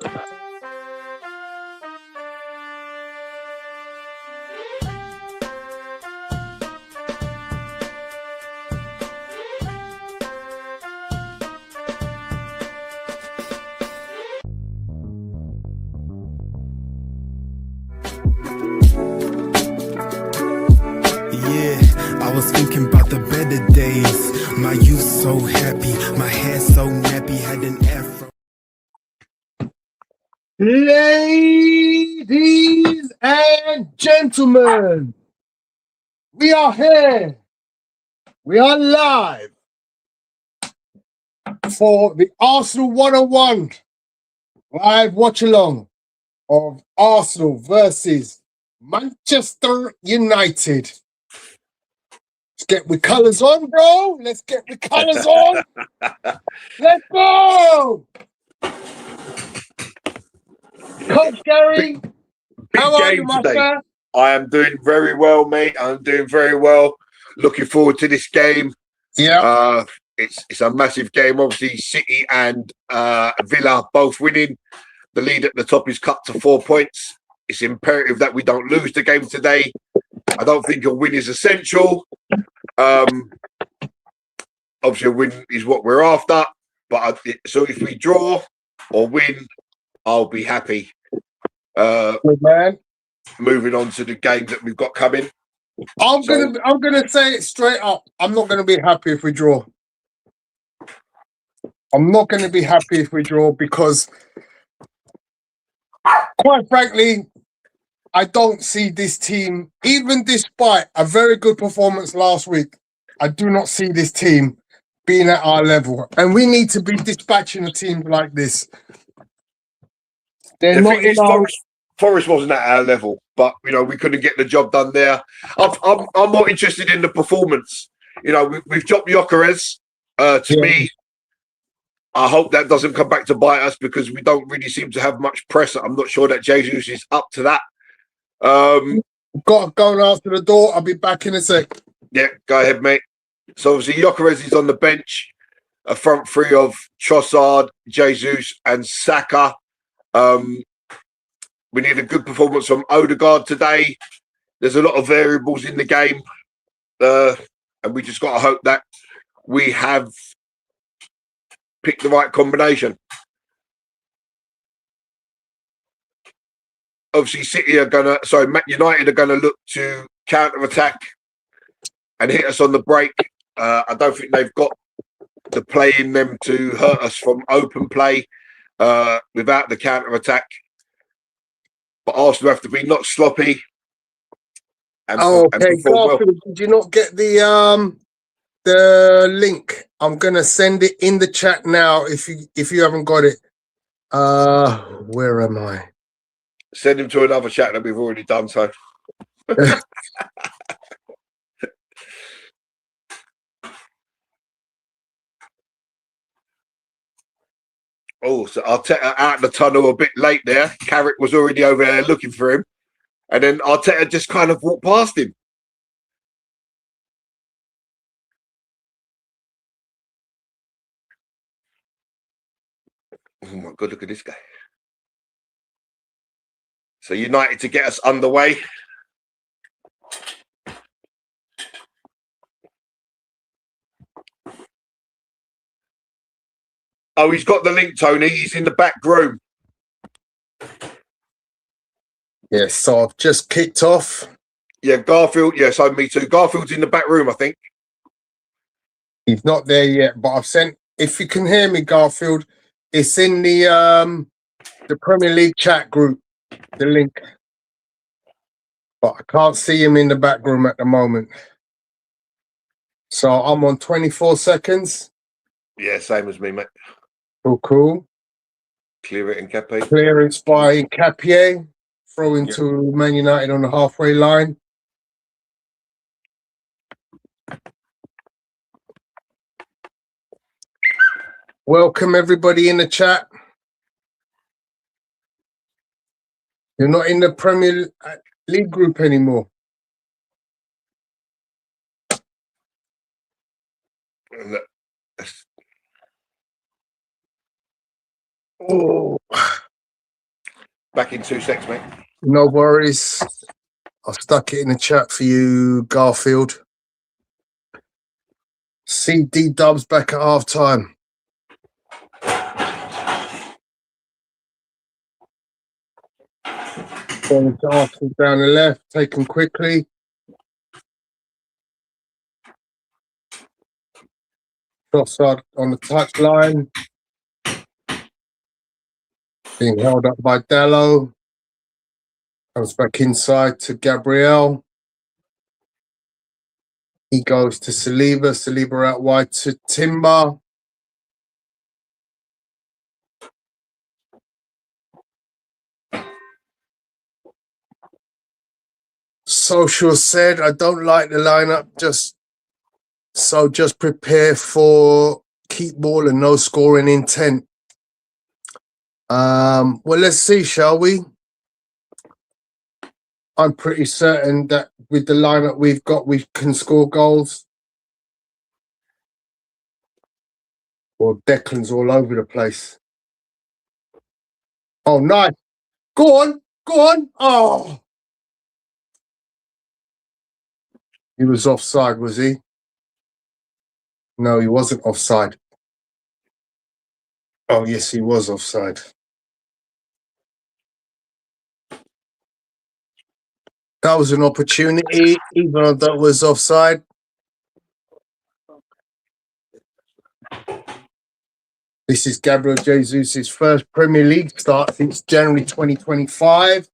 I was thinking about the better days. My youth so happy, my hair so nappy, had an afro. Ladies and gentlemen, we are here. We are live for the Arsenal 101 live watch along of Arsenal versus Manchester United. Let's get the colours on, bro. Let's get the colours on. Let's go. Coach Gary, how are you, my friend? I am doing very well, mate. I'm doing very well. Looking forward to this game. Yeah. It's a massive game. Obviously, City and Villa both winning. The lead at the top is cut to 4 points. It's imperative that we don't lose the game today. I don't think a win is essential. Obviously, a win is what we're after. But so if we draw or win, I'll be happy. Good man. Moving on to the game that we've got coming. I'm gonna say it straight up. I'm not gonna be happy if we draw. I'm not gonna be happy if we draw because, quite frankly, I don't see this team, even despite a very good performance last week, I do not see this team being at our level. And we need to be dispatching a team like this. They're not in our... Forest wasn't at our level, but we couldn't get the job done there. I'm more interested in the performance. We've dropped Gyökeres. To me, I hope that doesn't come back to bite us because we don't really seem to have much pressure. I'm not sure that Jesus is up to that. Got to go and answer the door. I'll be back in a sec. Yeah, go ahead, mate. So obviously Gyökeres is on the bench. A front three of Trossard, Jesus, and Saka. We need a good performance from Odegaard today. There's a lot of variables in the game. And we just got to hope that we have picked the right combination. Obviously, Man United are going to look to counter-attack and hit us on the break. I don't think they've got the play in them to hurt us from open play without the counter-attack. But Arsenal have to be not sloppy. Okay, Garfield, did you not get the link? I'm gonna send it in the chat now. If you haven't got it, where am I? Send him to another chat that we've already done. So. Oh, so Arteta out the tunnel a bit late there. Carrick was already over there looking for him. And then Arteta just kind of walked past him. Oh, my God, look at this guy. So United to get us underway. Oh, he's got the link, Tony. He's in the back room. Yes, so I've just kicked off. Yeah, Garfield. Yeah, so me too. Garfield's in the back room, I think. He's not there yet, but I've sent. If you can hear me, Garfield, it's in the Premier League chat group. The link, but I can't see him in the back room at the moment. So I'm on 24 seconds. Yeah, same as me, mate. Cool. Clear it, Hincapie. Clearance by Hincapie. Throw into Man United on the halfway line. Welcome everybody in the chat. You're not in the Premier League group anymore. Oh, Back in 2 secs, mate. No worries. I've stuck it in the chat for you, Garfield. CD Dubs back at half time. Going to Arsenal down the left, taken quickly. Trossard on the touchline. Being held up by Dallo. Comes back inside to Gabriel. He goes to Saliba. Saliba out wide to Timber. Social said, I don't like the lineup. Just prepare for keep ball and no scoring intent. Well, let's see, shall we? I'm pretty certain that with the lineup we've got, we can score goals. Well, Declan's all over the place. Oh, nice. Go on. Oh. He was offside, was he? No, he wasn't offside. Oh, yes, he was offside. That was an opportunity, even though that was offside. This is Gabriel Jesus' first Premier League start since January 2025.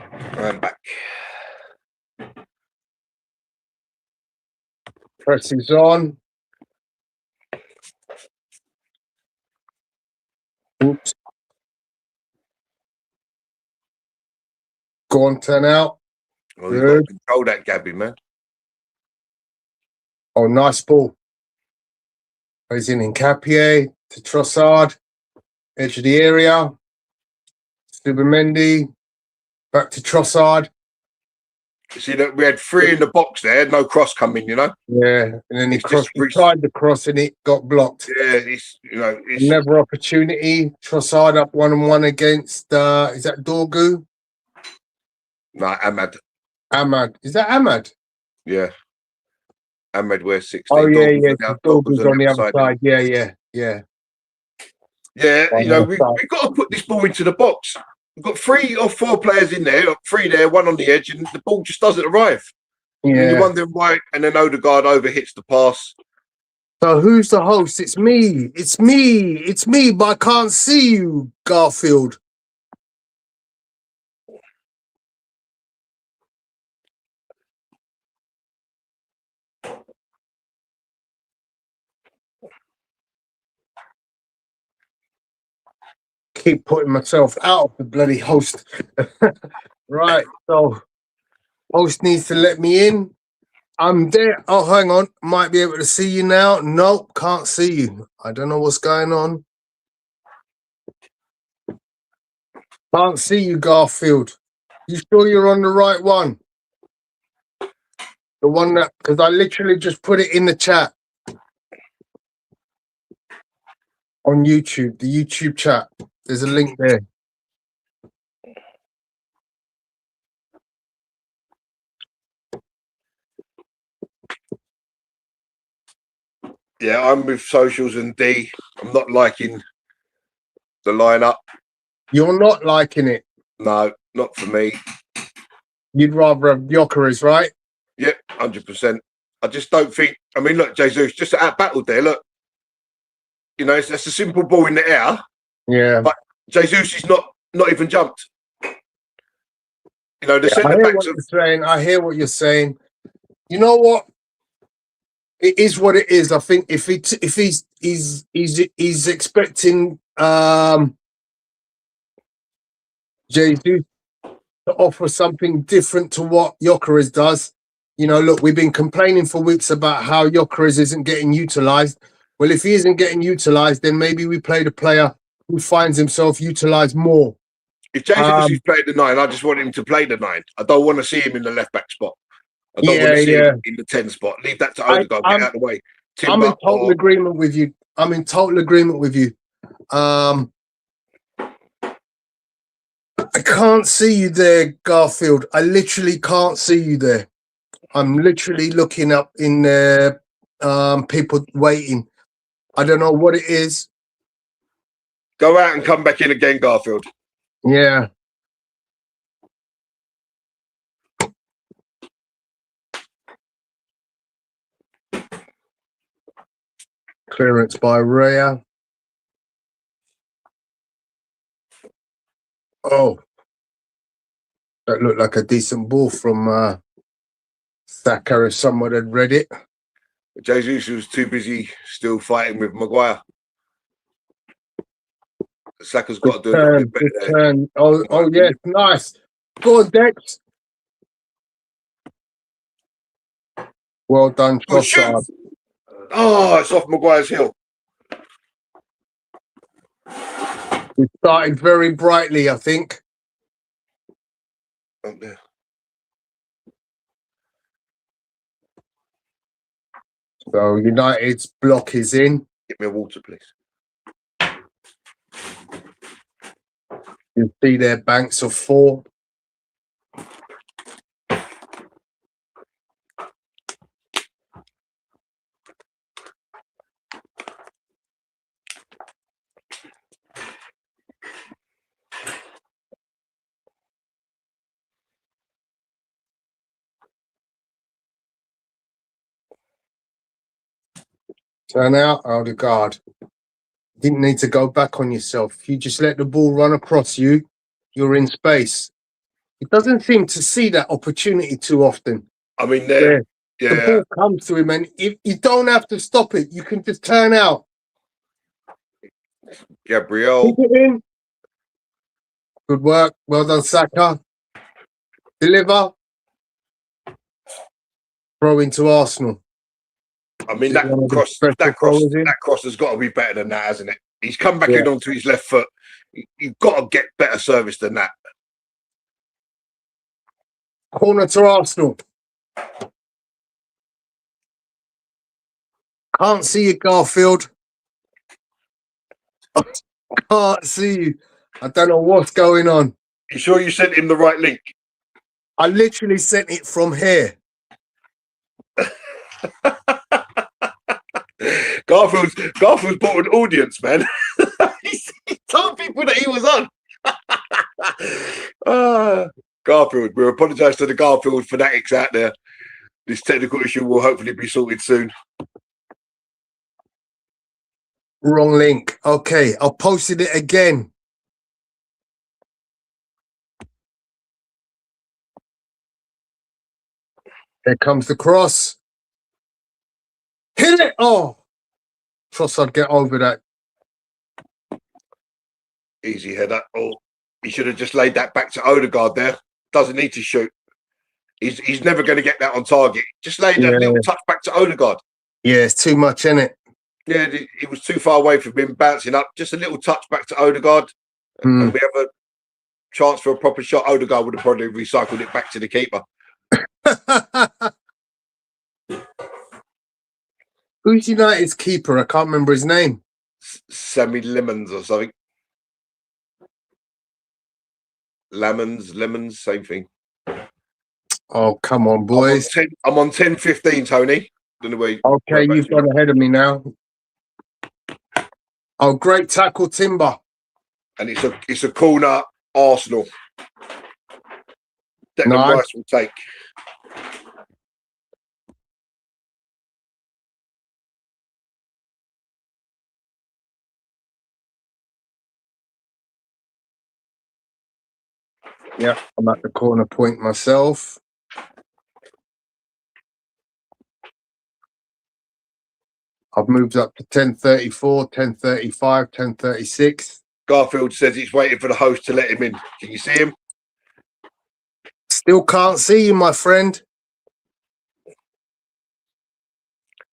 I'm back. Press is on. Oops. Go on, turn out. Well, you've got to control that Gabby, man. Oh, nice ball. Goes in Hincapie to Trossard. Edge of the area. Subamendi. Back to Trossard. You see that we had 3 in the box there, no cross coming, you know? Yeah, and then he tried the cross and it got blocked. Yeah, it's Another opportunity. Trossard up 1-on-1 against is that Dorgu? No, Ahmad. Ahmad. Is that Ahmad? Yeah. Ahmad wears 16. Oh, yeah. Dorgu's on the other side. Yeah. Yeah, you know, we've got to put this ball into the box. We've got 3 or 4 players in there, 3 there, 1 on the edge, and the ball just doesn't arrive. Yeah. And you're wondering why, and then Odegaard overhits the pass. So who's the host? It's me, but I can't see you, Garfield. Keep putting myself out of the bloody host. Right, so host needs to let me in. I'm there. Oh, hang on. Might be able to see you now. Nope, can't see you. I don't know what's going on. Can't see you, Garfield. You sure you're on the right one? The one that, because I literally just put it in the chat. On YouTube, the YouTube chat. There's a link there. Yeah, I'm with Socials and D. I'm not liking the lineup. You're not liking it. No, not for me. You'd rather have Gyökeres, right? Yep, 100%. I just don't think. I mean, look, Jesus, just out battled there. Look, you know, it's a simple ball in the air. Yeah. But Jesus is not even jumped. You know, the centre backs. I hear what you're saying. You know what? It is what it is. I think if he's expecting Jesus to offer something different to what Gyökeres does. You know, look, we've been complaining for weeks about how Gyökeres isn't getting utilised. Well, if he isn't getting utilised, then maybe we play the player who finds himself utilised more. If Jesus is playing the 9, I just want him to play the 9. I don't want to see him in the left back spot. I don't want to see him in the 10 spot. Leave that to Odegaard. Get out of the way. I'm in Timber total or agreement with you. I'm in total agreement with you. I can't see you there, Garfield. I literally can't see you there. I'm literally looking up in there, people waiting. I don't know what it is. go out and come back in again, Garfield. Yeah. Clearance by Rhea. Oh, that looked like a decent ball from Saka if someone had read it. Jesus was too busy still fighting with Maguire. Saka's got to do a little bit better Good there. turn. Oh, yes, nice. Go on, Dex. Well done, Oh, shoot! Trossard. Oh, it's off Maguire's heel. We started very brightly, I think. Oh, yeah. So United's block is in. Get me a water, please. You see their banks of 4. Turn out, Odegaard. Didn't need to go back on yourself. You just let the ball run across you. You're in space. He doesn't seem to see that opportunity too often. I mean, The yeah. ball comes to him, and if you don't have to stop it, you can just turn out. Gabriel. Keep it in. Good work. Well done, Saka. Deliver. Throw into Arsenal. I mean, Is it one of the special throws in? that cross has got to be better than that, hasn't it? He's come back in onto his left foot. You've got to get better service than that. Corner to Arsenal. Can't see you, Garfield. Can't see you. I don't know what's going on. You sure you sent him the right link? I literally sent it from here. Garfield's bought an audience, man. he told people that he was on. Garfield, we apologise to the Garfield fanatics out there. This technical issue will hopefully be sorted soon. Wrong link. Okay, I posted it again. Here comes the cross. Hit it! Oh! Trossard, get over that. Easy header. Oh, he should have just laid that back to Odegaard there. Doesn't need to shoot. He's never going to get that on target. Just lay that little touch back to Odegaard. Yeah, it's too much, isn't it? Yeah, it was too far away from him bouncing up. Just a little touch back to Odegaard. And we have a chance for a proper shot. Odegaard would have probably recycled it back to the keeper. Who's United's keeper? I can't remember his name. Sammy Lemons or something. Lemons, same thing. Oh, come on, boys. I'm on 10-15, Tony. Don't know where okay, you've gone ahead of me now. Oh, great tackle, Timber. And it's a corner, Arsenal. Declan Rice will take. Yeah, I'm at the corner point myself. I've moved up to 10:34, 10:35, 10:36. Garfield says he's waiting for the host to let him in. Can you see him? Still can't see you, my friend.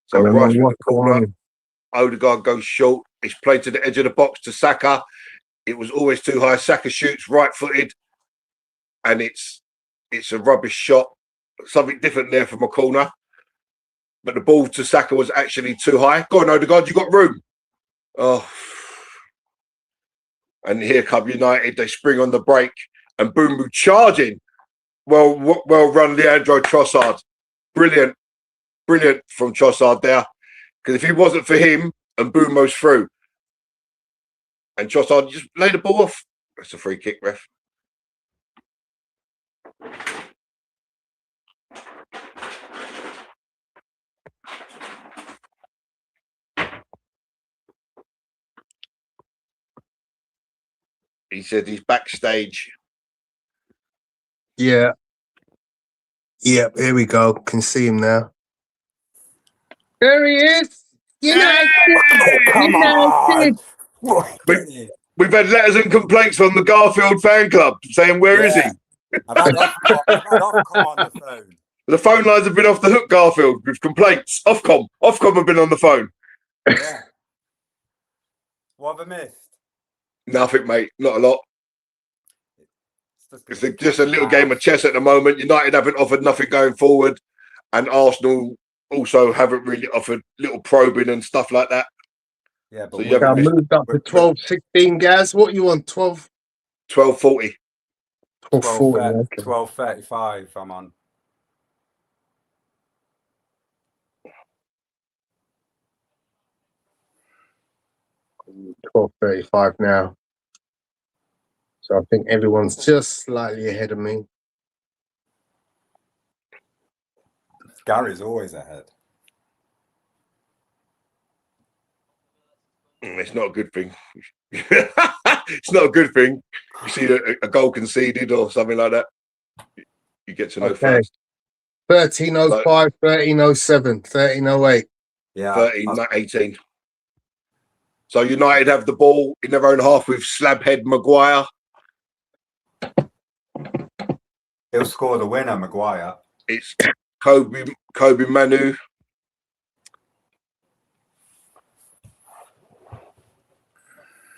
So Rice with the corner. Odegaard goes short. It's played to the edge of the box to Saka. It was always too high. Saka shoots right-footed. And it's a rubbish shot. Something different there from a corner. but the ball to Saka was actually too high. Go on, Odegaard, you got room. Oh, and here come United. They spring on the break, and Boomer charging. Well run, Leandro Trossard. Brilliant from Trossard there. Because if he wasn't for him, and Boomo's through, and Trossard just lay the ball off. That's a free kick, ref. He said he's backstage. Yeah. Yep, here we go. Can see him now. There he is. United. Come on. We've had letters and complaints from the Garfield fan club saying, where is he? I've had Ofcom on the phone. The phone lines have been off the hook, Garfield, with complaints. Ofcom have been on the phone. Yeah. What have I missed? Nothing, mate. Not a lot. It's just a little game of chess at the moment. United haven't offered nothing going forward, and Arsenal also haven't really offered little probing and stuff like that. Yeah, but so you haven't moved up to 12-16, Gaz. What you want? 12? 12:40. 12:40. 12:35 I'm on. Okay. 12:35 now. So I think everyone's just slightly ahead of me. Gary's always ahead. It's not a good thing. It's not a good thing. You see a goal conceded or something like that, you get to know first. 13:05, 13:07, 13:08. Yeah. 13:18. So United have the ball in their own half with Slabhead Maguire. He'll score the winner, Maguire. It's Kobe Manu.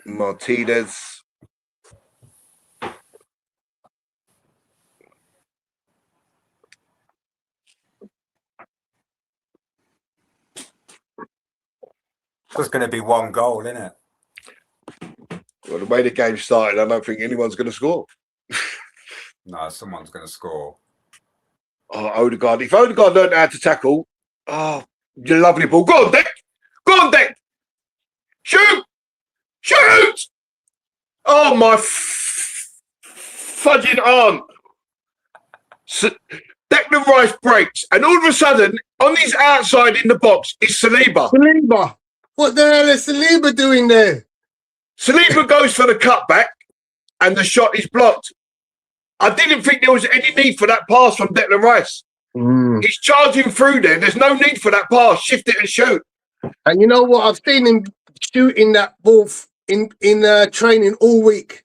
Martinez. It's just going to be one goal, isn't it? Well, the way the game started, I don't think anyone's going to score. No, someone's going to score. Oh, Odegaard. If Odegaard learned how to tackle, oh, you lovely ball. Go on, Dick. Go on, Dick. Shoot. Shoot. Oh, my fudging aunt. So, Declan Rice breaks, and all of a sudden, on his outside in the box, is Saliba. Saliba. What the hell is Saliba doing there? Saliba goes for the cutback, and the shot is blocked. I didn't think there was any need for that pass from Declan Rice. He's charging through there. There's no need for that pass. Shift it and shoot. And you know what? I've seen him shooting that ball in training all week.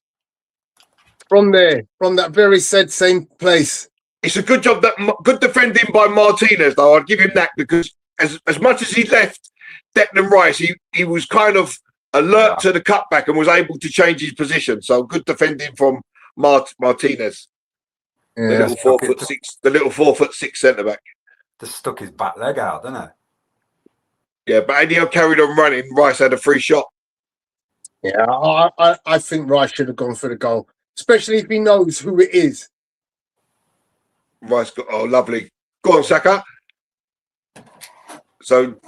From there, from that very same place. It's a good job, good defending by Martinez, though. I'd give him that, because as much as he left Declan Rice, he was kind of alert to the cutback and was able to change his position. So good defending from Martinez. Yeah. The little 4'6" centre back. Just stuck his back leg out, didn't it? Yeah, but Adio carried on running. Rice had a free shot. Yeah, I think Rice should have gone for the goal, especially if he knows who it is. Rice got, oh, lovely. Go on, Saka. So,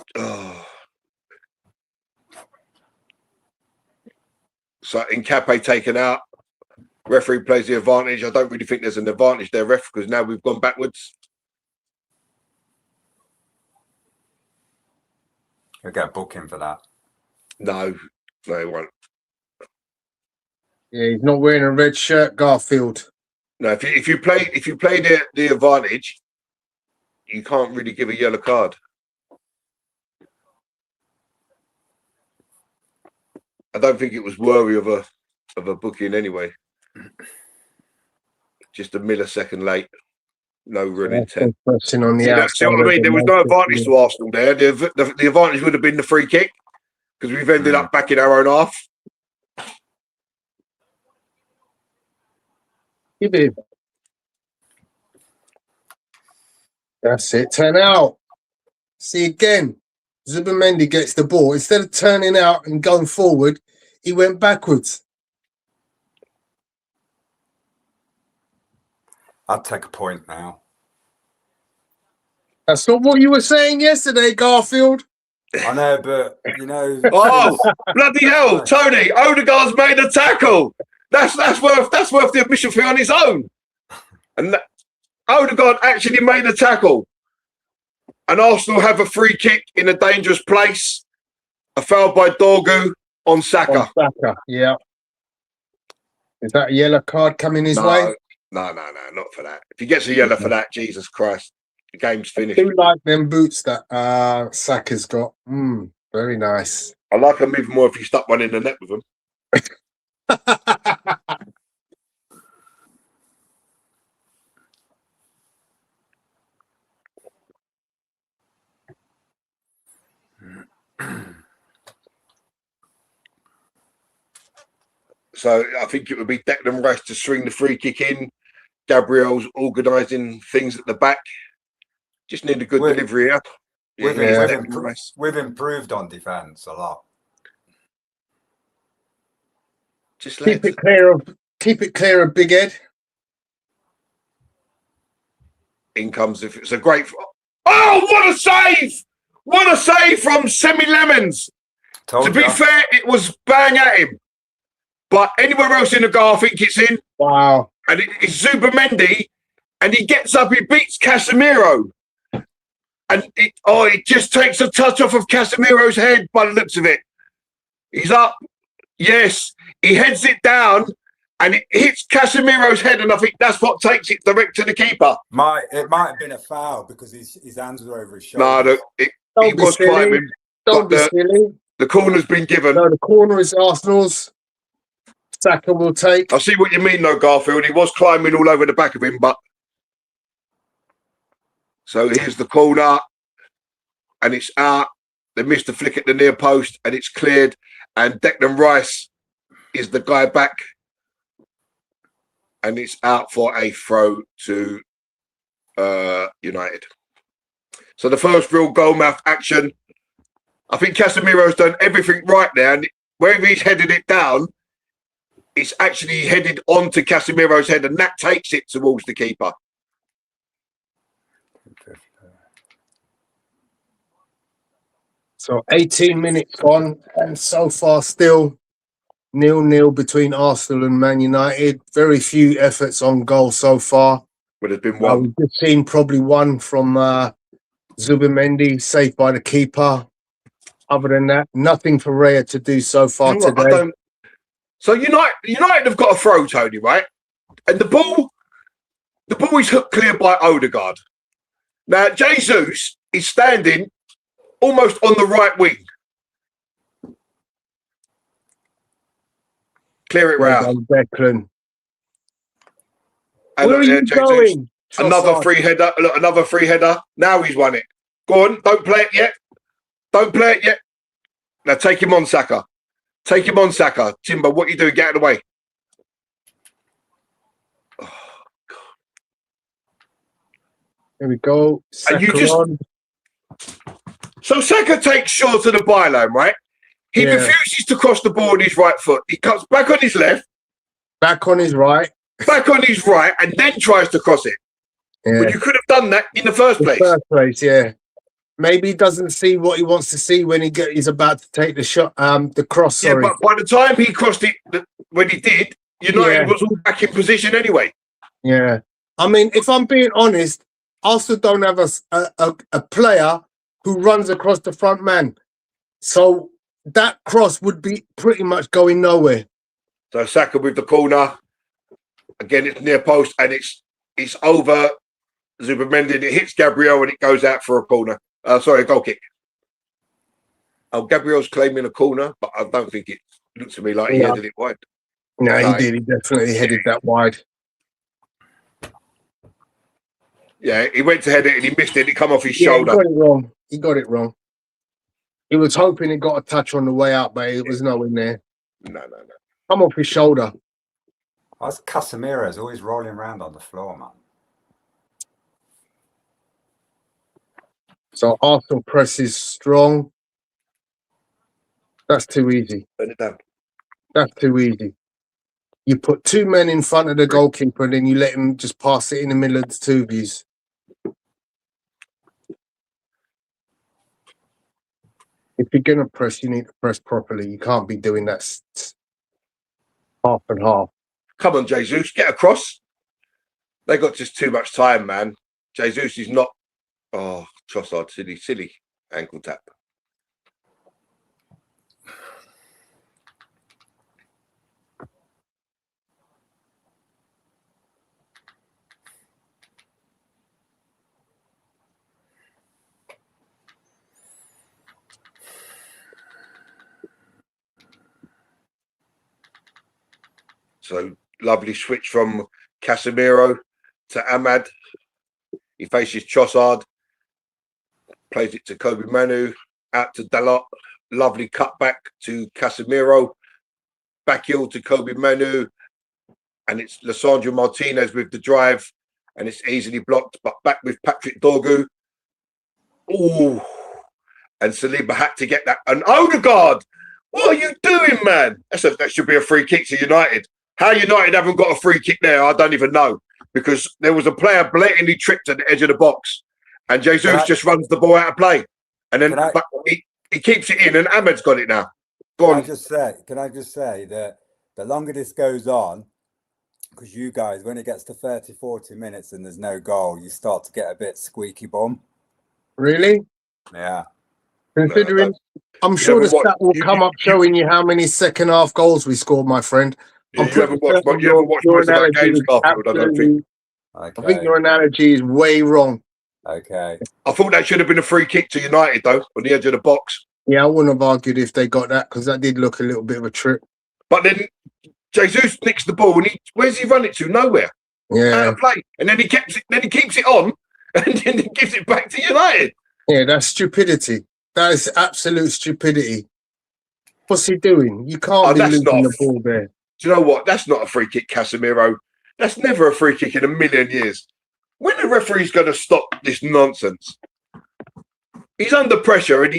so Hincapie taken out. Referee plays the advantage. I don't really think there's an advantage there, ref, because now we've gone backwards. He'll get booking for that. No, he won't. Yeah, he's not wearing a red shirt, Garfield. No, if you play the advantage, you can't really give a yellow card. I don't think it was worthy of a booking anyway. Just a millisecond late. No real intent. Pressing on the See what I mean? There was no advantage to Arsenal there. The advantage would have been the free kick, because we've ended up back in our own half. Give it. That's it. 10 out. See again, Zubimendi gets the ball. Instead of turning out and going forward, he went backwards. I'd take a point now. That's not what you were saying yesterday, Garfield. I know, but you know. Oh, bloody hell, Tony! Odegaard's made a tackle. That's worth the admission fee on its own. And Odegaard actually made a tackle. And Arsenal have a free kick in a dangerous place. A foul by Dorgu on Saka. Yeah. Is that a yellow card coming his way? No, not for that. If he gets a yellow for that, Jesus Christ, the game's finished. I do like them boots that Saka's got. Very nice. I like him even more if he stuck one in the net with him. So I think it would be Declan Rice to swing the free kick in. Gabriel's organising things at the back. Just need a good delivery here. We've improved on defence a lot. Just keep it clear of Big Ed. In comes if it's a great. Oh, what a save! What a save from Semi Lemons. To be fair, it was bang at him. But anywhere else in the goal, I think it's in. Wow. And it's Zubimendi, and he gets up, he beats Casemiro. And it just takes a touch off of Casemiro's head by the looks of it. He's up. Yes. He heads it down, and it hits Casemiro's head, and I think that's what takes it direct to the keeper. It might have been a foul because his hands were over his shoulder. No, he was climbing. Don't be silly. The corner's been given. No, the corner is Arsenal's. Saka will take. I see what you mean, though, Garfield. He was climbing all over the back of him, but... So here's the corner, and it's out. They missed the flick at the near post, and it's cleared. And Declan Rice is the guy back. And it's out for a throw to United. So the first real goal-mouth action. I think Casemiro's done everything right there. And wherever he's headed it down, it's actually headed onto Casemiro's head, and that takes it towards the keeper. So 18 minutes gone, and so far still 0-0 between Arsenal and Man United. Very few efforts on goal so far. But there's been one. We've just seen probably one from Zubimendi, saved by the keeper. Other than that, nothing for Raya to do so far today. So United have got a throw, Tony, right? And the ball is hooked clear by Odegaard. Now, Jesus is standing almost on the right wing. Clear it round. Declan. And where are you going? Another free header. Look, another free header. Now he's won it. Go on, don't play it yet. Don't play it yet. Now take him on, Saka. Take him on, Saka. Timber, what are you doing? Get out of the way. Oh, God. There we go. So Saka takes short of the byline, right? He refuses to cross the ball on his right foot. He cuts back on his left. Back on his right. Back on his right, and then tries to cross it. Yeah. But you could have done that in the first place. Yeah. Maybe he doesn't see what he wants to see when he's about to take the shot, the cross. Sorry. Yeah, but by the time he crossed it, when he did, United was all back in position anyway. Yeah. I mean, if I'm being honest, Arsenal don't have a player who runs across the front man. So that cross would be pretty much going nowhere. So Saka with the corner. Again, it's near post, and it's over Zubimendi, and it hits Gabriel, and it goes out for a corner. A goal kick. Oh, Gabriel's claiming a corner, but I don't think it looks to me like he headed it wide. No, he did. He definitely headed that wide. Yeah, he went to head it, and he missed it. It come off his shoulder. He got it wrong. He was hoping he got a touch on the way out, but it was nowhere near. No. Come off his shoulder. Casemiro's always rolling around on the floor, man. So Arsenal press is strong. That's too easy. Turn it down. That's too easy. You put 2 men in front of the goalkeeper and then you let him just pass it in the middle of the two of yous. If you're going to press, you need to press properly. You can't be doing that half and half. Come on, Jesus, get across. They got just too much time, man. Jesus is not. Oh, Trossard, silly ankle tap. So lovely switch from Casemiro to Ahmad. He faces Trossard, plays it to Kobe Manu, out to Dalot. Lovely cutback to Casemiro, back heel to Kobe Manu, and it's Lissandro Martinez with the drive, and it's easily blocked, but back with Patrick Dorgu. Ooh, and Saliba had to get that. And Odegaard, what are you doing, man? That should be a free kick to United. How United haven't got a free kick there, I don't even know. Because there was a player blatantly tripped at the edge of the box. And Jesus just runs the ball out of play. And then he keeps it in and Ahmed's got it now. Go on. Can I just say that the longer this goes on, because you guys, when it gets to 30, 40 minutes and there's no goal, you start to get a bit squeaky bum. Really? Yeah. Considering, I'm sure the stat will come up showing you how many second half goals we scored, my friend. You haven't watched most of that games, Garfield, I don't think. Okay. I think your analogy is way wrong. Okay. I thought that should have been a free kick to United, though, on the edge of the box. Yeah, I wouldn't have argued if they got that, because that did look a little bit of a trip. But then Jesus nicks the ball, and where's he run it to? Nowhere. Yeah. Out of play. And then he keeps it on, and then he gives it back to United. Yeah, that's stupidity. That is absolute stupidity. What's he doing? You can't be losing the ball there. Do you know what? That's not a free kick, Casemiro. That's never a free kick in a million years. When the referee's going to stop this nonsense? He's under pressure and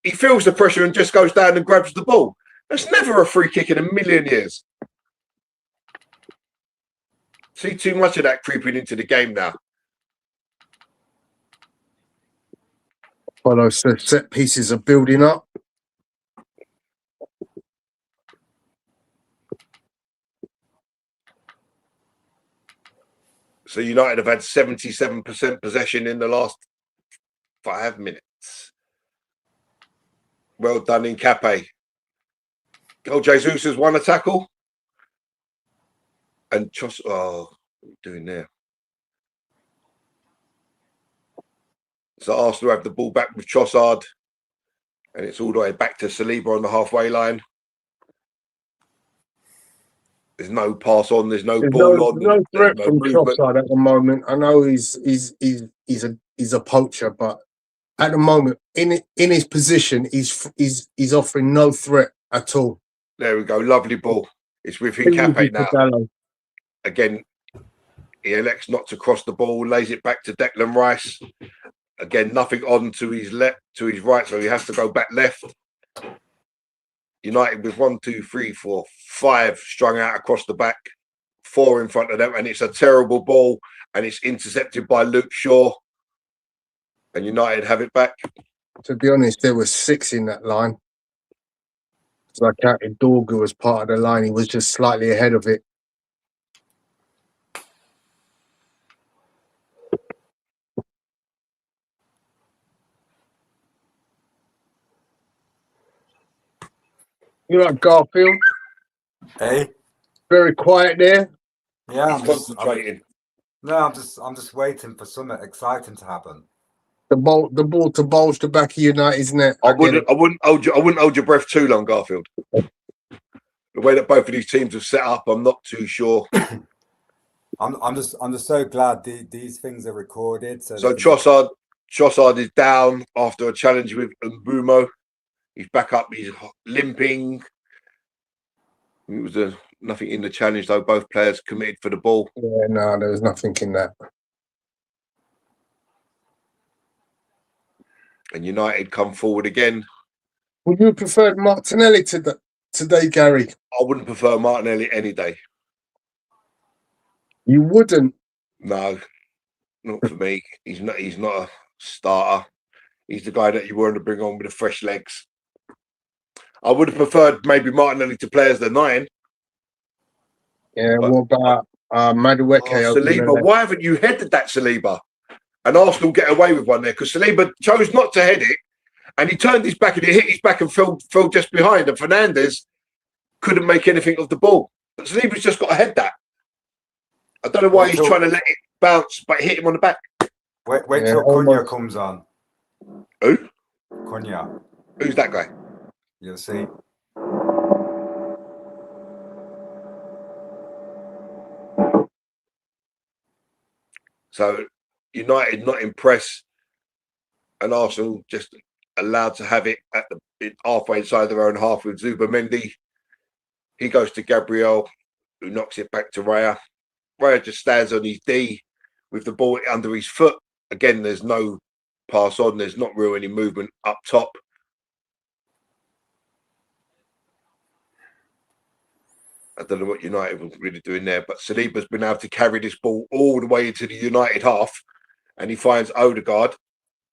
he feels the pressure and just goes down and grabs the ball. That's never a free kick in a million years. See too much of that creeping into the game now. Well, so set pieces are building up. So United have had 77% possession in the last 5 minutes. Well done, Hincapie. Oh, Jesus has won a tackle. And what are you doing there? So Arsenal have the ball back with Trossard. And it's all the way back to Saliba on the halfway line. There's no pass on. There's no ball on. No threat from Trossard at the moment. I know he's a poacher, but at the moment, in his position, he's offering no threat at all. There we go. Lovely ball. It's with Hincapie now. Again, he elects not to cross the ball. Lays it back to Declan Rice. Again, nothing on to his left, to his right, so he has to go back left. United with 1, 2, 3, 4, 5 strung out across the back, 4 in front of them, and it's a terrible ball, and it's intercepted by Luke Shaw, and United have it back. To be honest, there were 6 in that line. So I counted Dorgu as part of the line. He was just slightly ahead of it. You like Garfield? Hey. Very quiet there. Yeah, He's concentrating. I'm just waiting for something exciting to happen. The ball to bulge the back of United's net. I wouldn't hold your breath too long, Garfield. The way that both of these teams have set up, I'm not too sure. I'm just so glad these things are recorded. So Trossard is down after a challenge with Mbumo. He's back up. He's limping. It was nothing in the challenge, though. Both players committed for the ball. Yeah, no, there was nothing in that. and United come forward again. Would you have preferred Martinelli today, Gary? I wouldn't prefer Martinelli any day. You wouldn't. No, not for me. He's not a starter. He's the guy that you want to bring on with the fresh legs. I would have preferred maybe Martinelli to play as the 9. Yeah, But- what about Madueke? Saliba, why haven't you headed that, Saliba? And Arsenal get away with one there because Saliba chose not to head it, and he turned his back and it hit his back and fell just behind. And Fernandes couldn't make anything of the ball. But Saliba's just got to head that. I don't know why he's trying to let it bounce, but hit him on the back. Wait till Cunha comes on. Who? Cunha. Who's that guy? You'll see. So United not impressed, and Arsenal just allowed to have it at the halfway inside their own half with Zubimendi. He goes to Gabriel, who knocks it back to Raya. Raya just stands on his D with the ball under his foot. Again, there's no pass on. There's not really any movement up top. I don't know what United was really doing there, but Saliba's been able to carry this ball all the way into the United half, and he finds Odegaard,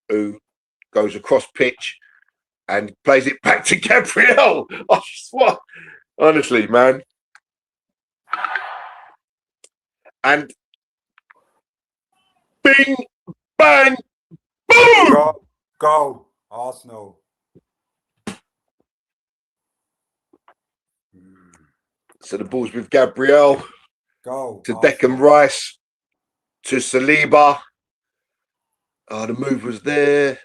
who goes across pitch and plays it back to Gabriel. Honestly, man. And bing, bang, boom! Go, Arsenal. So the ball's with Gabriel Go to Arsenal. Declan Rice to Saliba. Oh, the move was there.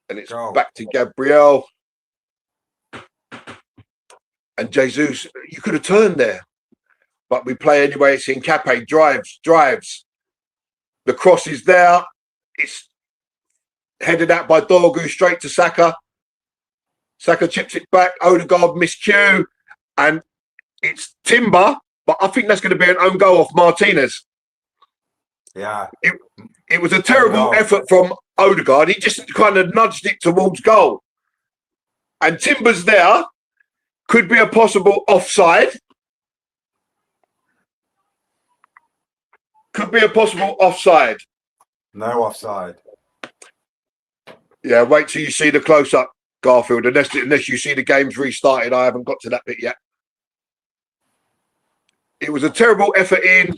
And it's back to Gabriel. And Jesus, you could have turned there. But we play anyway. It's Hincapie, drives. The cross is there. It's headed out by Dorgu straight to Saka. Saka chips it back. Odegaard miscue. And it's Timber. But I think that's going to be an own goal off Martinez. Yeah. It was a terrible effort from Odegaard. He just kind of nudged it towards goal. And Timber's there. Could be a possible offside. Could be a possible offside. No offside. Yeah, wait till you see the close-up, Garfield. Unless you see the game's restarted. I haven't got to that bit yet. It was a terrible effort in.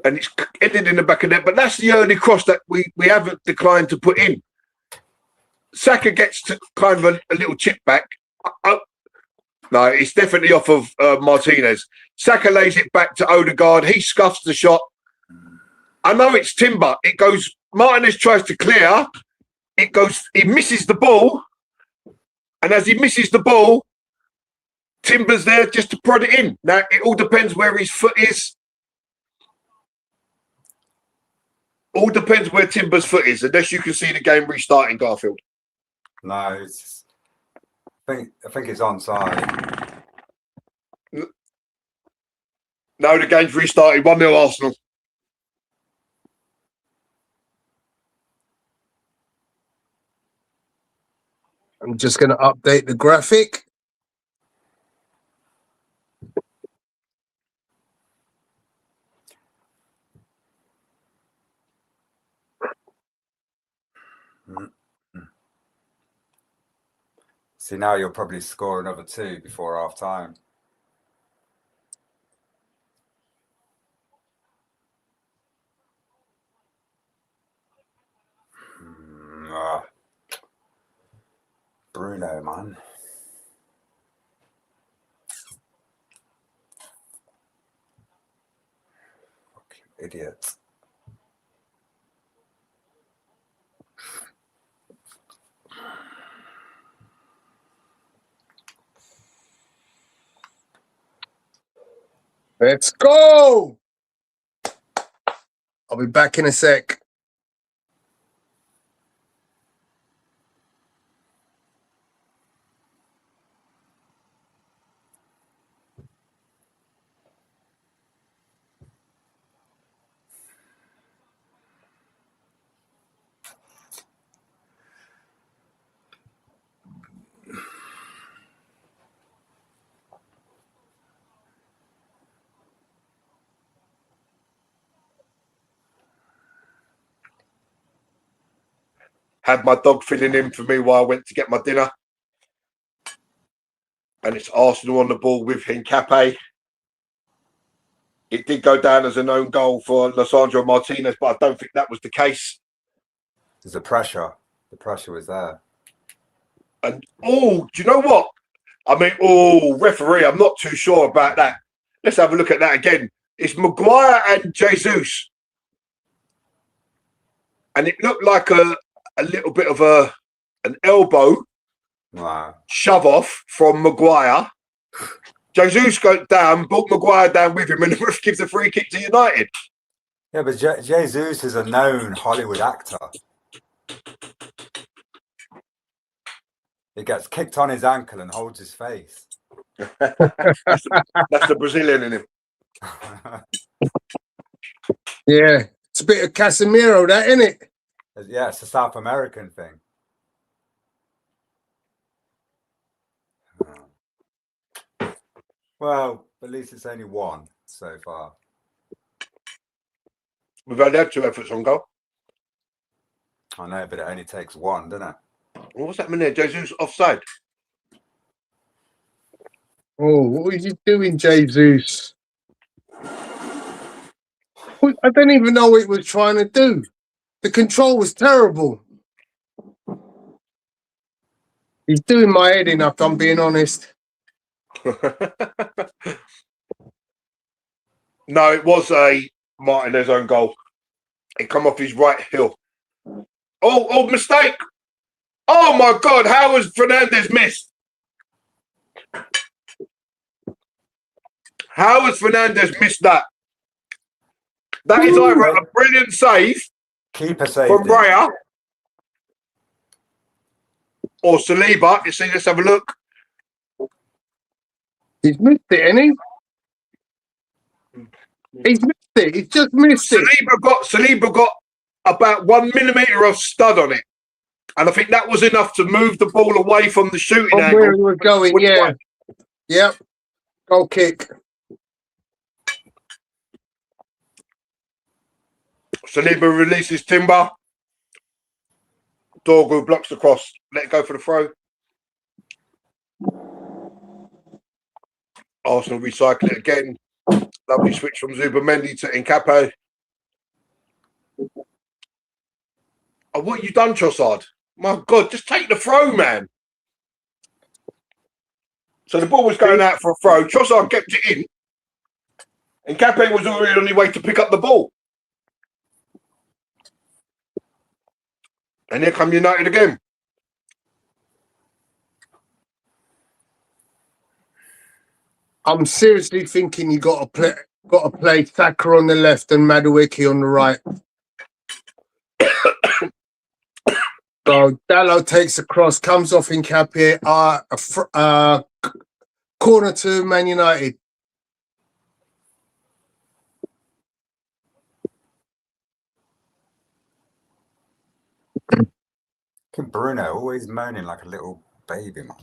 And it's ended in the back of net. But that's the early cross that we haven't declined to put in. Saka gets to kind of a little chip back. No, it's definitely off of Martinez. Saka lays it back to Odegaard. He scuffs the shot. I know it's Timber. It goes. Martinez tries to clear. It goes. He misses the ball, and as he misses the ball, Timber's there just to prod it in. Now it all depends where his foot is. All depends where Timber's foot is, unless you can see the game restarting, Garfield. No, it's. I think it's onside. No, the game's restarted. 1-0 Arsenal. I'm just going to update the graphic. See, now you'll probably score another 2 before half time. Bruno, man. Fucking idiot. Let's go. I'll be back in a sec. had my dog filling in for me while I went to get my dinner. And it's Arsenal on the ball with Hincapie. It did go down as an own goal for Lisandro Martinez, but I don't think that was the case. There's the pressure. The pressure was there. And do you know what? I mean, referee, I'm not too sure about that. Let's have a look at that again. It's Maguire and Jesus. And it looked like a little bit of an elbow shove off from Maguire. Jesus goes down, brought Maguire down with him, and the ref gives a free kick to United. Yeah, but Jesus is a known Hollywood actor. He gets kicked on his ankle and holds his face. That's the Brazilian in him. Yeah, it's a bit of Casemiro, that, isn't it? Yeah, it's a South American thing. Well, at least it's only one so far. We've only had 2 efforts on goal. I know, but it only takes one, doesn't it? Well, what's happening there? Jesus offside. Oh, what was you doing, Jesus? I don't even know what he was trying to do. The control was terrible. He's doing my head in, if I'm being honest. No, it was a Martinez own goal. It come off his right heel. Oh, mistake. Oh, my God. How has Fernandez missed? How has Fernandez missed that? That is either a brilliant save Keeper saved from it. Raya or Saliba. You see, let's have a look. He's missed it, hasn't he? He's missed it. He's just missed it. Saliba got about 1 millimetre of stud on it. And I think that was enough to move the ball away from the shooting From angle. where he was going, yeah. Yep. Goal kick. Saliba releases Timber. Dorgu blocks the cross. Let it go for the throw. Arsenal recycle it again. Lovely switch from Zubamendi to Hincapie. Oh, what you done, Trossard? My God, just take the throw, man. So the ball was going out for a throw. Trossard kept it in. Hincapie was already on his way to pick up the ball. And here come United again. I'm seriously thinking you got to play Saka on the left and Madueke on the right. So Dallo takes a cross, comes off in Hincapie, corner to Man United. Bruno always moaning like a little baby, man.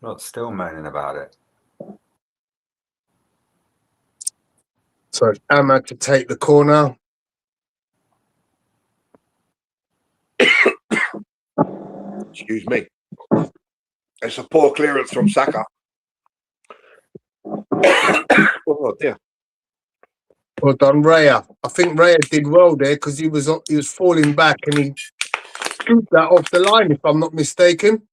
Not still moaning about it. So Ahmad to take the corner. Excuse me. It's a poor clearance from Saka. Oh dear. Well done, Raya. I think Raya did well there because he was falling back and he scooped that off the line, if I'm not mistaken.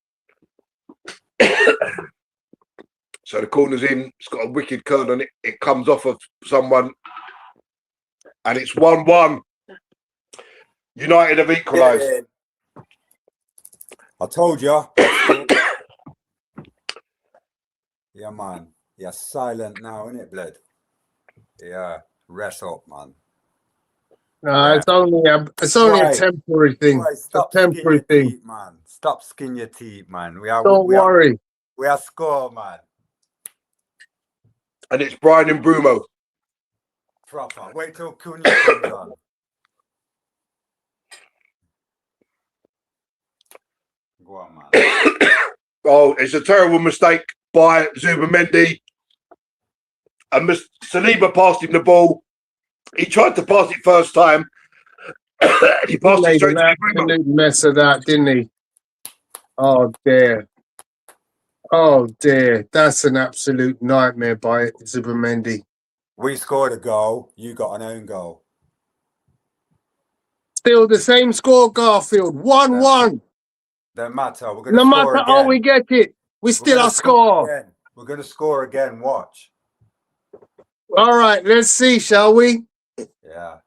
So the corner's in. It's got a wicked curl on it. It comes off of someone. And it's 1-1. United have equalised. Yeah. I told you. Yeah, man. You're silent now, innit, blood? Yeah. Rest up, man. No, Yeah. it's only a temporary thing. Right, It's a temporary thing. Teeth, man. Stop skin your teeth, man. Don't worry. We are score, man. And it's Brian and Brumo. Proper. Wait till Cunha comes on. Go on, man. Oh, it's a terrible mistake by Zubamendi. and Saliba passed him the ball. He tried to pass it first time. He passed it Made straight an to Bruno. absolute mess of that, didn't he? Oh dear. Oh dear. That's an absolute nightmare by Zubimendi. We scored a goal. You got an own goal. Still the same score, Garfield. 1-1. Don't matter. We're going to No score matter again. how we get it, we still gonna are score. again. We're going to score again. Watch. All right, let's see, shall we? Yeah.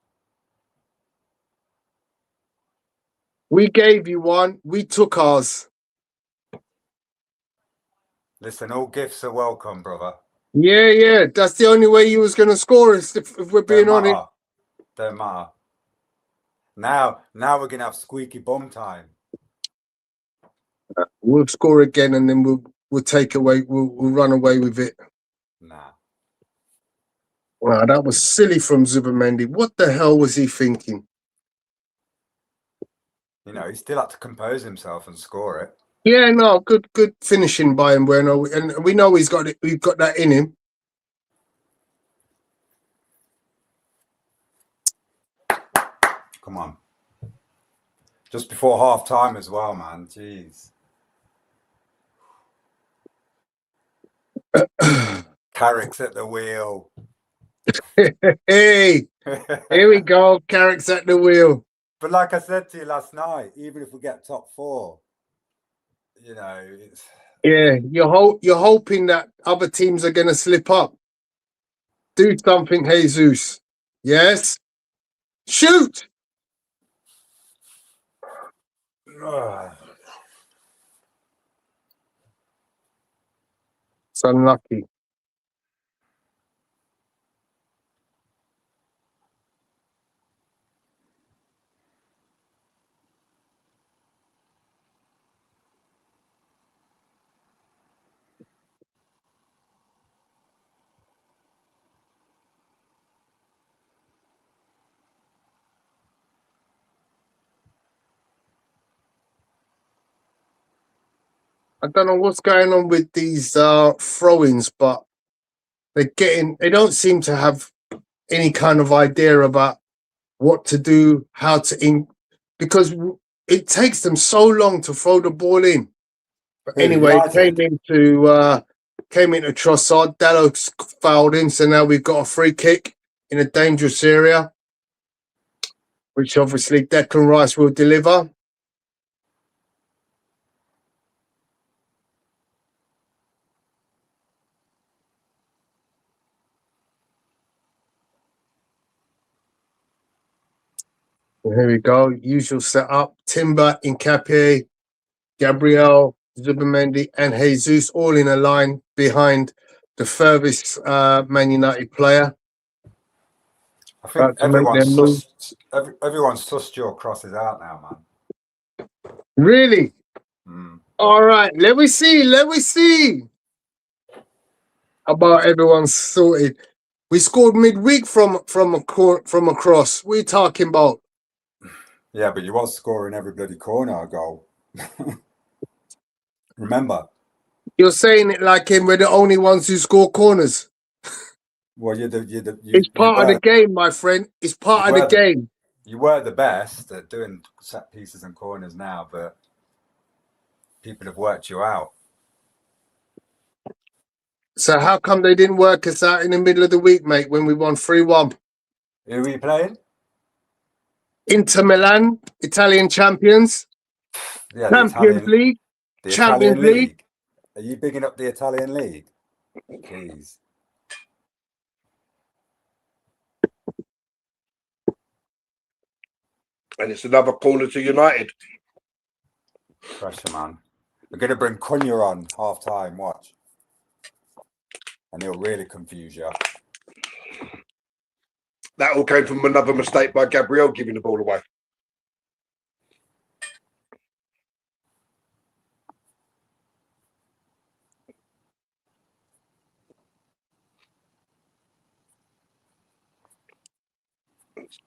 We gave you one. We took ours. Listen, all gifts are welcome, brother. Yeah. That's the only way you was going to score is if we're being honest. Don't matter. Now we're going to have squeaky bum time. We'll score again and then we'll take away. We'll run away with it. Nah. Wow, that was silly from Zubimendi. What the hell was he thinking? You know, he still had to compose himself and score it. Yeah, no, good finishing by him, Bueno, and we know he's got it. We've got that in him. Come on. Just before half time as well, man. Jeez. Carrick's at the wheel. Hey, here we go. Carrick's at the wheel. But like I said to you last night, even if we get top 4, you know, it's... Yeah, you're hoping that other teams are going to slip up. Do something, Jesus. Yes. Shoot. It's unlucky. I don't know what's going on with these throw-ins, but they don't seem to have any kind of idea about what to do, how to because it takes them so long to throw the ball in. But anyway, came into Trossard. Dallo fouled him, so now we've got a free kick in a dangerous area, which obviously Declan Rice will deliver. And here we go. Usual setup. Timber, Hincapie, Gabriel, Zubimendi, and Jesus all in a line behind the furthest Man United player. I think everyone's sussed your crosses out now, man. Really? Mm. All right. Let me see. About everyone's sorted. We scored midweek from a cross. What are you talking about? Yeah, but you was scoring every bloody corner goal. Remember? You're saying it like we're the only ones who score corners. Well, It's part of the game, my friend. It's part of the game. You were the best at doing set pieces and corners now, but people have worked you out. So how come they didn't work us out in the middle of the week, mate, when we won 3-1? Who are you playing? Inter Milan, Italian champions. Yeah, Champions League. Champions League. Are you bigging up the Italian League? Jeez. And it's another corner to United. Pressure, man. We're going to bring Cunha on half-time, watch. And he'll really confuse you. That all came from another mistake by Gabriel giving the ball away.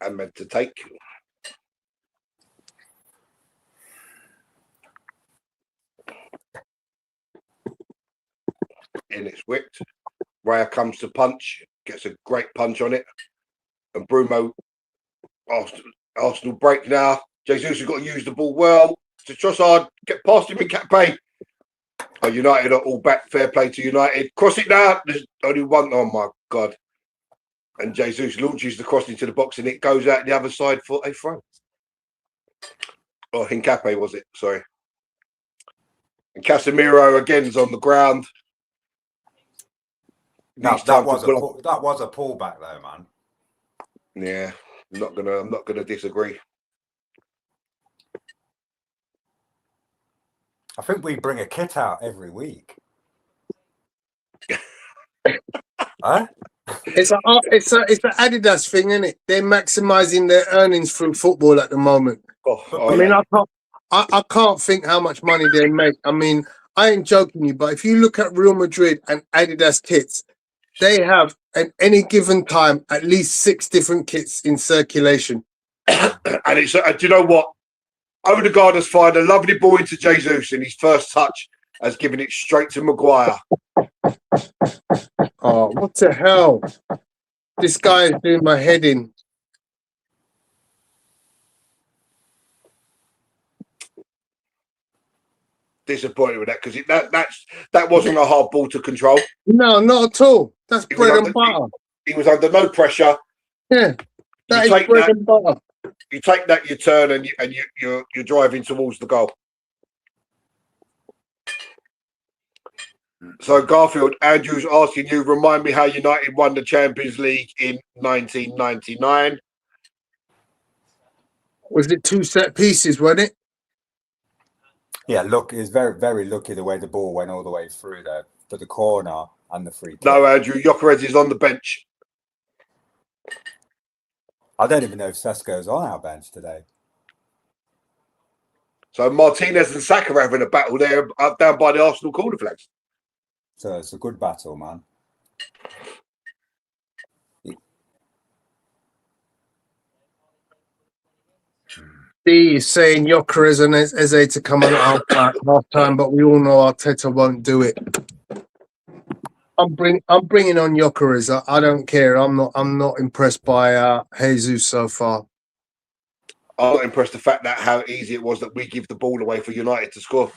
I'm meant to take. And it's whipped. Raya comes to punch, gets a great punch on it. And Bruno, Arsenal break now. Jesus has got to use the ball well. To Trossard, get past him in Hincapie. Oh, United are all back. Fair play to United. Cross it now. There's only one. Oh, my God. And Jesus launches the cross into the box and it goes out the other side for a throw. Oh, Hincapie was it? Sorry. And Casemiro again's on the ground. No, that was a pullback though, man. Yeah, I'm not gonna disagree. I think we bring a kit out every week. Huh? It's an Adidas thing, isn't it? They're maximizing their earnings from football at the moment. Oh, I mean, I can't think how much money they make. I mean, I ain't joking you, but if you look at Real Madrid and Adidas kits, they have at any given time at least 6 different kits in circulation. and it's do you know what? Odegaard has fired a lovely ball into Jesus, and his first touch has given it straight to Maguire. Oh, what the hell? This guy is doing my head in. Disappointed with that because that wasn't a hard ball to control. No, not at all. That's bread and butter. He was under no pressure. Yeah, that is bread and butter. You take that, you turn, and you're driving towards the goal. So Garfield, Andrew's asking you, remind me how United won the Champions League in 1999. Was it 2 set pieces, wasn't it? Yeah, look, it's very, very lucky the way the ball went all the way through there to the corner and the free kick. No, Andrew, Gyökeres is on the bench. I don't even know if Sesko's on our bench today. So Martinez and Saka are having a battle there down by the Arsenal corner flags. So it's a good battle, man. D is saying Gyökeres and Eze to come on at half time, but we all know Arteta won't do it. I'm bringing on Gyökeres. I don't care. I'm not impressed by Jesus so far. I'm not impressed the fact that how easy it was that we give the ball away for United to score.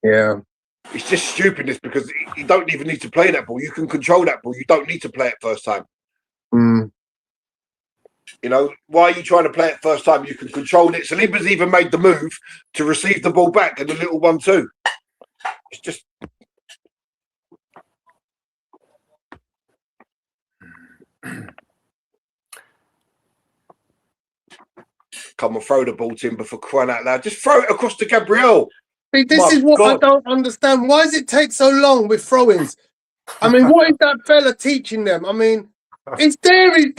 Yeah. It's just stupidness because you don't even need to play that ball. You can control that ball. You don't need to play it first time. Mm. You know, why are you trying to play it first time? You can control it. Saliba's even made the move to receive the ball back and the little 1-2. It's just... Come on, throw the ball, Timber, for crying out loud. Just throw it across to Gabriel. See, this is what I don't understand. Why does it take so long with throw-ins? I mean, what is that fella teaching them? I mean, he's there in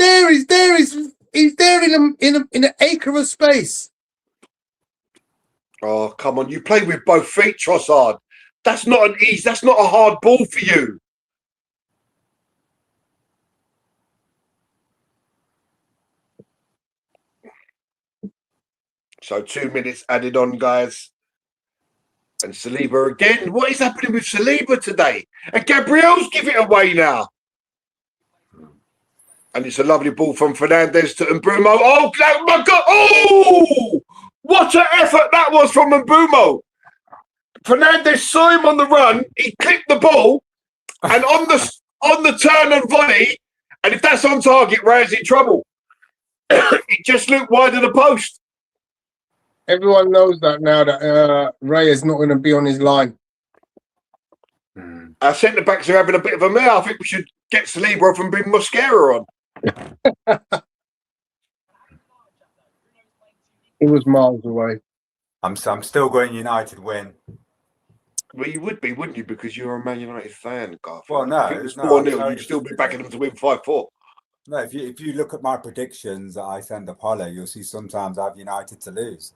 an acre of space. Oh, come on. You play with both feet, Trossard. That's not an ease. That's not a hard ball for you. So 2 minutes added on, guys. And Saliba again. What is happening with Saliba today? And Gabriel's give it away now. And it's a lovely ball from Fernandes to Mbeumo. Oh, my God. Oh, what an effort that was from Mbeumo. Fernandes saw him on the run. He clipped the ball. And on the turn and volley, and if that's on target, Ray's in trouble. It just looked wide of the post. Everyone knows that now that Ray is not going to be on his line. Our centre-backs are having a bit of a mare. I think we should get Saliba off and bring Mosquera on. He was miles away. I'm still going United win. Well, you would be, wouldn't you? Because you're a Man United fan, Garth. Well, no. If it was 4-0, you'd still be backing them to win 5-4. No, if you look at my predictions that I send Apollo, you'll see sometimes I have United to lose.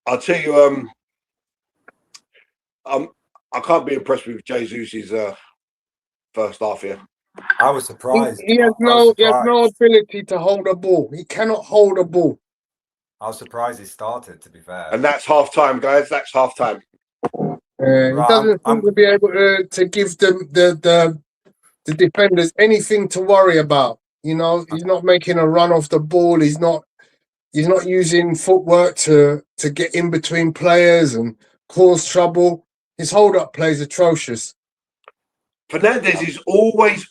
I'll tell you, I can't be impressed with Jesus' first half here. I was surprised. He has no ability to hold a ball. He cannot hold a ball. I was surprised he started, to be fair. And that's half time, guys. That's half time. He doesn't seem to be able to give them the defenders anything to worry about. You know, he's not making a run off the ball. He's not using footwork to get in between players and cause trouble. His hold-up play is atrocious. Fernandez is always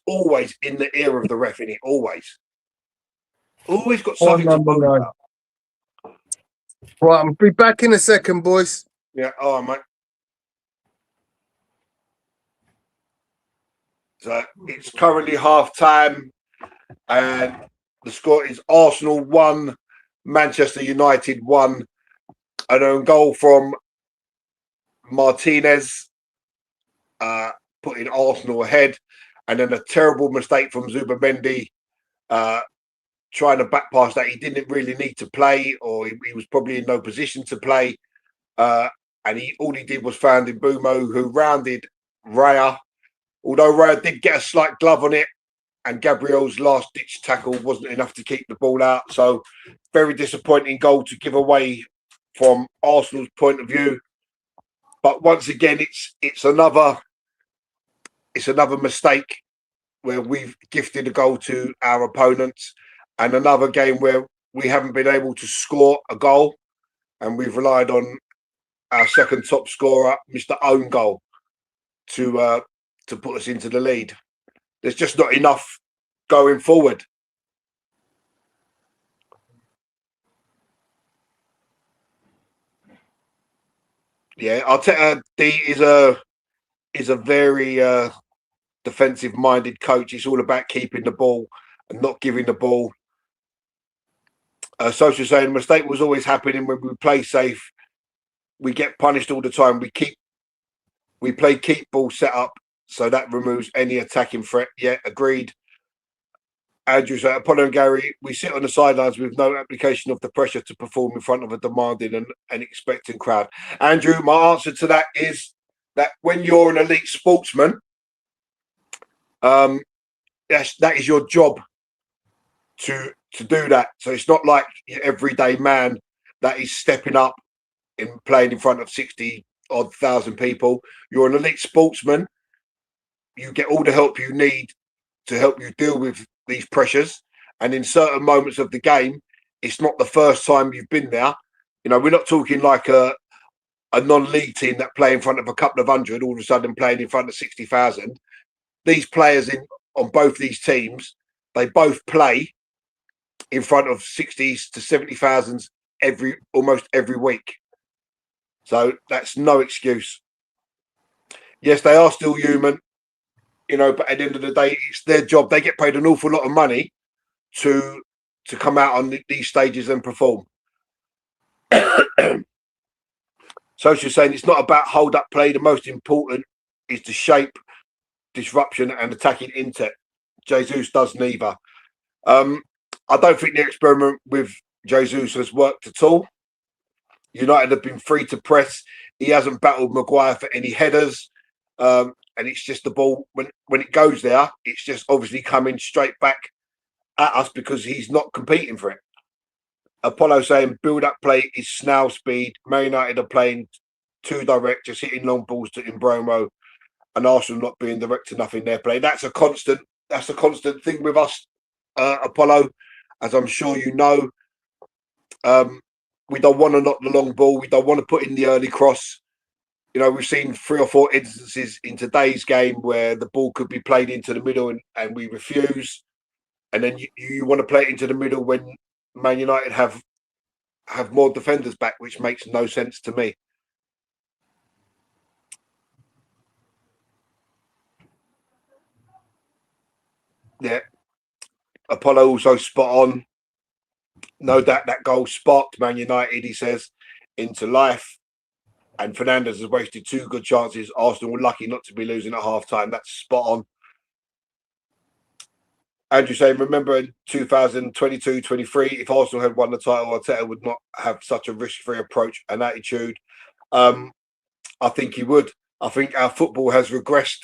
in the ear of the ref, isn't he? Always got something to moan about. Right, I'll be back in a second, boys. Yeah, all right, mate. So it's currently half-time, and the score is Arsenal 1, Manchester United 1. An own goal from Martinez, putting Arsenal ahead, and then a terrible mistake from Zubimendi, trying to back pass that he didn't really need to play, or he was probably in no position to play. And all he did was found in Mbumo, who rounded Raya. Although Raya did get a slight glove on it, and Gabriel's last-ditch tackle wasn't enough to keep the ball out. So, very disappointing goal to give away from Arsenal's point of view. But once again, it's another mistake where we've gifted a goal to our opponents, and another game where we haven't been able to score a goal, and we've relied on our second top scorer, Mr. Own Goal, to put us into the lead. There's just not enough going forward. Yeah, Arteta is a very defensive-minded coach. It's all about keeping the ball and not giving the ball. Social saying mistake was always happening when we play safe. We get punished all the time. We play keep ball set up, so that removes any attacking threat. Yeah, agreed. Andrew said, Apollo and Gary, we sit on the sidelines with no application of the pressure to perform in front of a demanding and expecting crowd. Andrew, my answer to that is that when you're an elite sportsman, that is your job to do that. So it's not like your everyday man that is stepping up and playing in front of 60,000 people. You're an elite sportsman. You get all the help you need to help you deal with these pressures. And in certain moments of the game, it's not the first time you've been there. You know, we're not talking like a non-league team that play in front of a couple of hundred, all of a sudden playing in front of 60,000. These players on both these teams, they both play in front of 60s to 70,000 almost every week. So that's no excuse. Yes, they are still human, you know, but at the end of the day, it's their job. They get paid an awful lot of money to come out on these stages and perform. So she's saying it's not about hold-up play. The most important is the shape, disruption, and attacking intent. Jesus does neither. I don't think the experiment with Jesus has worked at all. United have been free to press. He hasn't battled Maguire for any headers. And it's just the ball, when it goes there, it's just obviously coming straight back at us because he's not competing for it. Apollo saying build-up play is snail speed. Man United are playing too direct, just hitting long balls to Mbumo, and Arsenal not being direct enough in their play. That's a constant thing with us, Apollo, as I'm sure you know. We don't want to knock the long ball. We don't want to put in the early cross. You know, we've seen 3 or 4 instances in today's game where the ball could be played into the middle and we refuse. And then you want to play it into the middle when Man United have more defenders back, which makes no sense to me. Yeah. Apollo also spot on. No doubt that goal sparked Man United, he says, into life. And Fernandez has wasted 2 good chances. Arsenal were lucky not to be losing at half-time. That's spot on. Andrew saying, remember in 2022-23, if Arsenal had won the title, Arteta would not have such a risk-free approach and attitude. I think he would. I think our football has regressed.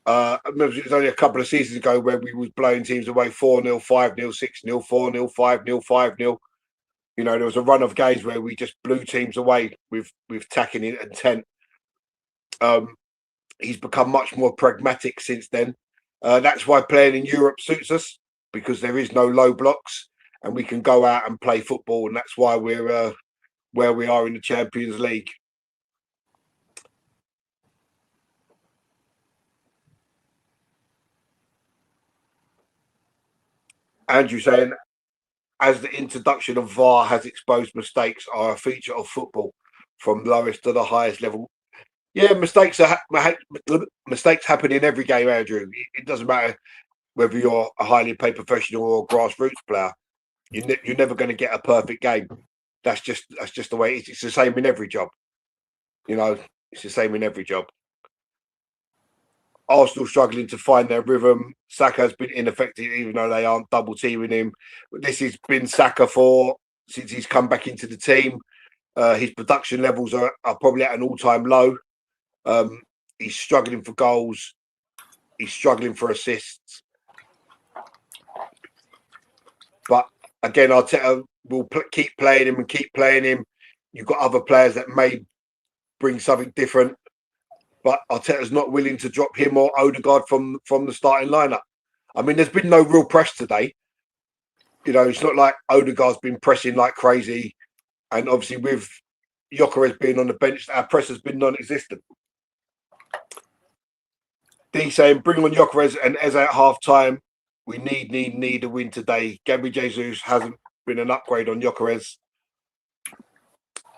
I remember it was only a couple of seasons ago where we was blowing teams away 4-0, 5-0, 6-0, 4-0, 5-0, 5-0. You know, there was a run of games where we just blew teams away with tackling intent. He's become much more pragmatic since then. That's why playing in Europe suits us, because there is no low blocks and we can go out and play football, and that's why we're where we are in the Champions League. Andrew saying, as the introduction of VAR has exposed mistakes are a feature of football from lowest to the highest level. Yeah, mistakes happen in every game, Andrew. It doesn't matter whether you're a highly paid professional or a grassroots player. You're never going to get a perfect game. That's just the way it is. It's the same in every job. You know, it's the same in every job. Arsenal struggling to find their rhythm. Saka's been ineffective, even though they aren't double teaming him. But this has been Saka since he's come back into the team. His production levels are probably at an all-time low. He's struggling for goals. He's struggling for assists. But again, Arteta will keep playing him and keep playing him. You've got other players that may bring something different. But Arteta's not willing to drop him or Odegaard from the starting lineup. I mean, there's been no real press today. You know, it's not like Odegaard's been pressing like crazy. And obviously with Gyökeres being on the bench, our press has been non-existent. D saying, bring on Gyökeres and Eze at half-time. We need a win today. Gabriel Jesus hasn't been an upgrade on Gyökeres.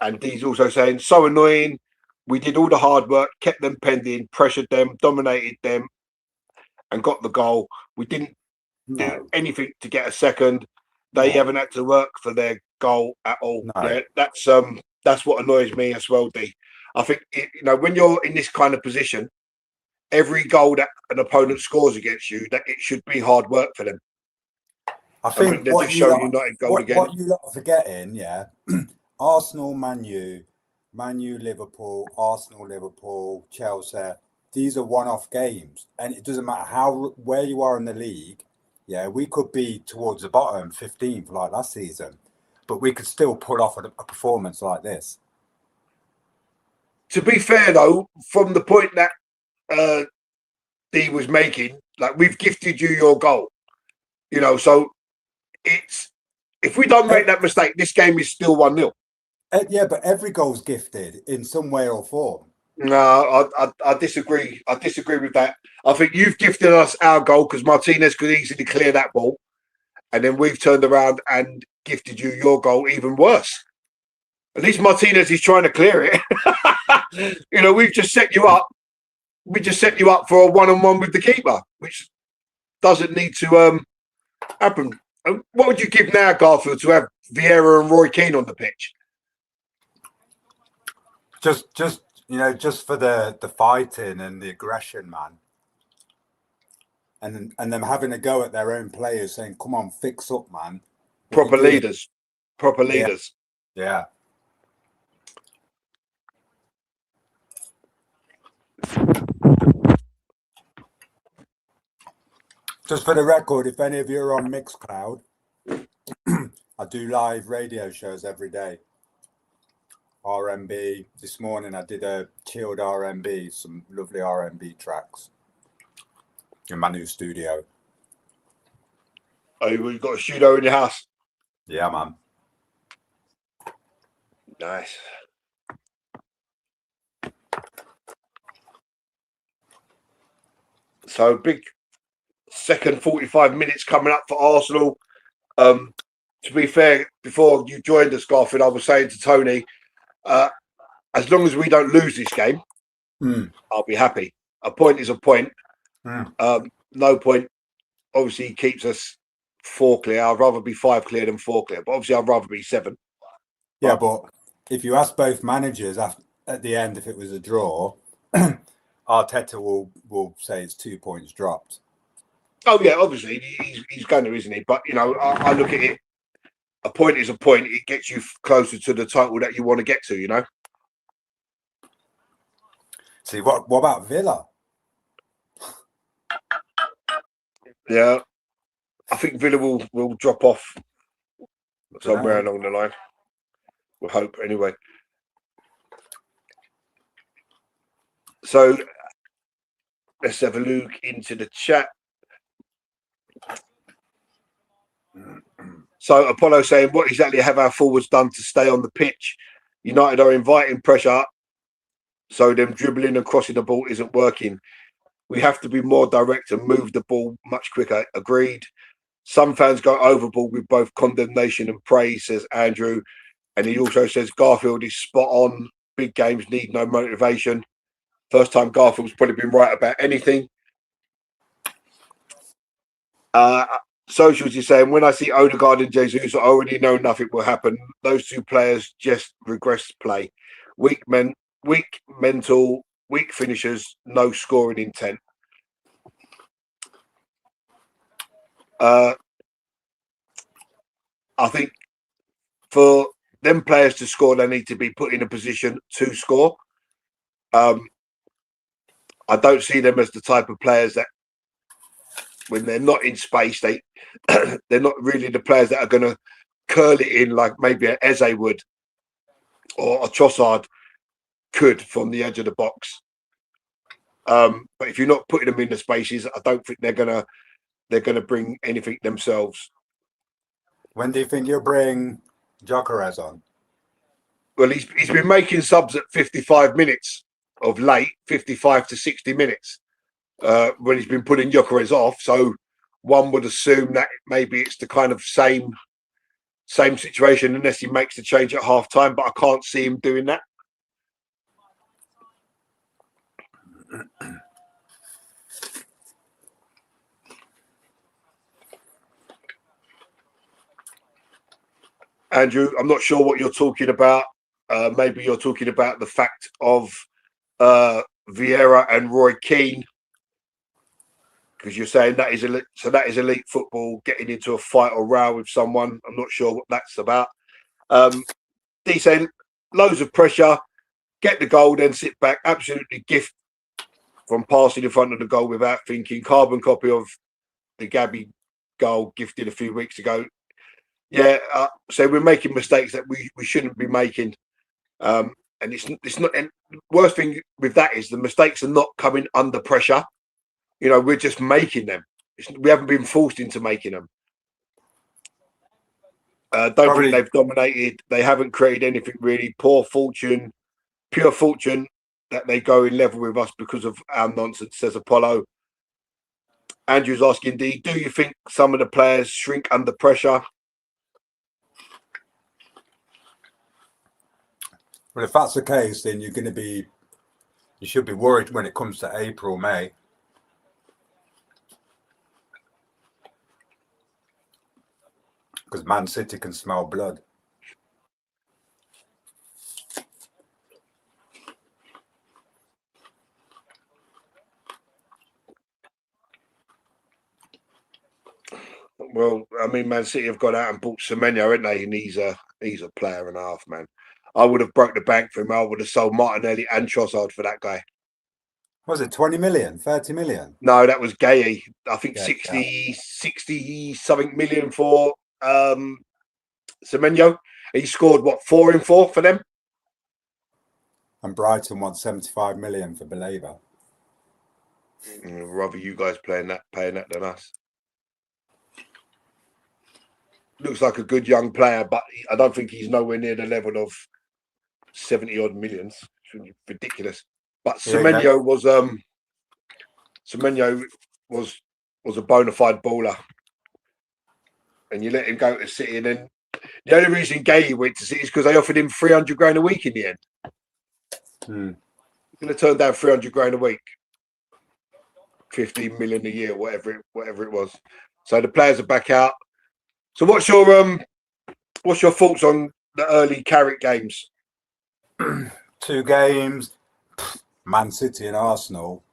And D's also saying, so annoying. We did all the hard work, kept them pending, pressured them, dominated them, and got the goal. We didn't do anything to get a second. They haven't had to work for their goal at all. No. Yeah, that's what annoys me as well, D. I think when you're in this kind of position, every goal that an opponent scores against you, that it should be hard work for them. I think they're just showing United goal again. What you lot are forgetting, yeah, Arsenal, Man U, Liverpool, Arsenal, Liverpool, Chelsea. These are one-off games, and it doesn't matter where you are in the league. Yeah, we could be towards the bottom, 15th, like last season, but we could still pull off a performance like this. To be fair, though, from the point that D was making, like, we've gifted you your goal, so it's, if we don't make that mistake, this game is still 1-0. Yeah, but every goal's gifted in some way or form. No, I disagree. I disagree with that. I think you've gifted us our goal because Martinez could easily clear that ball, and then we've turned around and gifted you your goal even worse. At least Martinez is trying to clear it. We've just set you up. We just set you up for a one-on-one with the keeper, which doesn't need to happen. What would you give now, Garfield, to have Vieira and Roy Keane on the pitch? Just for the fighting and the aggression, man. And them having a go at their own players, saying, "Come on, fix up, man." Proper leaders. Yeah. Just for the record, if any of you are on Mixcloud, I do live radio shows every day. R&B. This morning I did a chilled R&B, some lovely R&B tracks in my new studio. Oh, you've got a studio in your house? Yeah, man. Nice. So big second 45 minutes coming up for Arsenal. To be fair, before you joined us, Garfield, I was saying to Tony, as long as we don't lose this game, I'll be happy. A point is a point. No point obviously keeps us 4 clear. I'd rather be 5 clear than 4 clear, but obviously I'd rather be 7. Yeah, but if you ask both managers at the end if it was a draw, Arteta will say it's 2 points dropped. Oh yeah, obviously he's going to, isn't he? But I look at it. A point is a point. It gets you closer to the title that you want to get to. See, what about Villa? Yeah, I think Villa will drop off somewhere along the line. We'll hope anyway. So let's have a look into the chat. So Apollo saying, what exactly have our forwards done to stay on the pitch? United are inviting pressure, so them dribbling and crossing the ball isn't working. We have to be more direct and move the ball much quicker. Agreed. Some fans go overboard with both condemnation and praise, says Andrew. And he also says Garfield is spot on. Big games need no motivation. First time Garfield's probably been right about anything. Socials is saying, when I see Odegaard and Jesus, I already know nothing will happen. Those two players just regress play. Weak mental, weak finishers, no scoring intent. I think for them players to score, they need to be put in a position to score. I don't see them as the type of players that, when they're not in space, they're not really the players that are going to curl it in like maybe an Eze would or a Trossard could from the edge of the box. But if you're not putting them in the spaces, I don't think they're gonna bring anything themselves. When do you think you'll bring Gyökeres on? Well, he's been making subs at 55 minutes of late, 55 to 60 minutes. When he's been putting Gyökeres off, so one would assume that maybe it's the kind of same situation, unless he makes the change at half time. But I can't see him doing that. Andrew, I'm not sure what you're talking about. Maybe you're talking about the fact of Vieira and Roy Keane, because you're saying that is elite, so that is elite football, getting into a fight or row with someone. I'm not sure what that's about. D saying loads of pressure, get the goal, then sit back. Absolutely gift from passing in front of the goal without thinking. Carbon copy of the Gabby goal gifted a few weeks ago. Yeah, so we're making mistakes that we shouldn't be making. And it's not. And worst thing with that is the mistakes are not coming under pressure. You know, we're just making them. We haven't been forced into making them. Don't think they've dominated. They haven't created anything really. Pure fortune that they go in level with us because of our nonsense, says Apollo. Andrew's asking D, do you think some of the players shrink under pressure? Well, if that's the case, then you should be worried when it comes to April, May. Because Man City can smell blood. Well, I mean, Man City have gone out and bought Semenyo, haven't they? And he's a player and a half, man. I would have broke the bank for him. I would have sold Martinelli and Trossard for that guy. Was it 20 million, 30 million? No, that was Gay. I think Yeah, 60 something million for Semenyo. He scored what, 4 in 4 for them? And Brighton wants 75 million for Baleba. Rather you guys paying that than us. Looks like a good young player, but I don't think he's nowhere near the level of 70 odd millions. It's ridiculous. But Semenyo was a bona fide baller, and you let him go to City, and then the only reason Gay went to City is because they offered him 300 grand a week in the end. He's going to turn down 300 grand a week, 15 million a year, whatever it was. So the players are back out. So what's your thoughts on the early Carrick games? 2 games, Man City and Arsenal.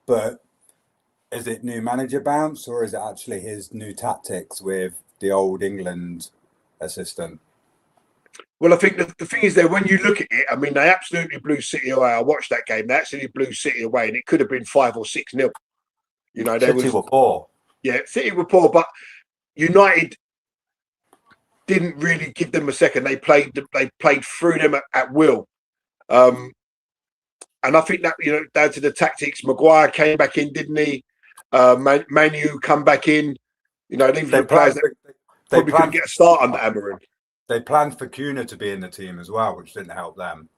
But is it new manager bounce, or is it actually his new tactics with the old England assistant? Well, I think the thing is that when you look at it, I mean, they absolutely blew City away. I watched that game. They actually blew City away, and it could have been 5 or 6-0. You know, City were poor. Yeah, City were poor, but United didn't really give them a second. They played through them at will. And I think that, down to the tactics. Maguire came back in, didn't he? Manu come back in. These were players that probably couldn't get a start under Amorim. They planned for Kuna to be in the team as well, which didn't help them.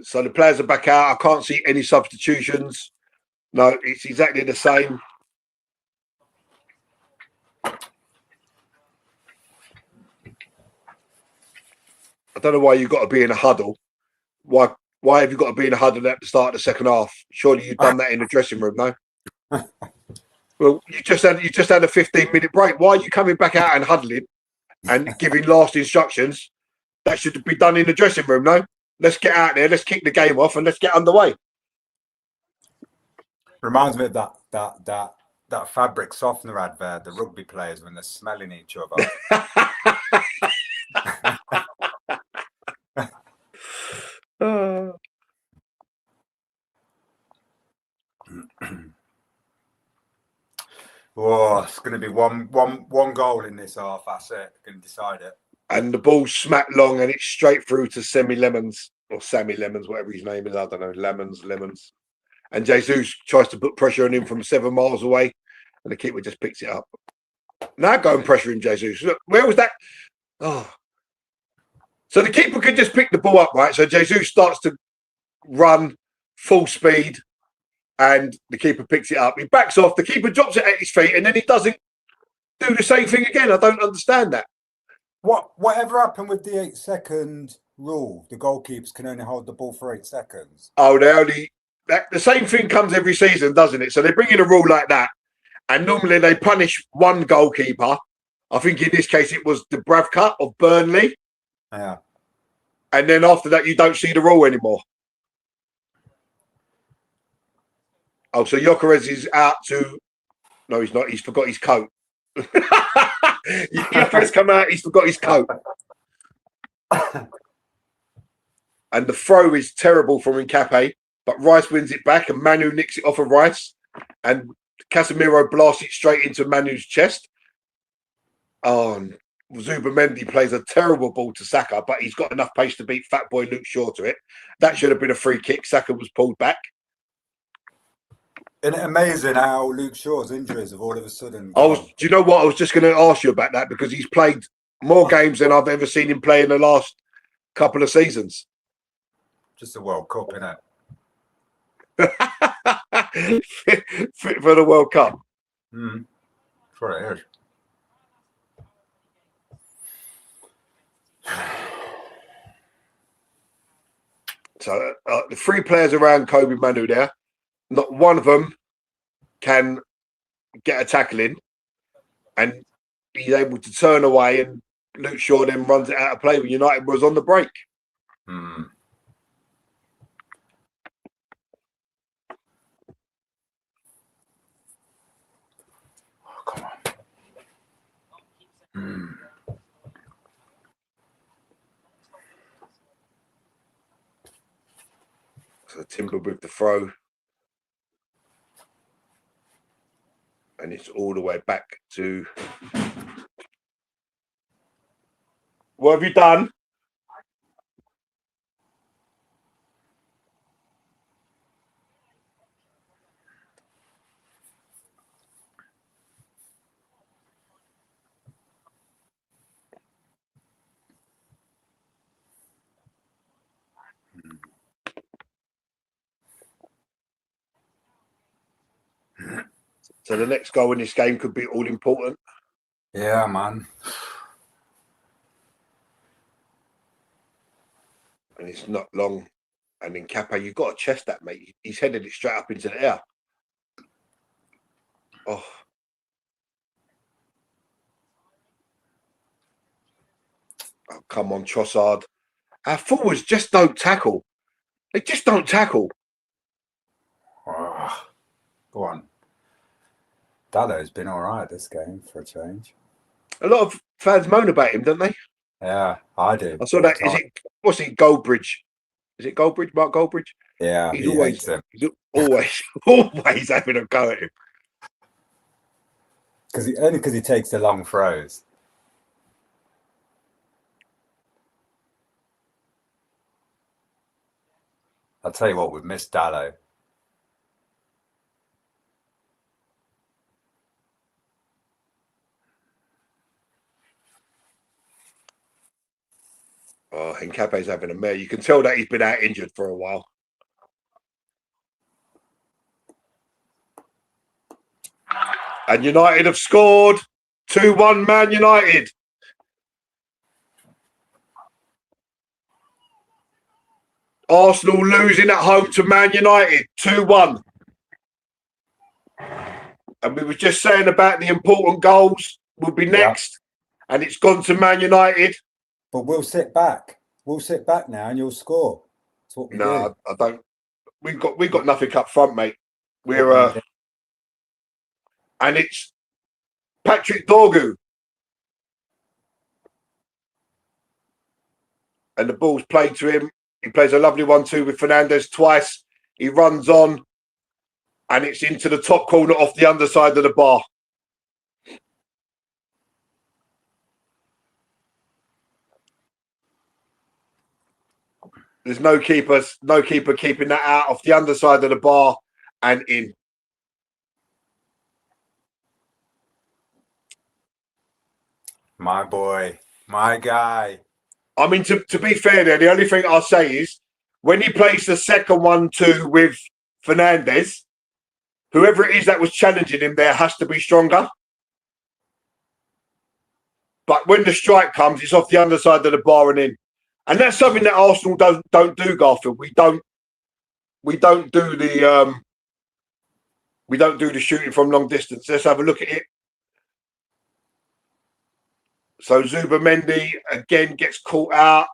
So the players are back out. I can't see any substitutions. No, it's exactly the same. I don't know why you've got to be in a huddle. Why have you got to be in a huddle at the start of the second half? Surely you've done that in the dressing room, no? Well, you just had a 15-minute break. Why are you coming back out and huddling and giving last instructions? That should be done in the dressing room, no? Let's get out there, let's kick the game off and let's get underway. Reminds me of that fabric softener advert, the rugby players when they're smelling each other. Oh, it's going to be one goal in this half. That's it. Going to decide it. And the ball's smacked long, and it's straight through to Sammy Lemons, whatever his name is. I don't know. Lemons. And Jesus tries to put pressure on him from 7 miles away, and the keeper just picks it up. Now go and pressure him, Jesus. Look, where was that? Oh. So the keeper could just pick the ball up, right? So Jesus starts to run full speed, and the keeper picks it up. He backs off. The keeper drops it at his feet, and then he doesn't do the same thing again. I don't understand that. Whatever happened with the 8-second rule? The goalkeepers can only hold the ball for 8 seconds. Oh, the same thing comes every season, doesn't it? So they bring in a rule like that, and normally they punish one goalkeeper. I think in this case it was the Bravcut of Burnley. Yeah. And then after that, you don't see the rule anymore. Oh, so Gyökeres is out to... No, he's not. He's forgot his coat. Gyökeres come out, he's forgot his coat. And the throw is terrible from Hincapie, but Rice wins it back and Manu nicks it off of Rice. And Casemiro blasts it straight into Manu's chest. Oh, and Zubamendi plays a terrible ball to Saka, but he's got enough pace to beat fat boy Luke Shaw to it. That should have been a free kick. Saka was pulled back. Isn't it amazing how Luke Shaw's injuries have all of a sudden do you know what? I was just going to ask you about that because he's played more games than I've ever seen him play in the last couple of seasons. Just the World Cup, innit? Fit for the World Cup. That's what it is. So the 3 players around Kobe Manu there, not one of them can get a tackle in, and he's able to turn away, and Luke Shaw then runs it out of play when United was on the break. Oh, come on. So Timber with the throw. And it's all the way back to... What have you done? So the next goal in this game could be all important. Yeah, man. And it's not long. And in Hincapie, you've got to chest that, mate. He's headed it straight up into the air. Oh. Oh, come on, Trossard. Our forwards just don't tackle. They just don't tackle. Oh, go on. Dallo's been all right this game for a change. A lot of fans moan about him, don't they? Yeah, I do. I saw that. What's he? Goldbridge. Is it Goldbridge? Mark Goldbridge? Yeah, he's always having a go at him. Because he takes the long throws. I'll tell you what, we've missed Dallo. Oh, Hincapie's having a mare. You can tell that he's been out injured for a while. And United have scored 2-1 Man United. Arsenal losing at home to Man United 2-1. And we were just saying about the important goals will be next. Yeah. And it's gone to Man United. But we'll sit back. We'll sit back now and you'll score. That's what we do. No, I don't. We've got nothing up front, mate. We're and it's Patrick Dorgu. And the ball's played to him. He plays a lovely 1-2 with Fernandez twice. He runs on and it's into the top corner off the underside of the bar. There's no keeper keeping that out off the underside of the bar and in. My boy, my guy. I mean, to be fair there, the only thing I'll say is when he plays the second 1-2 with Fernandez, whoever it is that was challenging him there has to be stronger. But when the strike comes, it's off the underside of the bar and in. And that's something that Arsenal don't do, Garfield. We don't do the shooting from long distance. Let's have a look at it. So Zubamendi again gets caught out.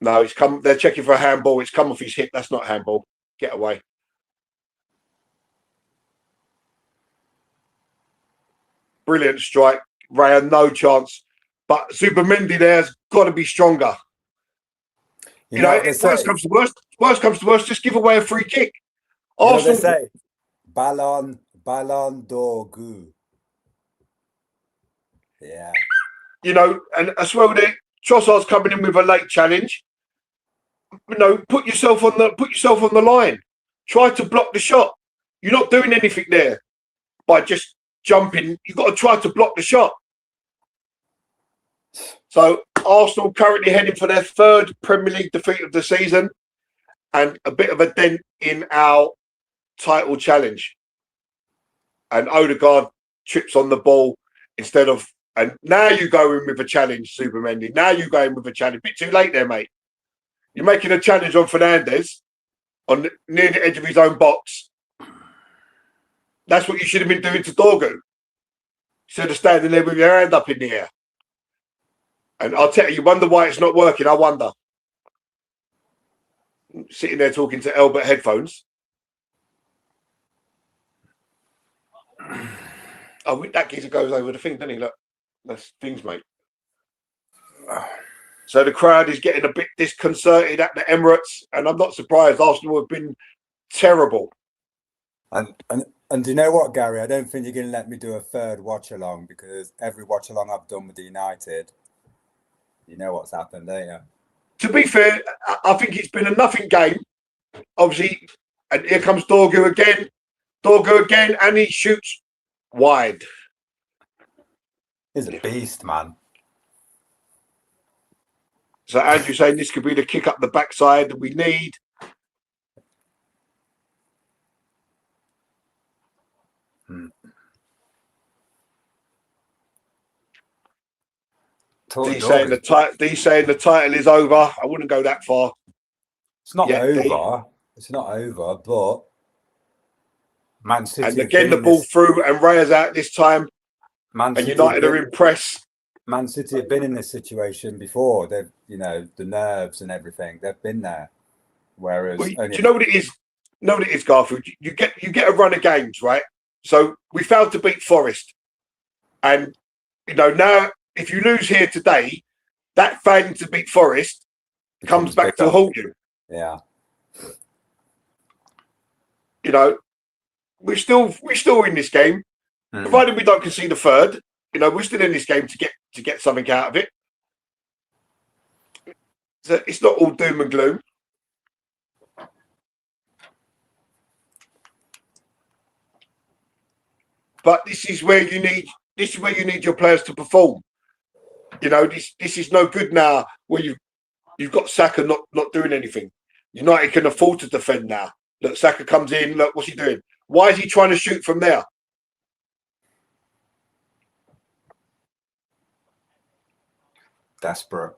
No, it's come. They're checking for a handball. It's come off his hip. That's not handball. Get away. Brilliant strike. Raya, no chance. But Zubamendi there's got to be stronger. You know, if worst comes to worst, just give away a free kick. Arsenal say, Ballon d'Orgu. Yeah. You know, and as well, Trossard's coming in with a late challenge. You know, put yourself on the line. Try to block the shot. You're not doing anything there by just jumping. You've got to try to block the shot. So Arsenal currently heading for their third Premier League defeat of the season and a bit of a dent in our title challenge. And Odegaard trips on the ball instead of, and now you go in with a challenge, Zubamendi. Now you go in with a challenge. Bit too late there, mate. You're making a challenge on Fernandez near the edge of his own box. That's what you should have been doing to Dorgu. Instead of standing there with your hand up in the air. And I'll tell you, wonder why it's not working. I wonder. Sitting there talking to Albert headphones. Oh, that geezer goes over the thing, doesn't he? Look, that's things, mate. So the crowd is getting a bit disconcerted at the Emirates, and I'm not surprised. Arsenal have been terrible. And do you know what, Gary? I don't think you're going to let me do a third watch along because every watch along I've done with the United, you know what's happened, don't you? To be fair, I think it's been a nothing game. Obviously, and here comes Dorgu again. And he shoots wide. He's a beast, man. So Andrew's saying this could be the kick up the backside that we need. He's saying the title is over. I wouldn't go that far. It's not over. It's not over, but Man City. And again, the ball through and Raya's out this time. And United are impressed. Man City have been in this situation before. They've, you know, the nerves and everything. They've been there. Whereas, do you know what it is? You know what it is, Garfield? You get a run of games, right? So we failed to beat Forest, and you know now if you lose here today, that failing to beat Forest comes back to haunt you. Yeah. You know, we're still in this game, provided we don't concede a third. You know, we're still in this game to get something out of it. So it's not all doom and gloom. But this is where you need your players to perform. You know, this is no good now where you've got Saka not doing anything. United can afford to defend now. Look, Saka comes in, look, what's he doing? Why is he trying to shoot from there? Desperate.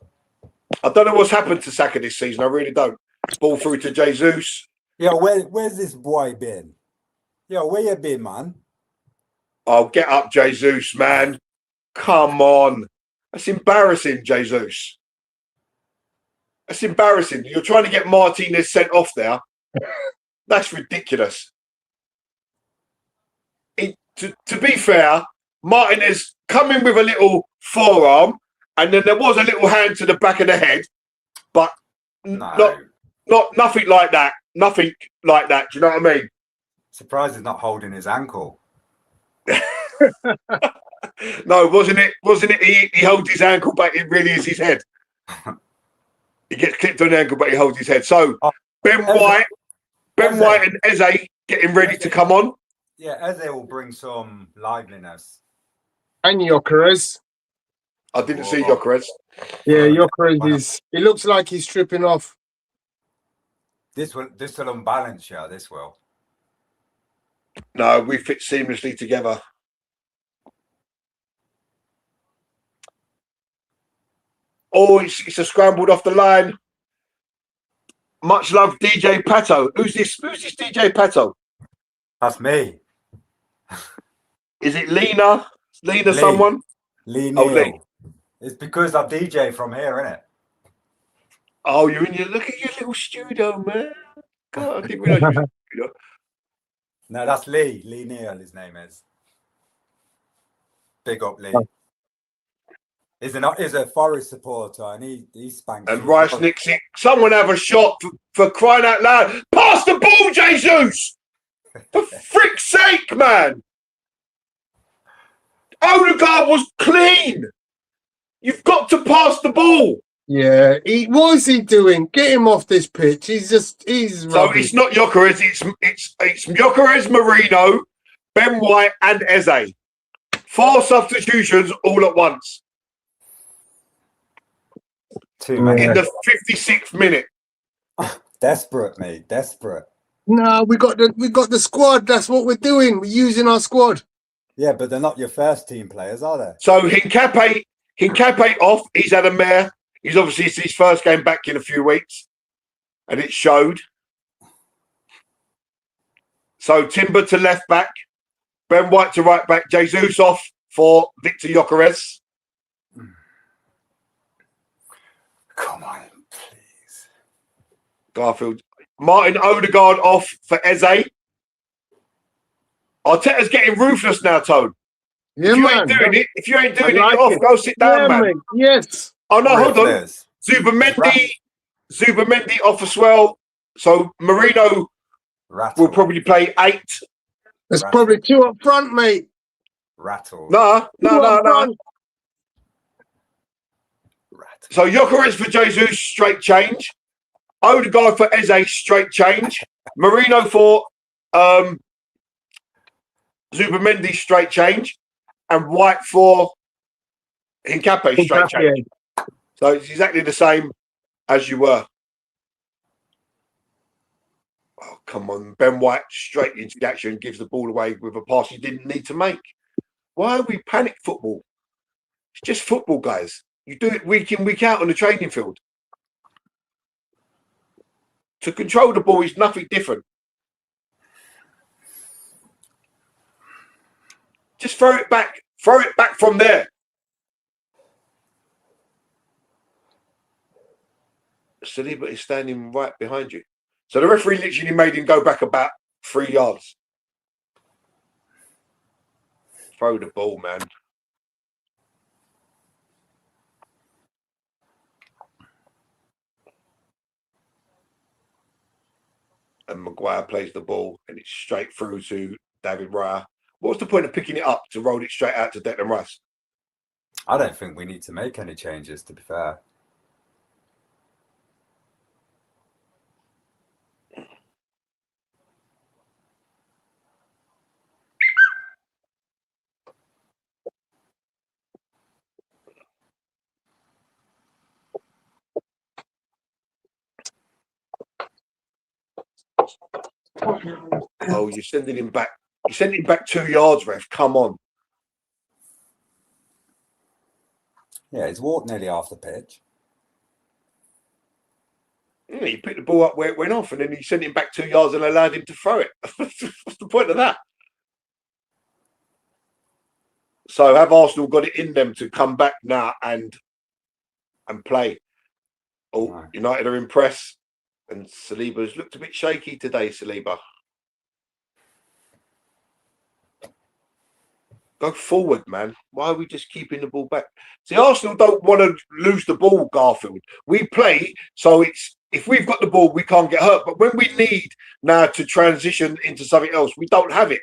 I don't know what's happened to Saka this season. I really don't. Ball through to Jesus. Yo, where's this boy been? Yo, where you been, man? Oh, get up, Jesus, man. Come on. That's embarrassing, Jesus. That's embarrassing. You're trying to get Martinez sent off there. That's ridiculous. To be fair, Martinez come in with a little forearm, and then there was a little hand to the back of the head, but No. not nothing like that. Nothing like that. Do you know what I mean? Surprised he's not holding his ankle. No, wasn't it? He holds his ankle, but it really is his head. He gets clipped on the ankle, but he holds his head. So Ben White and Eze getting ready to come on. Yeah, Eze will bring some liveliness. And Gyökeres. I didn't see Gyökeres. Yeah, Gyökeres it looks like he's tripping off. This will unbalance you, this will. No, we fit seamlessly together. Oh, it's a scrambled off the line. Much love, DJ Pato. Who's this DJ Pato? That's me. Is it Lena? Lee. Someone? Lee Oh, Neal. Lee. It's because I DJ from here, innit? Oh, you're in your look at your little studio, man. God, I didn't realise you was in the studio. No, that's Lee. Lee Neal, his name is. Big up, Lee. He's a Forest supporter, and he spanks. And Rice nicks it. Someone have a shot for crying out loud. Pass the ball, Jesus! For frick's sake, man! Odegaard was clean. You've got to pass the ball. Yeah, what is he doing? Get him off this pitch. He's So rubbish. it's not Gyökeres. It's Gyökeres, Marino, Ben White, and Eze. 4 substitutions all at once Too many. in the 56th minute. Desperate, mate. Desperate. No, we got the squad. That's what we're doing. We're using our squad. Yeah, but they're not your first team players, are they? So Hincapie off. He's had a mare. It's his first game back in a few weeks, and it showed. So Timber to left back, Ben White to right back, Jesus off for Victor Gyökeres. Come on, please. Garfield. Martin Odegaard off for Eze. Arteta's getting ruthless now, Tone. Yeah, if you man. ain't doing it, I like you're off. it. Go sit down, Yeah, man. mate. Yes. Oh no, hold on. Ruthless. Zubimendi off as well. So Marino Rattle. will probably play 8. There's Right. probably 2 up front, mate. Rattle. No. Rattle. So Gyökeres for Jesus, straight change. Odegaard for Eze, straight change. Marino for Zubimendi, straight change. And White for Hincapie, straight change. So it's exactly the same as you were. Oh, come on. Ben White straight into the action, gives the ball away with a pass he didn't need to make. Why are we panic football? It's just football, guys. You do it week in, week out on the training field. To control the ball is nothing different. Just throw it back. Throw it back from there. Saliba is standing right behind you. So the referee literally made him go back about 3 yards. Throw the ball, man. And Maguire plays the ball and it's straight through to David Raya. What's the point of picking it up to roll it straight out to Declan Rice? I don't think we need to make any changes, to be fair. Oh, you're sending him back. You're sending him back 2 yards, ref. Come on. Yeah, he's walked nearly half the pitch. Yeah, you picked the ball up where it went off, and then you sent him back 2 yards and allowed him to throw it. What's the point of that? So have Arsenal got it in them to come back now and play? Oh, No. United are in press, and Saliba's looked a bit shaky today. Saliba, go forward, man. Why are we just keeping the ball back? See, Arsenal don't want to lose the ball, Garfield. We play, so it's if we've got the ball, we can't get hurt. But when we need now to transition into something else, we don't have it.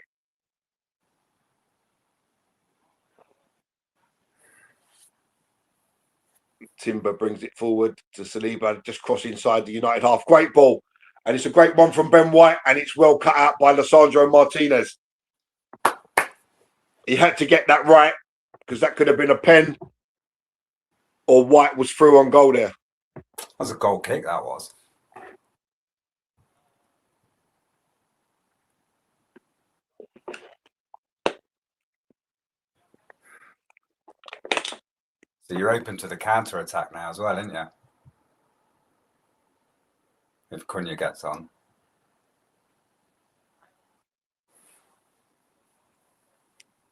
Timber brings it forward to Saliba, just cross inside the United half. Great ball. And it's a great one from Ben White, and it's well cut out by Lisandro Martinez. He had to get that right, because that could have been a pen, or White was through on goal there. That was a goal kick, that was. So you're open to the counter-attack now as well, aren't you? If Cunha gets on.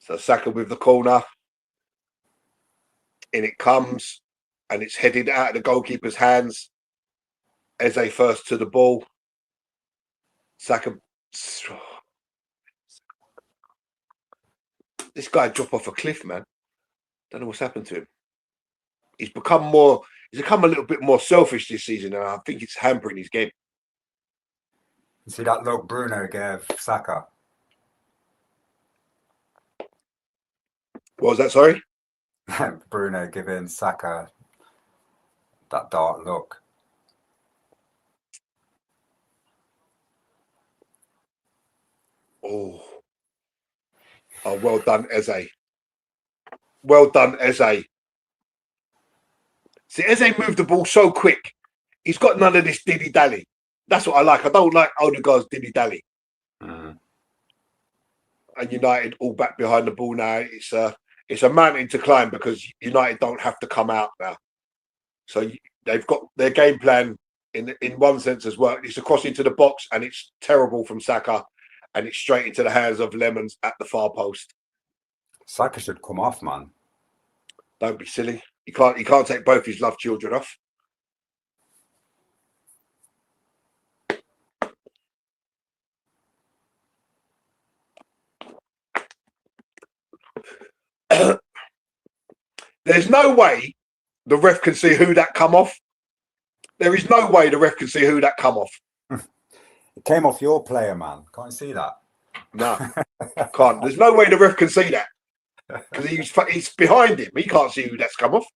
So Saka with the corner. In it comes, and it's headed out of the goalkeeper's hands. Eze first to the ball. Saka. This guy dropped off a cliff, man. Don't know what's happened to him. He's become a little bit more selfish this season, and I think it's hampering his game. You see that look Bruno gave Saka? What was that, sorry? Bruno giving Saka that dark look. Oh, well done, Eze. Well done, Eze. See, Eze moved the ball so quick. He's got none of this dilly-dally. That's what I like. I don't like Odegaard's dilly-dally. Mm. And United all back behind the ball now. It's a mountain to climb, because United don't have to come out now. So they've got their game plan in one sense as well. It's a cross into the box, and it's terrible from Saka, and it's straight into the hands of Lemons at the far post. Saka should come off, man. Don't be silly. He can't take both his love children off. There's no way the ref can see who that come off. There is no way the ref can see who that come off. It came off your player, man. Can't you see that? No, can't. There's no way the ref can see that, because he's behind him. He can't see who that's come off.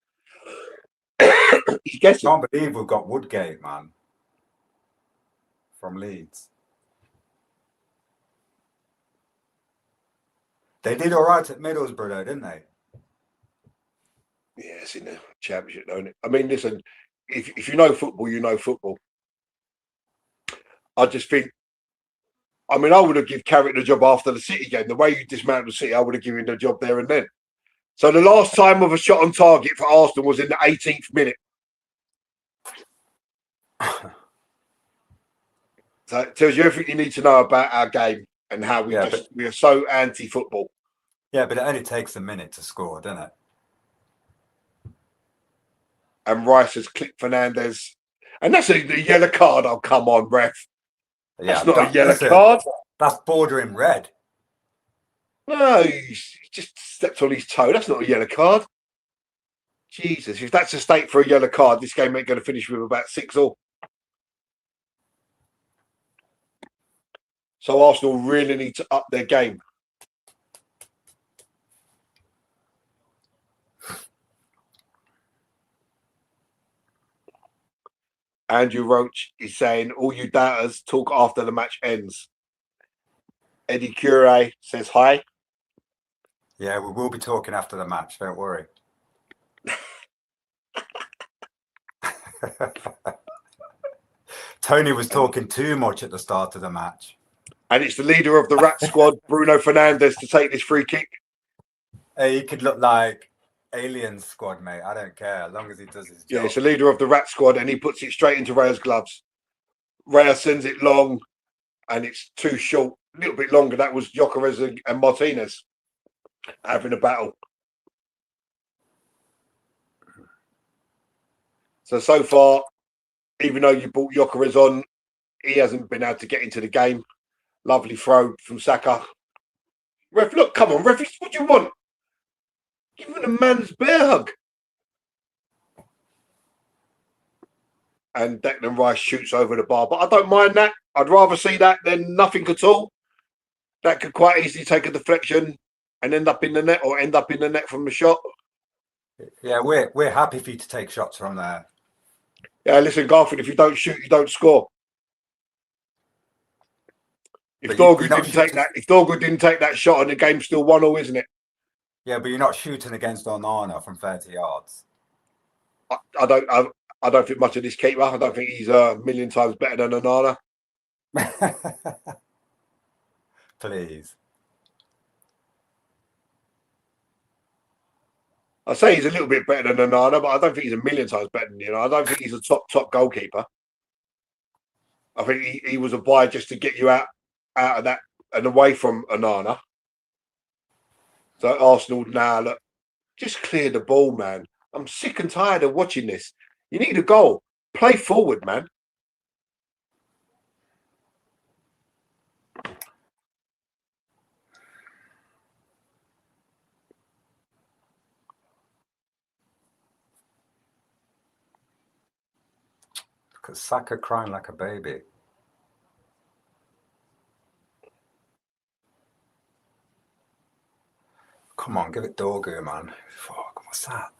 He's guessing. I can't believe we've got Woodgate, man, from Leeds. They did all right at Middlesbrough, though, didn't they? Yeah, it's in the Championship, don't it? I mean, listen, if you know football, you know football. I just think, I mean, I would have given Carrick the job after the City game. The way you dismantled City, I would have given him the job there and then. So the last time of a shot on target for Arsenal was in the 18th minute. So it tells you everything you need to know about our game and how we are so anti-football. Yeah, but it only takes a minute to score, doesn't it? And Rice has clipped Fernandez. And that's a yellow card. Oh, come on, ref. Yeah, that's not a yellow card. That's bordering red. No, he just stepped on his toe. That's not a yellow card. Jesus, if that's a stake for a yellow card, this game ain't going to finish with about 6-all. So Arsenal really need to up their game. Andrew Roach is saying, all you doubters talk after the match ends. Eddie Cure says hi. Yeah, we will be talking after the match, don't worry. Tony was talking too much at the start of the match. and it's the leader of the Rat Squad, Bruno Fernandes, to take this free kick. Hey, he could look like Alien Squad, mate. I don't care as long as he does his job. Yeah, it's the leader of the Rat Squad, and he puts it straight into Raya's gloves. Raya sends it long, and it's too short. A little bit longer. That was Gyökeres and Martinez having a battle. So far, even though you brought Gyökeres on, he hasn't been able to get into the game. Lovely throw from Saka. Ref, look, come on, ref, what do you want? Give him a man's bear hug. And Declan Rice shoots over the bar. But I don't mind that. I'd rather see that than nothing at all. That could quite easily take a deflection and end up in the net, or end up in the net from the shot. Yeah, we're happy for you to take shots from there. Yeah, listen, Garfield, if you don't shoot, you don't score. If Dorgu didn't take that shot, and the game's still 1-1, isn't it? Yeah, but you're not shooting against Onana from 30 yards. I don't think much of this keeper. I don't think he's a million times better than Onana. Please. I say he's a little bit better than Onana, but I don't think he's a million times better than I don't think he's a top goalkeeper. I think he was a buy just to get you out of that and away from Onana. So Arsenal now, look, just clear the ball, man. I'm sick and tired of watching this. You need a goal. Play forward, man. Because Saka crying like a baby. Come on, give it Dorgu, man. Fuck, what's that?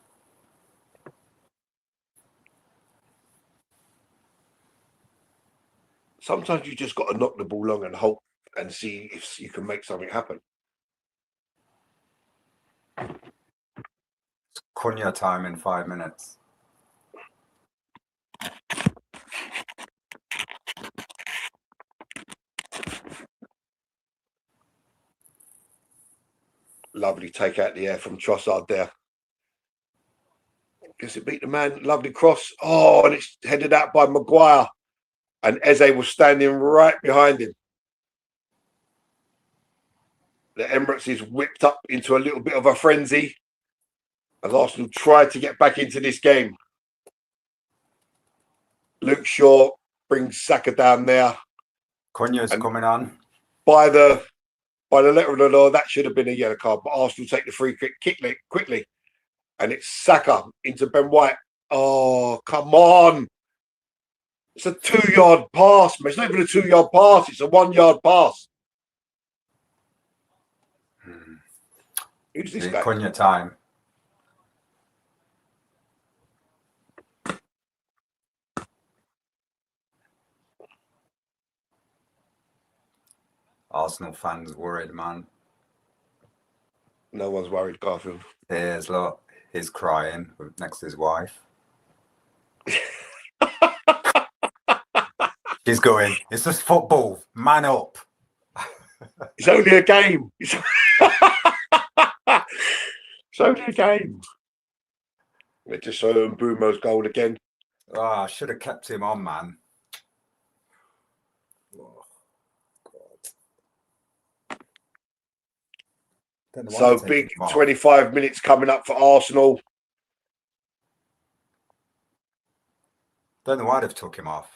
Sometimes you just got to knock the ball long and hope and see if you can make something happen. Cunha time in 5 minutes. Lovely take out the air from Trossard there. Guess it beat the man. Lovely cross. Oh, and it's headed out by Maguire. And Eze was standing right behind him. The Emirates is whipped up into a little bit of a frenzy as Arsenal tried to get back into this game. Luke Shaw brings Saka down there. Cunha's coming on. By the letter of the law, that should have been a yellow card, but Arsenal take the free kick quickly. And it's Saka into Ben White. Oh, come on. It's a 2-yard pass, man. It's not even a 2-yard pass. It's a 1-yard pass. Who's this guy? Cunha time. Arsenal fans worried, man. No one's worried, Garfield. Here's look, he's crying next to his wife. He's going, it's just football, man up. It's only a game. It's only a game. Let's just show him Brumo's goal again. Oh, I should have kept him on, man. Oh, God. So big 25 minutes coming up for Arsenal. Don't know why they've took him off.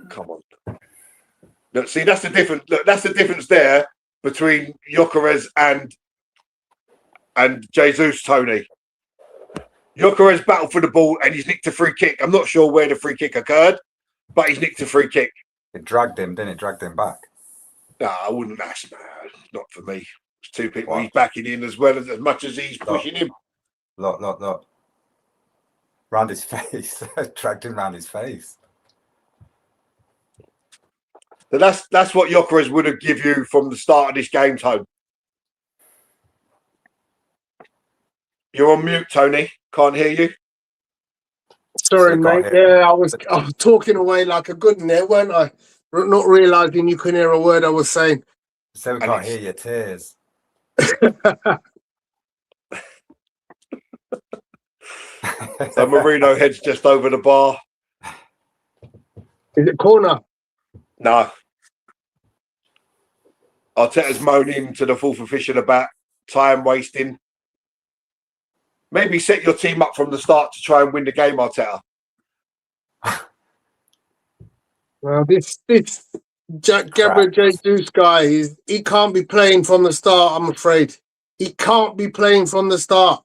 Come on. Look, see, that's the difference. Look, that's the difference there between Gyökeres and Jesus, Tony. Gyökeres battled for the ball and he's nicked a free kick. I'm not sure where the free kick occurred, but he's nicked a free kick. It dragged him, didn't it? Dragged him back. No, I wouldn't. That's not for me. It's two people. What? He's backing in as well as much as he's pushing him. Look. Round his face. Dragged him round his face. So that's what Gyökeres would have give you from the start of this game, Tone. You're on mute, Tony. Can't hear you. Sorry, mate. Yeah, I was talking away like a good one there, weren't I? Not realising you couldn't hear a word I was saying. So we can't hear your tears. So Marino heads just over the bar. Is it corner? No. Arteta's moaning to the fourth official about time wasting. Maybe set your team up from the start to try and win the game, Arteta. Well, this Gabriel Jesus guy, he can't be playing from the start, I'm afraid. He can't be playing from the start.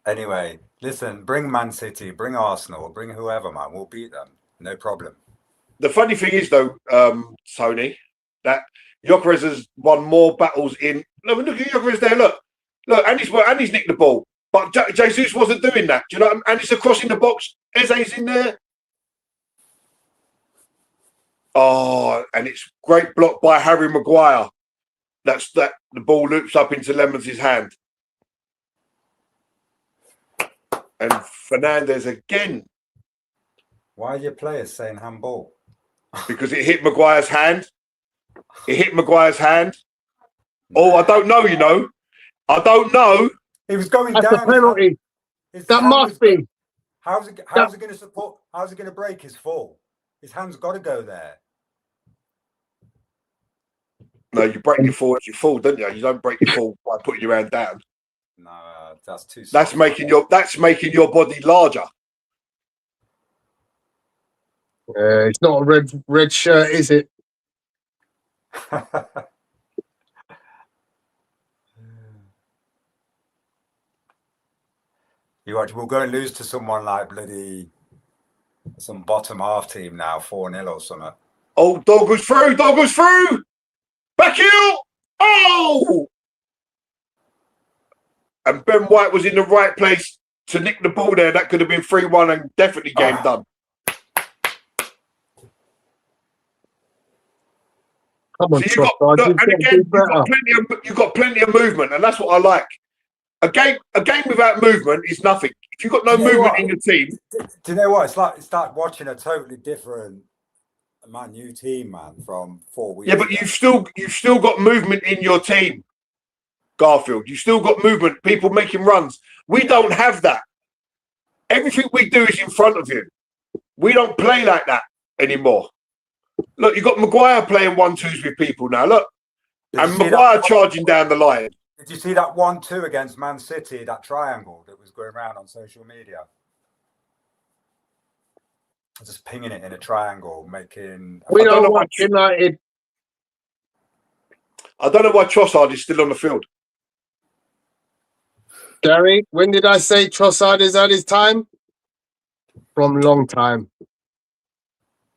Anyway, listen, bring Man City, bring Arsenal, bring whoever, man. We'll beat them. No problem. The funny thing is, though, Tony, that Gyökeres has won more battles in... Look at Gyökeres there, look, and he's nicked the ball. But Jesus wasn't doing that. Do you know? And it's across in the box. Eze's in there. Oh, and it's great block by Harry Maguire. The ball loops up into Lemons' hand. And Fernandes again. Why are your players saying handball? Because it hit Maguire's hand. It hit Maguire's hand. Oh, I don't know, you know. I don't know. He was going That's down. a penalty. That must be. How's it going to support? How's it going to break his fall? His hand's got to go there. No, you break your fall as you fall, don't you? You don't break your fall by putting your hand down. No, that's too. That's making your body larger. It's not a red shirt, is it? We're going to lose to someone like some bottom half team now, 4-0 or something. Oh, dog goes through. Back heel. Oh! And Ben White was in the right place to nick the ball there. That could have been 3-1 and definitely game done. Come on, so you've got plenty of movement, and that's what I like. A game without movement is nothing. If you've got no movement in your team, do you know what? It's like watching a totally different Man Utd team, man, from 4 weeks. Yeah, but you've still got movement in your team, Garfield. You've still got movement. People making runs. We don't have that. Everything we do is in front of you. We don't play like that anymore. Look, you've got Maguire playing 1-2s with people now. Look, and Maguire charging down the line. Did you see that 1-2 against Man City, that triangle that was going around on social media? Just pinging it in a triangle, making... We don't want United. I don't know why Trossard is still on the field. Gary, when did I say Trossard is at his time? From long time.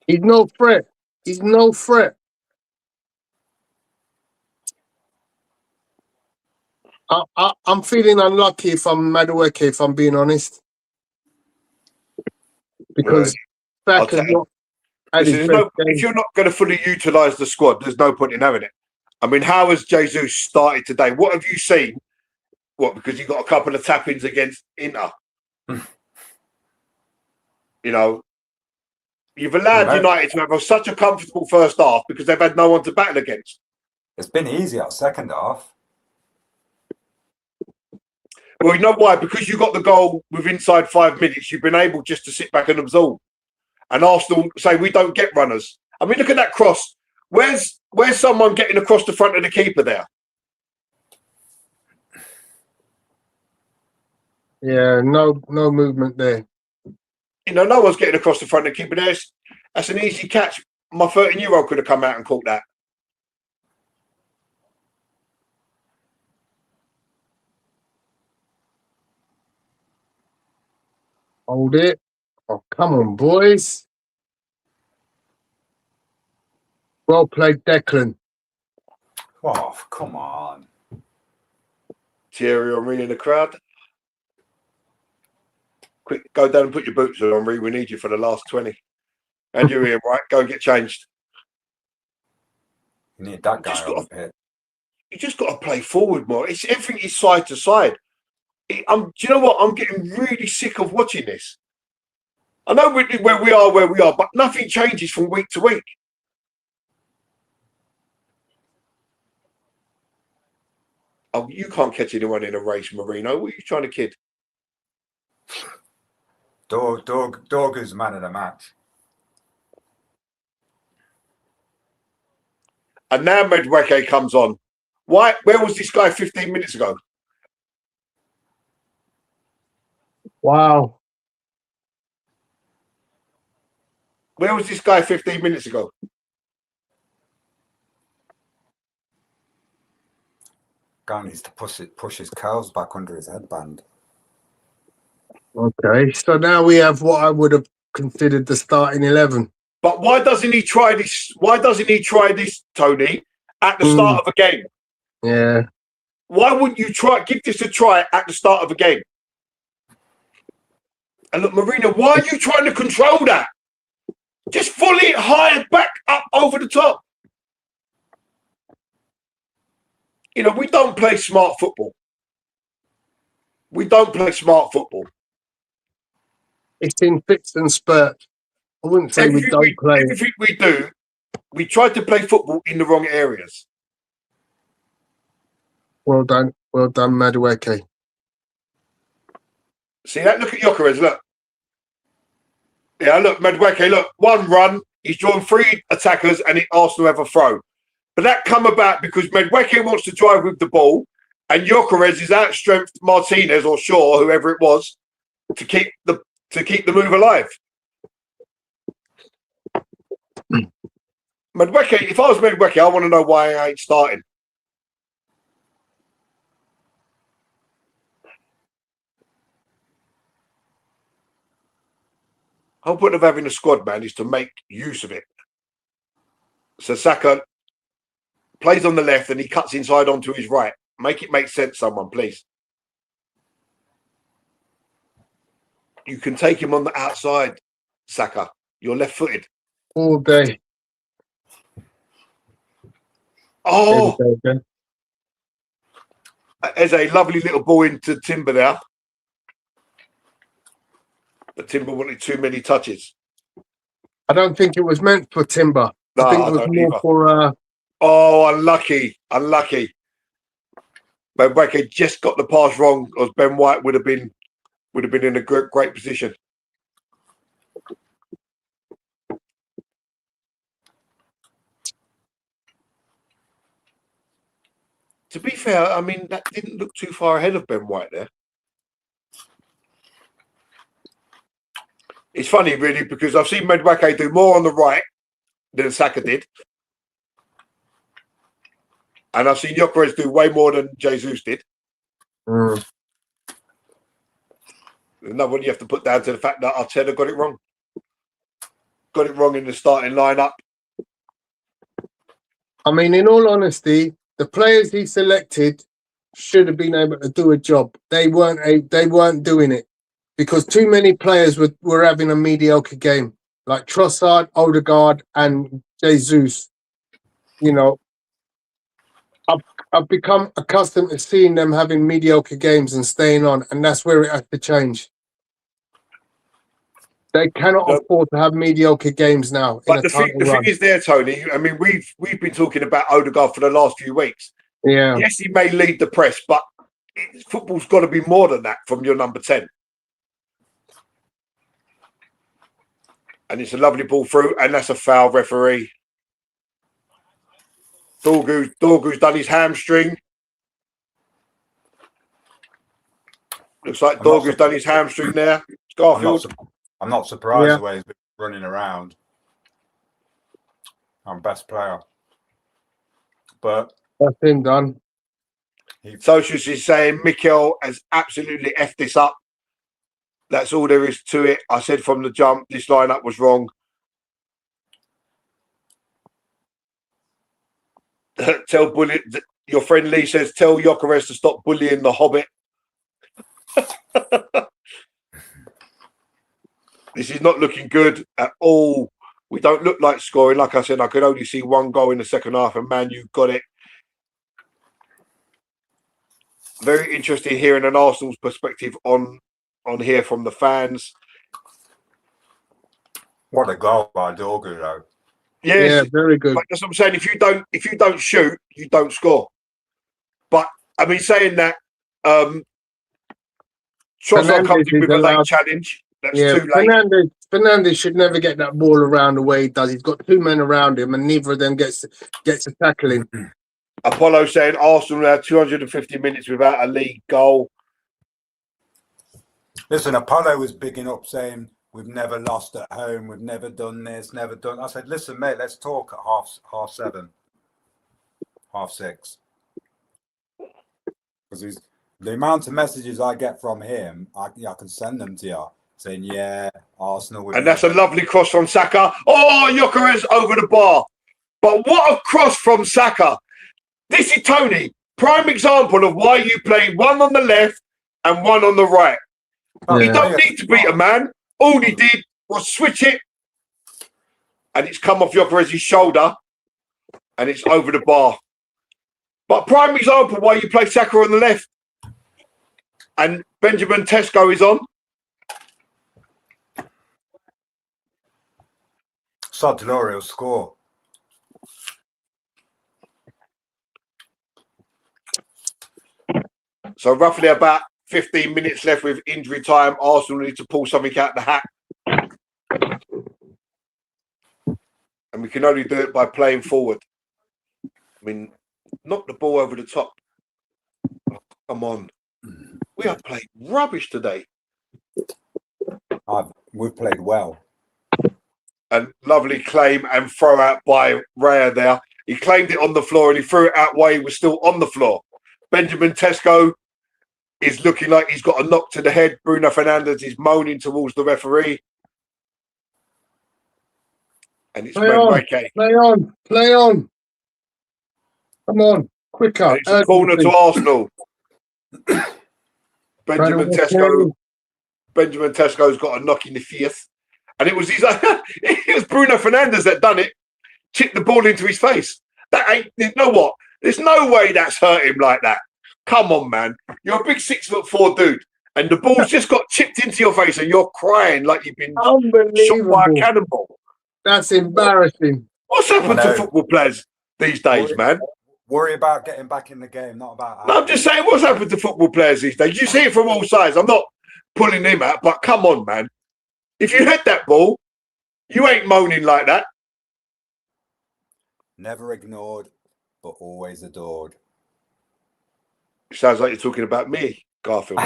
He's no threat. He's no threat. I'm feeling unlucky if I'm Madueke, if I'm being honest. Because back is not if you're not going to fully utilise the squad, there's no point in having it. I mean, how has Jesus started today? What have you seen? What, because you got a couple of tap-ins against Inter? You know, you've allowed United to have such a comfortable first half because they've had no one to battle against. It's been easy at second half. Well, you know why? Because you got the goal with inside 5 minutes, you've been able just to sit back and absorb. And Arsenal say, we don't get runners. I mean, look at that cross. Where's someone getting across the front of the keeper there? Yeah, no movement there. You know, no one's getting across the front of the keeper there. That's an easy catch. My 13-year-old could have come out and caught that. Hold it. Oh, come on, boys. Well played, Declan. Oh, come on. Thierry Henry in the crowd. Quick, go down and put your boots on, Henry. We need you for the last 20. And you're in, right? Go and get changed. You need that guy on the pitch. You just got to play forward more. It's everything is side to side. Do you know what? I'm getting really sick of watching this. I know where we are, but nothing changes from week to week. Oh, you can't catch anyone in a race, Marino. What are you trying to kid? Dorgu's the man of the match. And now Medweke comes on. Why? Where was this guy 15 minutes ago? Wow. Where was this guy 15 minutes ago? Guy needs to push his curls back under his headband. Okay, so now we have what I would have considered the starting 11. But why doesn't he try this? Why doesn't he try this, Tony, at the start of a game? Yeah. Why wouldn't you give this a try at the start of a game? And look, Marino, why are you trying to control that? Just volley it high back up over the top. You know, we don't play smart football. We don't play smart football. It's in fits and spurts. I wouldn't say we don't play. Everything we do, we try to play football in the wrong areas. Well done, Madueke. See that? Look at Gyökeres, look. Yeah, look, Madueke, look. One run, he's drawn 3 attackers and Arsenal have a throw. But that come about because Madueke wants to drive with the ball and Gyökeres is outstrengthed Martinez or Shaw, whoever it was, to keep the move alive. Madueke, if I was Madueke, I want to know why I ain't starting. Whole point of having a squad, man, is to make use of it. So Saka plays on the left and he cuts inside onto his right. Make it make sense, someone, please. You can take him on the outside, Saka. You're left-footed. All day. Oh! There's a lovely little ball into Timber there. But Timber wanted too many touches. I don't think it was meant for Timber. No, I think it was more for... Oh, unlucky. Unlucky. Ben Wacker just got the pass wrong, or Ben White would have been in a great position. To be fair, I mean, that didn't look too far ahead of Ben White there. It's funny, really, because I've seen Medwake do more on the right than Saka did. And I've seen Gyökeres do way more than Jesus did. Another one you have to put down to the fact that Arteta got it wrong. Got it wrong in the starting lineup. I mean, in all honesty, the players he selected should have been able to do a job. They weren't doing it because too many players were having a mediocre game, like Trossard, Odegaard, and Jesus. You know, I've become accustomed to seeing them having mediocre games and staying on, and that's where it has to change. They cannot afford to have mediocre games now. But the thing is there, Tony, I mean, we've been talking about Odegaard for the last few weeks. Yeah. Yes, he may lead the press, but football's got to be more than that from your number 10. And it's a lovely ball through, and that's a foul, referee. Dorgu's done his hamstring. Looks like Dorgu's done his hamstring there. Garfield. I'm not surprised the way he's been running around. I'm best player. But that's him done. Socius is saying Mikel has absolutely effed this up. That's all there is to it. I said from the jump, this lineup was wrong. Your friend Lee says, tell Gyökeres to stop bullying the Hobbit. This is not looking good at all. We don't look like scoring. Like I said, I could only see one goal in the second half, and Man U got it. Very interesting hearing an Arsenal's perspective on here from the fans. What a goal by Dorgu, though. Yes, Yeah, very good. but that's what I'm saying. If you don't shoot, you don't score. But I mean, saying that, Trossard comes in with a late challenge. That's too late. Fernandes should never get that ball around the way he does. He's got two men around him, and neither of them gets a tackling. Apollo saying Arsenal had 250 minutes without a league goal. Listen, Apollo was bigging up, saying we've never lost at home, we've never done this, never done. I said, listen, mate, let's talk at half seven, 6:30. Because the amount of messages I get from him, I can send them to you, saying, yeah, Arsenal. And that's a lovely cross from Saka. Oh, Gyökeres over the bar. But what a cross from Saka. This is Tony, prime example of why you play one on the left and one on the right. You don't need to beat a man. All he did was switch it, and it's come off Gyökeres' shoulder, and it's over the bar. But prime example why you play Saka on the left, and Benjamin Tesco is on. Sodlori will score. So roughly about 15 minutes left with injury time. Arsenal need to pull something out the hat. And we can only do it by playing forward. I mean, knock the ball over the top. Oh, come on. We have played rubbish today. We've played well. And lovely claim and throw out by Raya there. He claimed it on the floor and he threw it out while he was still on the floor. Benjamin Tesco is looking like he's got a knock to the head. Bruno Fernandes is moaning towards the referee. And it's Play on. Come on, quicker. And it's a corner to Arsenal. Benjamin Tesco's got a knock in the face. And it was it was Bruno Fernandes that done it. Chipped the ball into his face. That ain't, you know what? There's no way that's hurt him like that. Come on, man. You're a big 6'4" dude. And the ball's just got chipped into your face and you're crying like you've been shot by a cannonball. That's embarrassing. What's happened to football players these days, man? Worry about getting back in the game, not about... No, I'm just saying what's happened to football players these days. You see it from all sides. I'm not pulling him out, but come on, man. If you had that ball, you ain't moaning like that. Never ignored, but always adored. Sounds like you're talking about me, Garfield.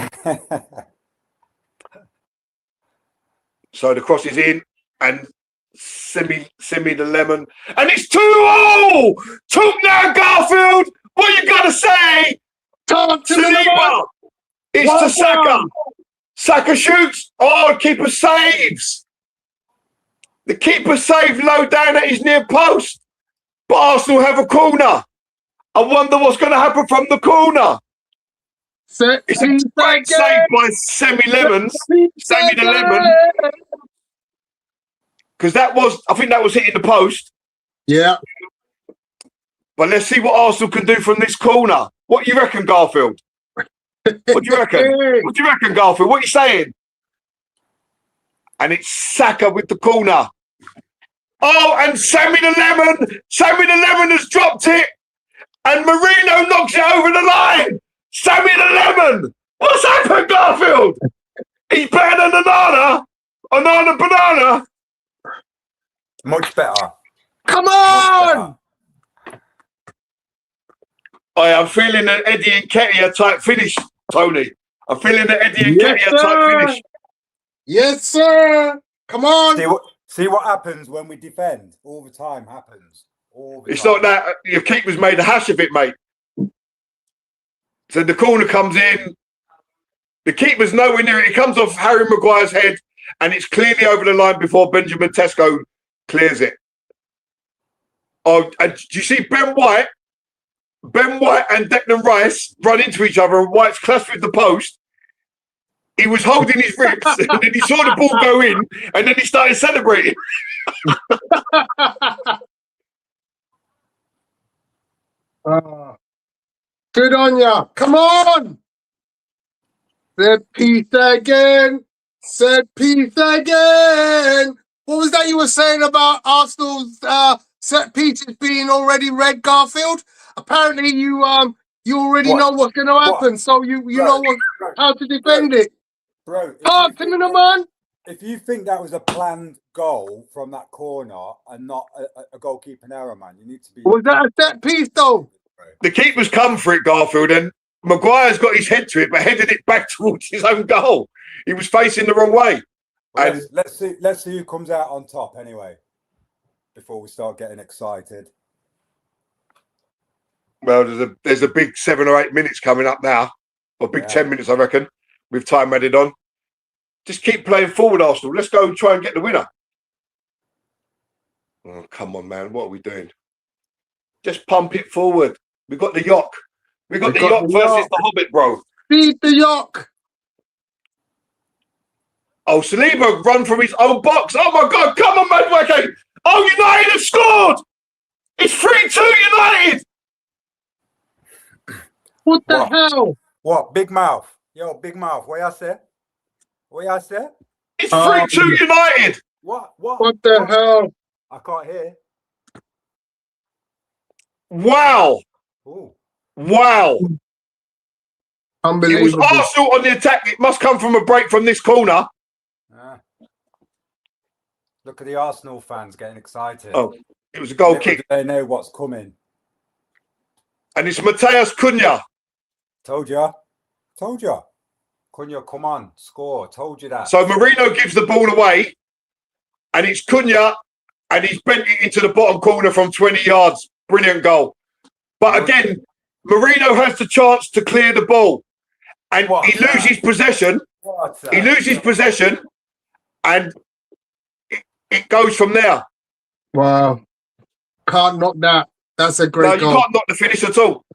So the cross is in, and semi the lemon, and it's 2-0. Talk now, Garfield. What you gotta say? Talk to Saliba. It's to Saka. Saka shoots. Oh, the keeper saves. The keeper saved low down at his near post. But Arsenal have a corner. I wonder what's going to happen from the corner. It's a great save by Semi the Lemon. Because I think that was hitting the post. Yeah. But let's see what Arsenal can do from this corner. What do you reckon, Garfield? What do you reckon? What do you reckon, Garfield? What are you saying? And it's Saka with the corner. Oh, and Sammy the Lemon has dropped it. And Marino knocks it over the line. Sammy the Lemon. What's happened, Garfield? He's better than Banana. Much better. Come on! I'm feeling an Eddie Nketiah type finish, Tony. I'm feeling an Eddie Nketiah type finish. Yes, sir. Come on. See what happens when we defend. All the time happens. It's not that your keeper's made a hash of it, mate. So the corner comes in. The keeper's nowhere near it. It comes off Harry Maguire's head, and it's clearly over the line before Benjamin Tesco clears it. Oh, and do you see Ben White? Ben White and Declan Rice run into each other, and White's clashed with the post. He was holding his ribs, and then he saw the ball go in, and then he started celebrating. Good on ya. Come on. Set piece again. Set piece again. What was that you were saying about Arsenal's set pieces being already red, Garfield? Apparently you already know what's going to happen, so you know how to defend it. Bro, Talk to me, man. if you think that was a planned goal from that corner and not a goalkeeping error, man, you need to be. Was that a set piece though? The keeper's come for it, Garfield, and Maguire's got his head to it, but headed it back towards his own goal. He was facing the wrong way. Well, And let's see who comes out on top anyway. Before we start getting excited. well, there's a big 7 or 8 minutes coming up now, or big 10 minutes, I reckon, with time added on. Just keep playing forward, Arsenal. Let's go and try and get the winner. Oh, come on, man. What are we doing? Just pump it forward. We've got the Yock. We've got the Yock versus the Hobbit, bro. Beat the Yock. Oh, Saliba run from his own box. Oh, my God. Come on, man. Okay. Oh, United have scored. It's 3-2 United. What the hell? What? Big mouth. Yo, big mouth. What I say? What I say? It's 3-2 United. What the hell? I can't hear. Wow. Ooh. Wow. It Unbelievable. was Arsenal on the attack. It must come from a break from this corner. Look at the Arsenal fans getting excited. Oh, it was a goal kick. They know what's coming. And it's Mateus Cunha. Told ya. Cunha, come on, score. Told you that. So Marino gives the ball away, and it's Cunha, and he's bent it into the bottom corner from 20 yards. Brilliant goal. But again, Marino has the chance to clear the ball, and he loses possession. He loses possession, and it goes from there. Wow. Can't knock that. That's a great goal. You can't knock the finish at all.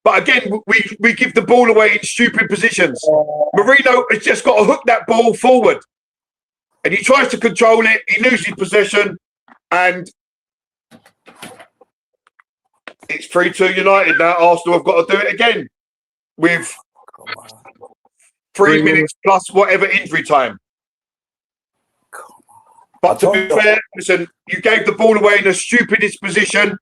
But again, we give the ball away in stupid positions. Marino has just got to hook that ball forward. And he tries to control it. He loses possession. And it's 3-2 United now. Arsenal have got to do it again with 3 minutes plus whatever injury time. But to be fair, listen, you gave the ball away in the stupidest position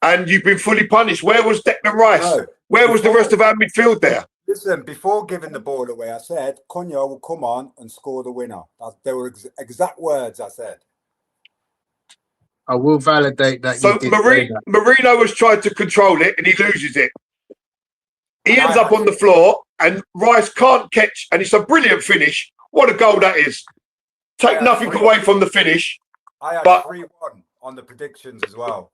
and you've been fully punished. Where was Declan Rice? No. Where was the rest of our midfield there? Listen, before giving the ball away, I said Cunha will come on and score the winner. They were exact words I said. I will validate that. So Marino has tried to control it and he loses it. He ends up on the floor and Rice can't catch, and it's a brilliant finish. What a goal that is. Take nothing away from the finish. I had 3-1 on the predictions as well.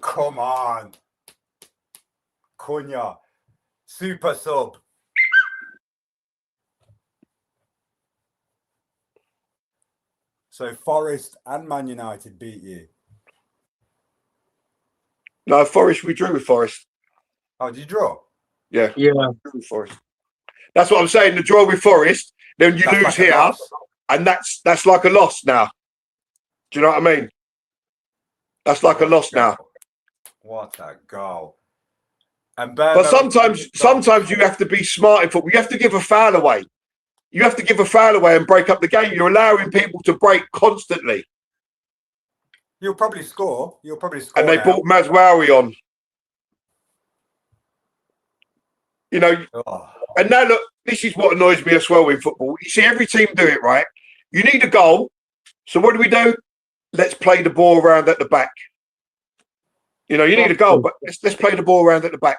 Come on. Cunha. Super sub. So Forest and Man United beat you. No, Forest, we drew with Forest. Oh, did you draw? Yeah. Yeah. With Forest. That's what I'm saying. The draw with Forest, then you lose here, and that's like a loss now. Do you know what I mean? That's like a loss now. What a goal! But sometimes you have to be smart in football. You have to give a foul away. You have to give a foul away and break up the game. You're allowing people to break constantly. You'll probably score. And they brought Mazraoui on. You know, and now look, this is what annoys me as well in football. You see every team do it, right? You need a goal. So what do? Let's play the ball around at the back. You know, you need a goal, but let's play the ball around at the back.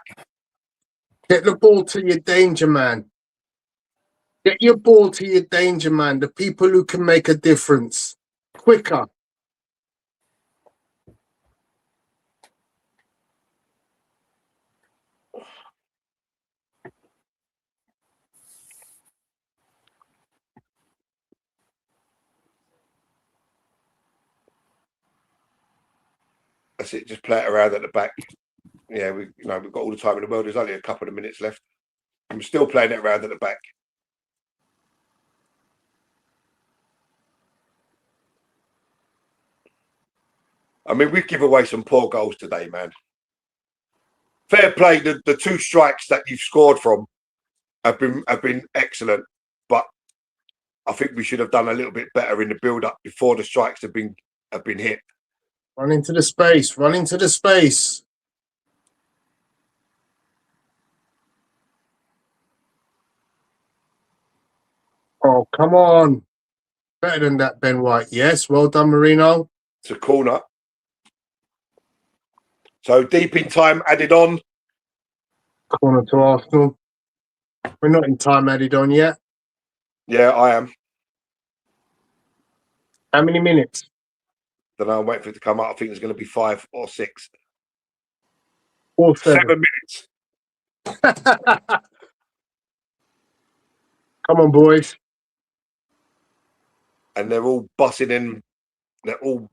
Get the ball to your danger man. Get your ball to your danger man. The people who can make a difference. Quicker. That's it. Just play it around at the back. Yeah, we've got all the time in the world. There's only a couple of minutes left. And we're still playing it around at the back. I mean, we've given away some poor goals today, man. Fair play. The 2 strikes that you've scored from have been excellent, but I think we should have done a little bit better in the build-up before the strikes have been hit. Run into the space. Run into the space. Oh, come on. Better than that, Ben White. Yes, well done, Marino. It's a corner. So deep in time added on. Corner to Arsenal. We're not in time added on yet. Yeah, I am. How many minutes? Don't know. I'm waiting for it to come up. I think it's going to be 5 or 6. Or 7 7. minutes. Come on, boys. And they're all bussing in. They're all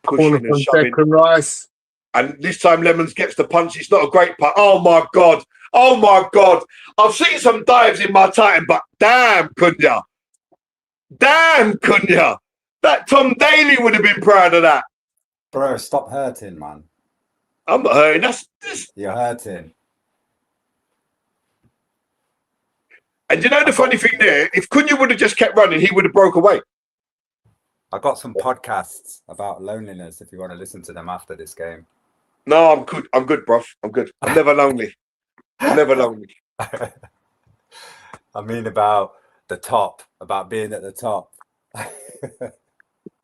Corner pushing and from shoving. Declan Rice. And this time Lemons gets the punch. It's not a great punt. Oh, my God. Oh, my God. I've seen some dives in my time, but damn, Cunha. Damn, Cunha. That Tom Daly would have been proud of that. Bro, stop hurting, man. I'm not hurting. You're hurting. And you know the funny thing there? If Cunha would have just kept running, he would have broke away. I got some podcasts about loneliness if you want to listen to them after this game. No, I'm good. I'm good, bruv. I'm good. I'm never lonely. I'm never lonely. I mean about the top, about being at the top.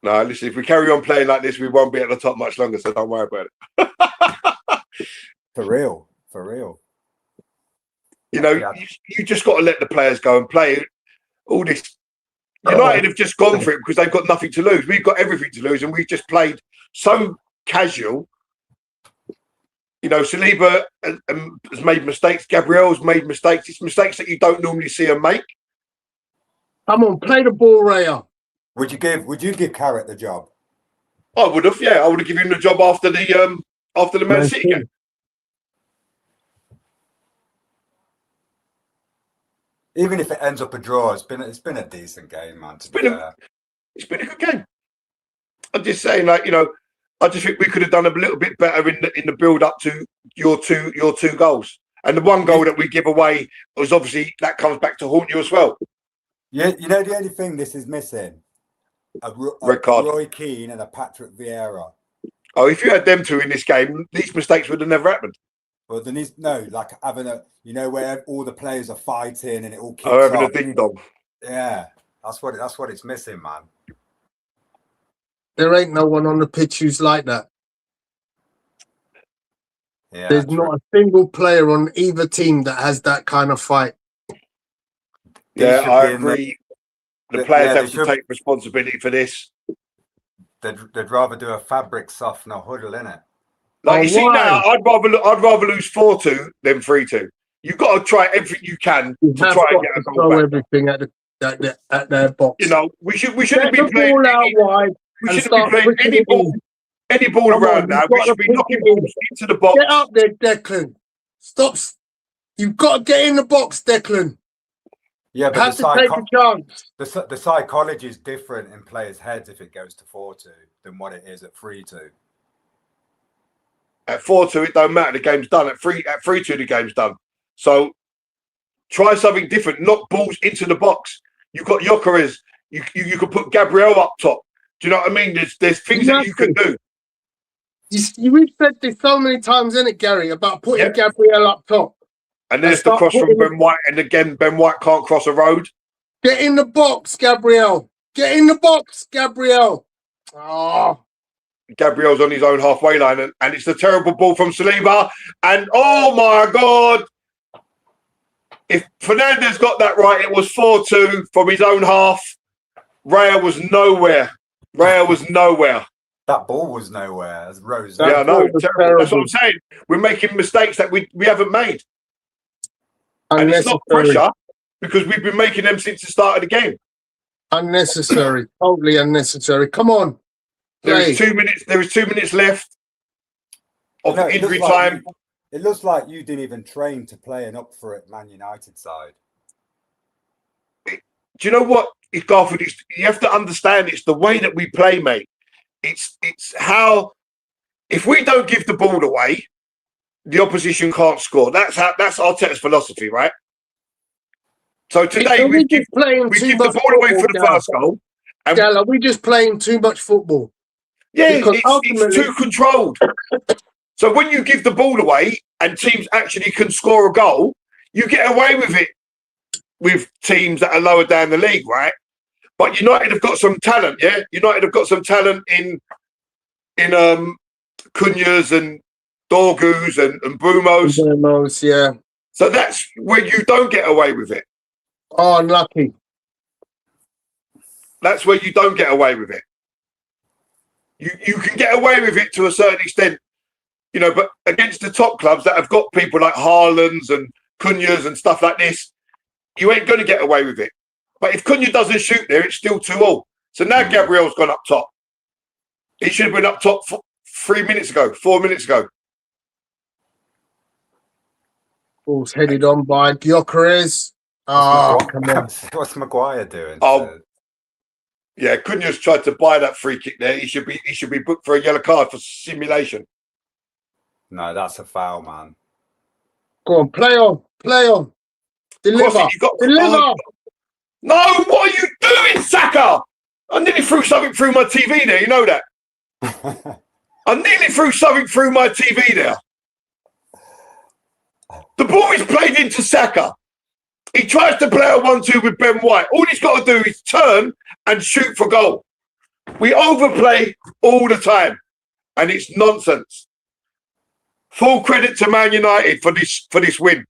No, listen, if we carry on playing like this, we won't be at the top much longer, so don't worry about it. For real. For real. You know, you just got to let the players go and play. All this. United have just gone for it because they've got nothing to lose. We've got everything to lose, and we've just played so casual. You know, Saliba has made mistakes. Gabriel's made mistakes. It's mistakes that you don't normally see him make. Come on, play the ball, Raya. Would you give Carrot the job? I would have, yeah. I would have given him the job after the Man City game. Even if it ends up a draw, it's been a decent game, man. It's been a good game. I'm just saying, like, you know, I just think we could have done a little bit better in the build up to your two goals. And the one goal that we give away was obviously that comes back to haunt you as well. Yeah, you know the only thing this is missing, a Red card. Roy Keane and a Patrick Vieira. Oh, if you had them two in this game, these mistakes would have never happened. Well, there needs like having where all the players are fighting and it all kicks Having off. a ding dong. Yeah, that's what it's missing, man. There ain't no one on the pitch who's like that. Yeah, there's not a single player on either team that has that kind of fight. Yeah, I agree. The players have to take responsibility for this. They'd rather do a fabric softener huddle, innit? Like you see now, I'd rather lose 4-2 than 3-2. You've got to try everything you can to try and get a goal back. Everything at their box. You know, we shouldn't be playing wide. We shouldn't be playing any ball around now. We should be knocking balls into the box. Get up there, Declan. Stop. You've got to get in the box, Declan. Yeah, but have to take a chance. The psychology is different in players' heads if it goes to 4-2 than what it is at 3-2. At 4-2, it don't matter. The game's done. At 3-2, the game's done. So try something different. Knock balls into the box. You've got Gyökeres. You could put Gabriel up top. Do you know what I mean? There's things that you can do. We've said this so many times, isn't it, Gary, about putting Gabriel up top. And there's the cross from Ben White. And again, Ben White can't cross a road. Get in the box, Gabriel. Get in the box, Gabriel. Oh. Gabriel's on his own halfway line. And it's the terrible ball from Saliba. And oh, my God. If Fernandez got that right, it was 4-2 from his own half. Raya was nowhere. That ball was nowhere. As Rose. Yeah, I know. Terrible. That's what I'm saying. We're making mistakes that we haven't made. And it's not pressure because we've been making them since the start of the game. Unnecessary. Totally unnecessary. Come on. There is 2 minutes. There is 2 minutes left. of No, it injury looks like time. it looks like you didn't even train to play an up for it Man United side. Do you know what, Garfield? You have to understand it's the way that we play, mate. It's how, if we don't give the ball away, the opposition can't score. That's Arteta's philosophy, right? So today Are we we give just playing too the much ball away football, for the Gal? first goal. And Gal, are we just playing too much football? yeah, Because it's ultimately, too controlled. So when you give the ball away and teams actually can score a goal, you get away with it with teams that are lower down the league, right? But United have got some talent, yeah. United have got some talent in Cunha's and Dorgu's and Brumo's. yeah. So that's where you don't get away with it. Oh, unlucky. That's where you don't get away with it. You can get away with it to a certain extent, you know, but against the top clubs that have got people like Haaland's and Cunha's and stuff like this, you ain't going to get away with it. But if Cunha doesn't shoot there, it's still 2-2. So now Gabriel's gone up top. He should have been up top 4 minutes ago. Ball's headed on by Gyökeres. Oh, come on. What's Maguire doing? Oh, yeah, Cunha's tried to buy that free kick there. He should be booked for a yellow card for simulation. No, that's a foul, man. Go on, play on. Deliver. Deliver. No, what are you doing, Saka? I nearly threw something through my TV there. You know that? I nearly threw something through my TV there. The ball is played into Saka. He tries to play a 1-2 with Ben White. All he's got to do is turn and shoot for goal. We overplay all the time, and it's nonsense. Full credit to Man United for this win.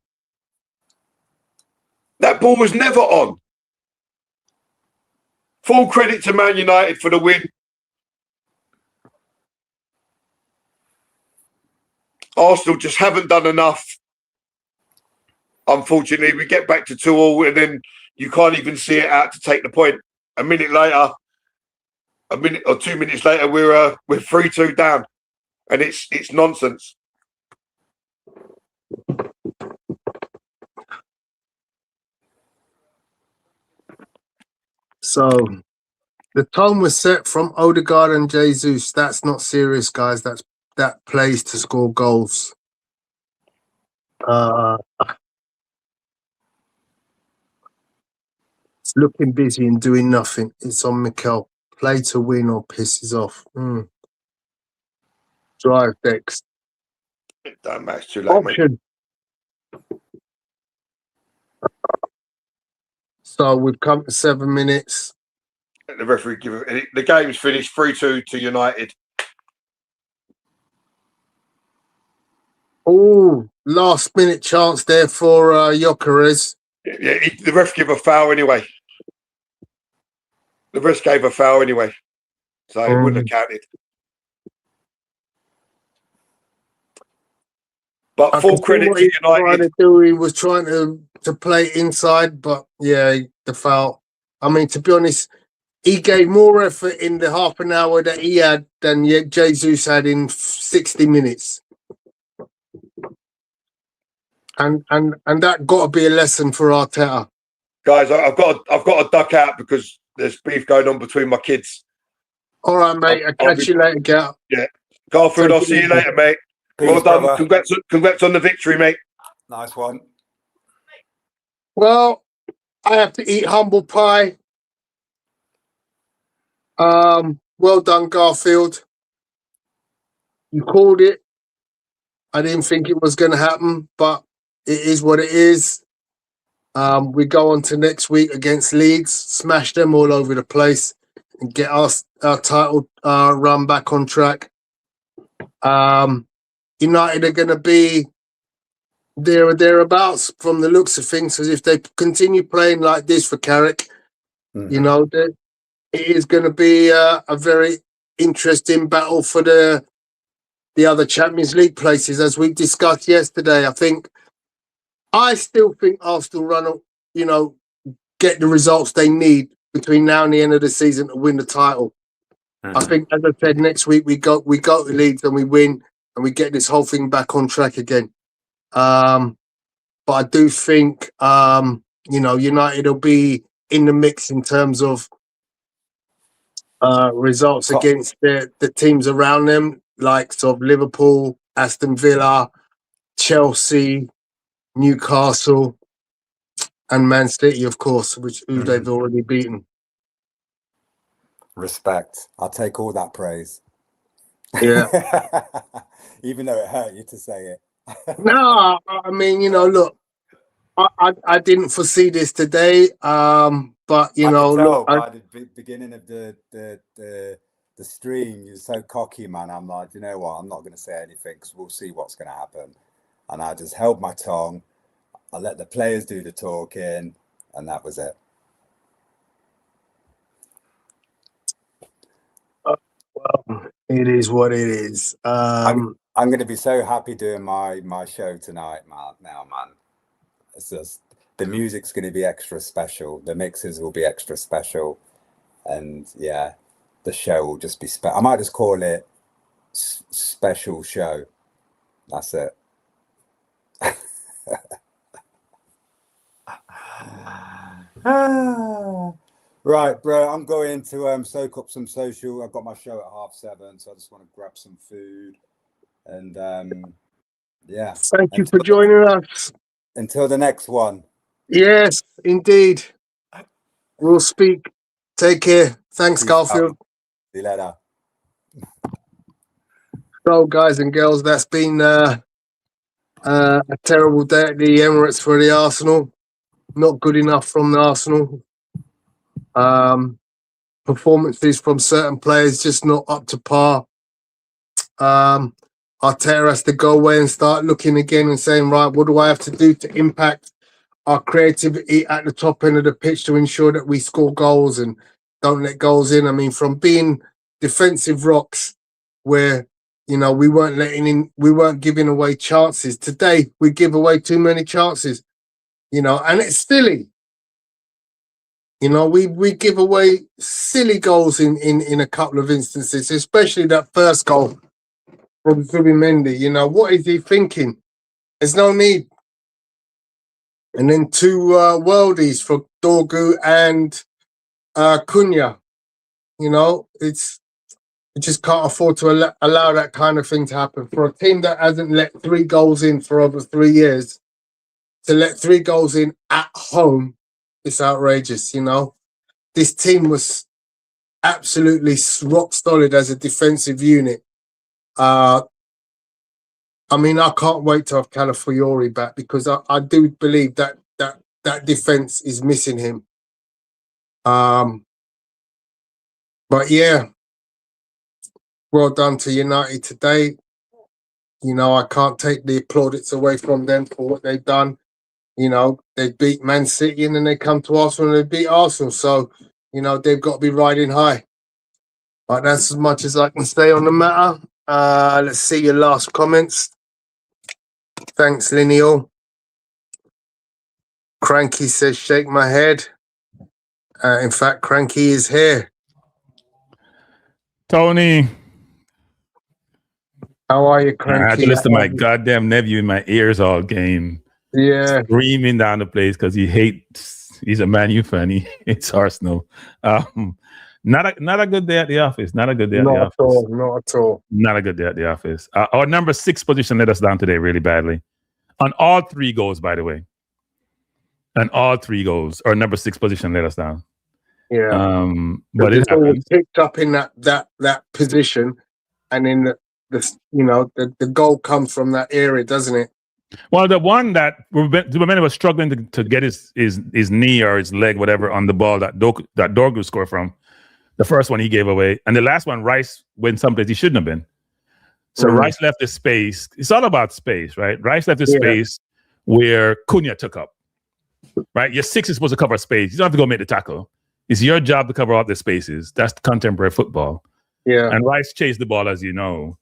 That ball was never on. Full credit to Man United for the win. Arsenal just haven't done enough. Unfortunately, we get back to 2-2 and then you can't even see it out to take the point. A minute or 2 minutes later, we're 3-2 down, and it's nonsense. So the tone was set from Odegaard and Jesus. That's not serious, guys. That plays to score goals. It's looking busy and doing nothing. It's on Mikel. Play to win or pisses off. Drive Dex. It don't match too late, Option. Mate. So we've come to 7 minutes. The referee the game's finished 3-2 to United. Oh, last minute chance there for Gyökeres. Yeah, the ref gave a foul anyway. The ref gave a foul anyway, so it wouldn't have counted. But full credit to United. He was trying to play inside, but yeah, the foul. I mean, to be honest, he gave more effort in the half an hour that he had than Jesus had in 60 minutes. And that got to be a lesson for Arteta. Guys, I've got to duck out because there's beef going on between my kids. All right, mate. I'll catch you later, Gal. Yeah. Garfield, I'll see you later, mate. Peace, well done. brother. Congrats on the victory, mate. Nice one. Well, I have to eat humble pie. Well done, Garfield. You called it. I didn't think it was going to happen, but it is what it is. We go on to next week against Leeds, smash them all over the place, and get our title run back on track. United are going to be there or thereabouts from the looks of things, as if they continue playing like this for Carrick. You know, it is going to be a very interesting battle for the other Champions League places, as we discussed yesterday. I still think Arsenal get the results they need between now and the end of the season to win the title. I think, as I said, next week we go to Leeds and we win. and we get this whole thing back on track again. But I do think, United will be in the mix in terms of results against the teams around them, likes of Liverpool, Aston Villa, Chelsea, Newcastle, and Man City, of course, who they've already beaten. Respect. I'll take all that praise. Yeah. Even though it hurt you to say it. No, I mean, look, I didn't foresee this today, but I could tell look, by the beginning of the stream, you're so cocky, man. I'm like, you know what? I'm not going to say anything because we'll see what's going to happen. And I just held my tongue. I let the players do the talking, and that was it. Well, it is what it is. I'm going to be so happy doing my show tonight, man. Now, man, it's just the music's going to be extra special. The mixes will be extra special, and yeah, the show will just be special. I might just call it special show. That's it. Right, bro. I'm going to soak up some social. I've got my show at 7:30, so I just want to grab some food. And yeah. Thank you for joining us. Until the next one. Yes, indeed. We'll speak. Take care. Thanks, Garfield. See you later. So, guys and girls, that's been a terrible day at the Emirates for the Arsenal. Not good enough from the Arsenal. Performances from certain players just not up to par. Arteta has to go away and start looking again and saying, right, what do I have to do to impact our creativity at the top end of the pitch to ensure that we score goals and don't let goals in? I mean, from being defensive rocks where, we weren't giving away chances. Today, we give away too many chances, and it's silly. We give away silly goals in a couple of instances, especially that first goal from Zubimendi. What is he thinking? There's no need. And then two worldies for Dorgu and Cunha. You just can't afford to allow that kind of thing to happen. For a team that hasn't let 3 goals in for over 3 years, to let 3 goals in at home, it's outrageous, This team was absolutely rock solid as a defensive unit. I can't wait to have Calafiori back because I do believe that defense is missing him. But yeah, well done to United today. I can't take the plaudits away from them for what they've done. They beat Man City and then they come to Arsenal and they beat Arsenal. So, they've got to be riding high. But that's as much as I can say on the matter. Let's see your last comments. Thanks, Lineal. Cranky says, shake my head. In fact, Cranky is here. Tony. How are you, Cranky? I had to listen to my goddamn nephew in my ears all game. Yeah. Screaming down the place because he's a Man U fan. He hates Arsenal. Not a good day at the office. Not a good day at the office. Not at all. Not a good day at the office. Our number 6 position let us down today really badly. On all 3 goals, by the way. On all 3 goals, our number 6 position let us down. Yeah. But it happened. Picked up in that position, and then the goal comes from that area, doesn't it? Well, the one that Zubimendi was struggling to get his knee or his leg, whatever, on the ball that Dorgu scored from. The first one he gave away. And the last one, Rice went someplace he shouldn't have been. So Rice left the space. It's all about space, right? Rice left the space where Cunha took up. Right? Your 6 is supposed to cover space. You don't have to go make the tackle. It's your job to cover all the spaces. That's contemporary football. Yeah. And Rice chased the ball, as you know.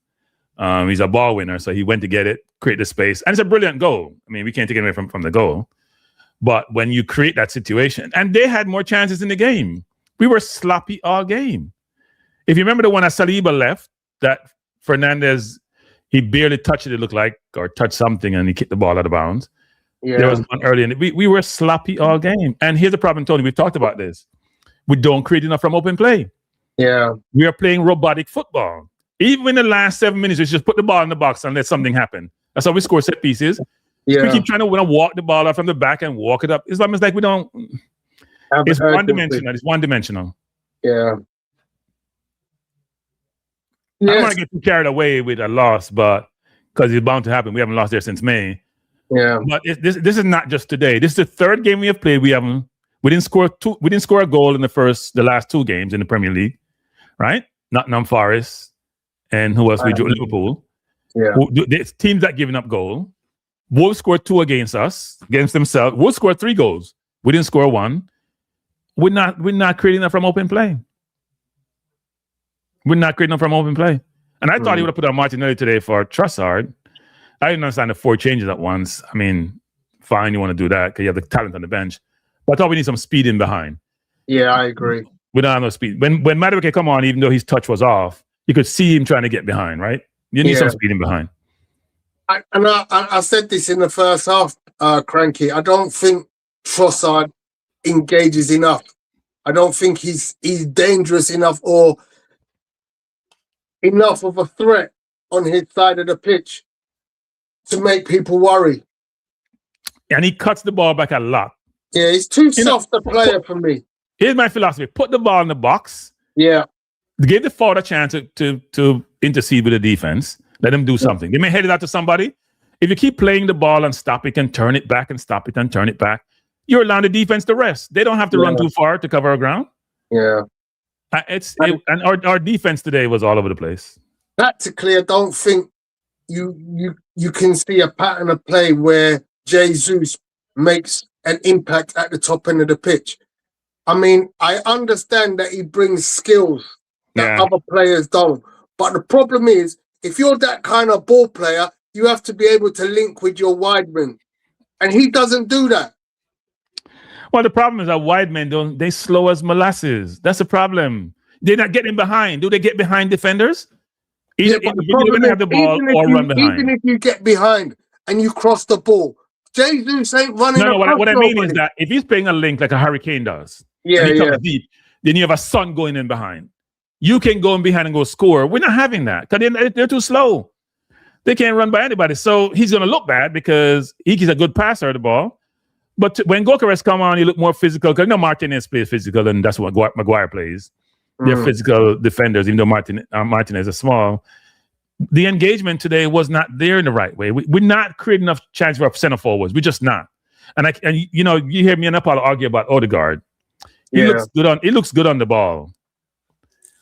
He's a ball winner, so he went to get it, create the space. And it's a brilliant goal. I mean, we can't take it away from the goal. But when you create that situation, and they had more chances in the game. We were sloppy all game. If you remember the one that Saliba left, that Fernandez, He barely touched it looked like, or touched something, and he kicked the ball out of bounds. Yeah. There was one early, and we were sloppy all game. And here's the problem, Tony. We've talked about this. We don't create enough from open play. Yeah. We are playing robotic football. Even in the last 7 minutes, we just put the ball in the box and let something happen. That's how we score set pieces. Yeah. We keep trying to walk the ball out from the back and walk it up. It's almost like we don't. It's one-dimensional. It's one-dimensional. Yeah. I don't Yes. want to get too carried away with a loss, but because it's bound to happen. We haven't lost there since May. Yeah. But this is not just today. This is the third game we have played. We didn't score a goal in the last 2 games in the Premier League, right? Nottingham Forest and who else? We drew Liverpool. Yeah. The teams that giving up goal. Wolves scored 2 against themselves. Wolves scored 3 goals. We didn't score 1. We're not creating that from open play. We're not creating them from open play. And I thought he would have put on Martinelli today for Trossard. I didn't understand the 4 changes at once. I mean, fine, you want to do that because you have the talent on the bench. But I thought we need some speed in behind. Yeah, I agree. We don't have no speed. When Madueke come on, even though his touch was off, you could see him trying to get behind, right? You need some speed in behind. I said this in the first half, Cranky. I don't think Trossard engages enough. I don't think he's dangerous enough or enough of a threat on his side of the pitch to make people worry. And he cuts the ball back a lot. Yeah, he's too soft a player for me. Here's my philosophy. Put the ball in the box. Yeah. Give the forward a chance to intercede with the defense. Let them do something. They may head it out to somebody. If you keep playing the ball and stop it and turn it back and stop it and turn it back, you're allowing the defense to rest. They don't have to run too far to cover our ground. Yeah. And our defense today was all over the place. Tactically, I don't think you can see a pattern of play where Jesus makes an impact at the top end of the pitch. I mean, I understand that he brings skills that other players don't. But the problem is, if you're that kind of ball player, you have to be able to link with your wide men. And he doesn't do that. Well, the problem is that wide men they slow as molasses. That's the problem. They're not getting behind. Do they get behind defenders? Either have the ball or run behind. Even if you get behind and you cross the ball, Jesus ain't running. No, what I mean is that if he's playing a link like a Hurricane does, and he comes deep, then you have a Son going in behind. You can go in behind and go score. We're not having that because they're too slow. They can't run by anybody. So he's going to look bad because he's a good passer of the ball. But when Gokares come on, he look more physical. Because Martinez plays physical, and that's what Maguire plays. They're physical defenders, even though Martinez is small. The engagement today was not there in the right way. We're not creating enough chance for center forwards. We're just not. And you hear me and Apollo argue about Odegaard. He looks good on the ball.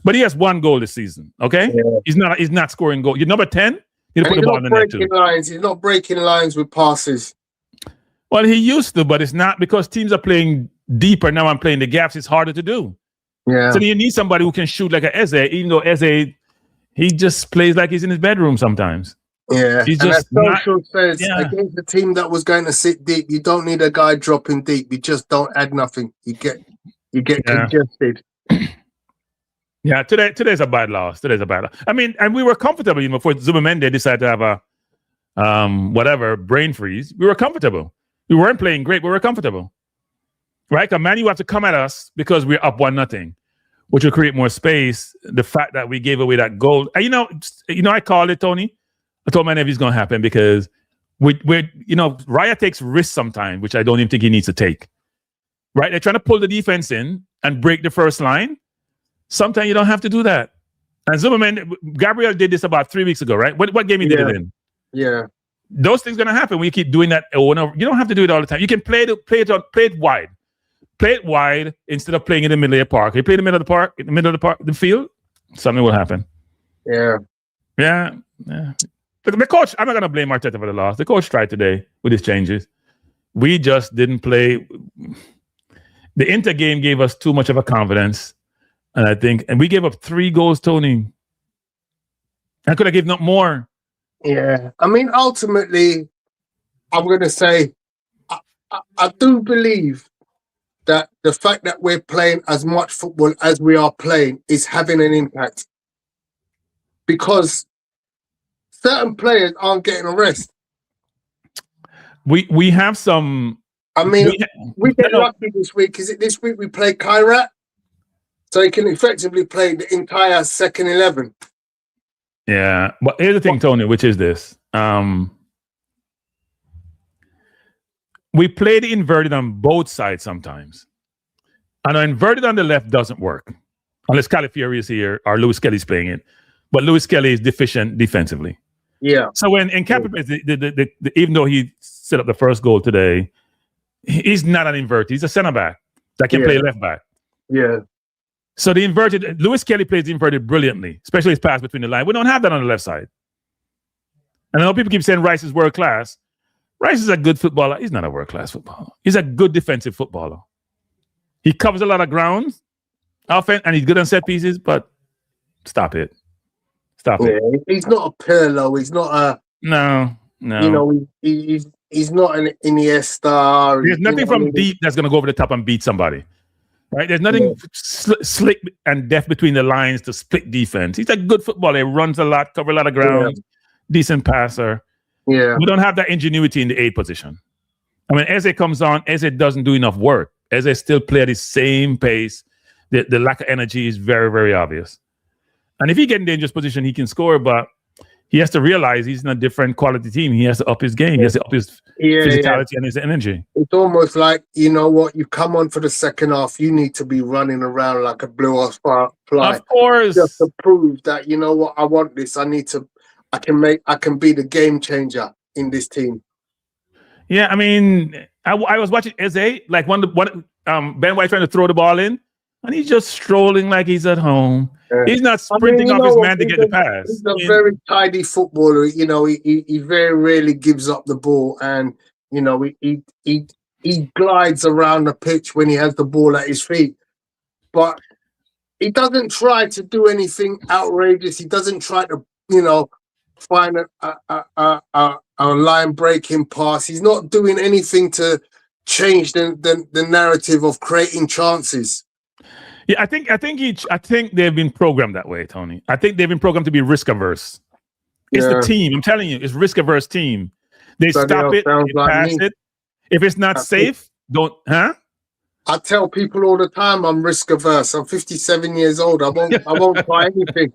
But he has 1 goal this season. Okay, he's not scoring goal. You're number 10. You put the ball in the net too. He's not breaking lines with passes. Well, he used to, but it's not because teams are playing deeper now. I'm playing the gaps. It's harder to do. Yeah. So you need somebody who can shoot like an Eze, even though Eze, he just plays like he's in his bedroom sometimes. Yeah. He's and just Social says against the team that was going to sit deep, you don't need a guy dropping deep. You just don't add nothing. You get congested. Yeah, today's a bad loss. I mean, and we were comfortable even before Zubamende decided to have a brain freeze. We were comfortable. We weren't playing great, but we were comfortable. Right? Because Man, you have to come at us because we're up 1-0, which will create more space. The fact that we gave away that goal. And I called it, Tony. I told my nephew it's going to happen because Raya takes risks sometimes, which I don't even think he needs to take. Right? They're trying to pull the defense in and break the first line. Sometimes you don't have to do that. And Zimmerman, Gabriel did this about 3 weeks ago, right? What game he did it in? Yeah. Those things are going to happen when you keep doing that over and over. You don't have to do it all the time. You can play it wide. Play it wide instead of playing in the middle of the park. You play in the middle of the field, something will happen. Yeah. Yeah. The coach, I'm not going to blame Arteta for the loss. The coach tried today with his changes. We just didn't play. The Inter game gave us too much of a confidence. And we gave up 3 goals, Tony. I could have given up more. Yeah. I mean, ultimately, I'm going to say, I do believe that the fact that we're playing as much football as we are playing is having an impact. Because certain players aren't getting a rest. We have some. I mean, we get no. lucky this week. Is it this week we play Kairat? So he can effectively play the entire second 11. Yeah, but here's the thing, Tony, which is this. We play the inverted on both sides sometimes. And an inverted on the left doesn't work. Unless Calafiori is here or Lewis Kelly's playing it. But Lewis Kelly is deficient defensively. Yeah. So when Hincapie, even though he set up the first goal today, he's not an inverted. He's a center back that can play left back. Yeah. So the inverted, Lewis Kelly plays the inverted brilliantly, especially his pass between the line. We don't have that on the left side. And I know people keep saying Rice is world class. Rice is a good footballer. He's not a world class footballer. He's a good defensive footballer. He covers a lot of ground, offense, and he's good on set pieces. But stop it. Stop it. He's not a Pirlo. He's not a no. You know, he's not an Iniesta. There's nothing from deep that's going to go over the top and beat somebody. Right? There's nothing slick and deft between the lines to split defense. He's a good footballer. He runs a lot, covers a lot of ground, decent passer. Yeah. We don't have that ingenuity in the 8 position. I mean, Eze comes on, Eze doesn't do enough work. Eze still play at the same pace. The lack of energy is very, very obvious. And if he gets in dangerous position, he can score, but he has to realize he's in a different quality team. He has to up his game. He has to up his physicality and his energy. It's almost like, you know what, you come on for the second half, you need to be running around like a blue-ass fly. Of course. Just to prove that, you know what, I want this. I can be the game changer in this team. Yeah, I mean, I was watching Eze, like Ben White trying to throw the ball in, and he's just strolling like he's at home. Yeah. He's not sprinting off his man to get the pass. He's a very tidy footballer. You know, he very rarely gives up the ball, and you know, he glides around the pitch when he has the ball at his feet. But he doesn't try to do anything outrageous. He doesn't try to, you know, find a line breaking pass. He's not doing anything to change the narrative of creating chances. Yeah, I think they've been programmed that way, Tony. I think they've been programmed to be risk averse. It's the team. I'm telling you, it's risk averse team. They stop it, pass it. If it's not safe, don't. I tell people all the time I'm risk averse. I'm 57 years old. I won't buy anything.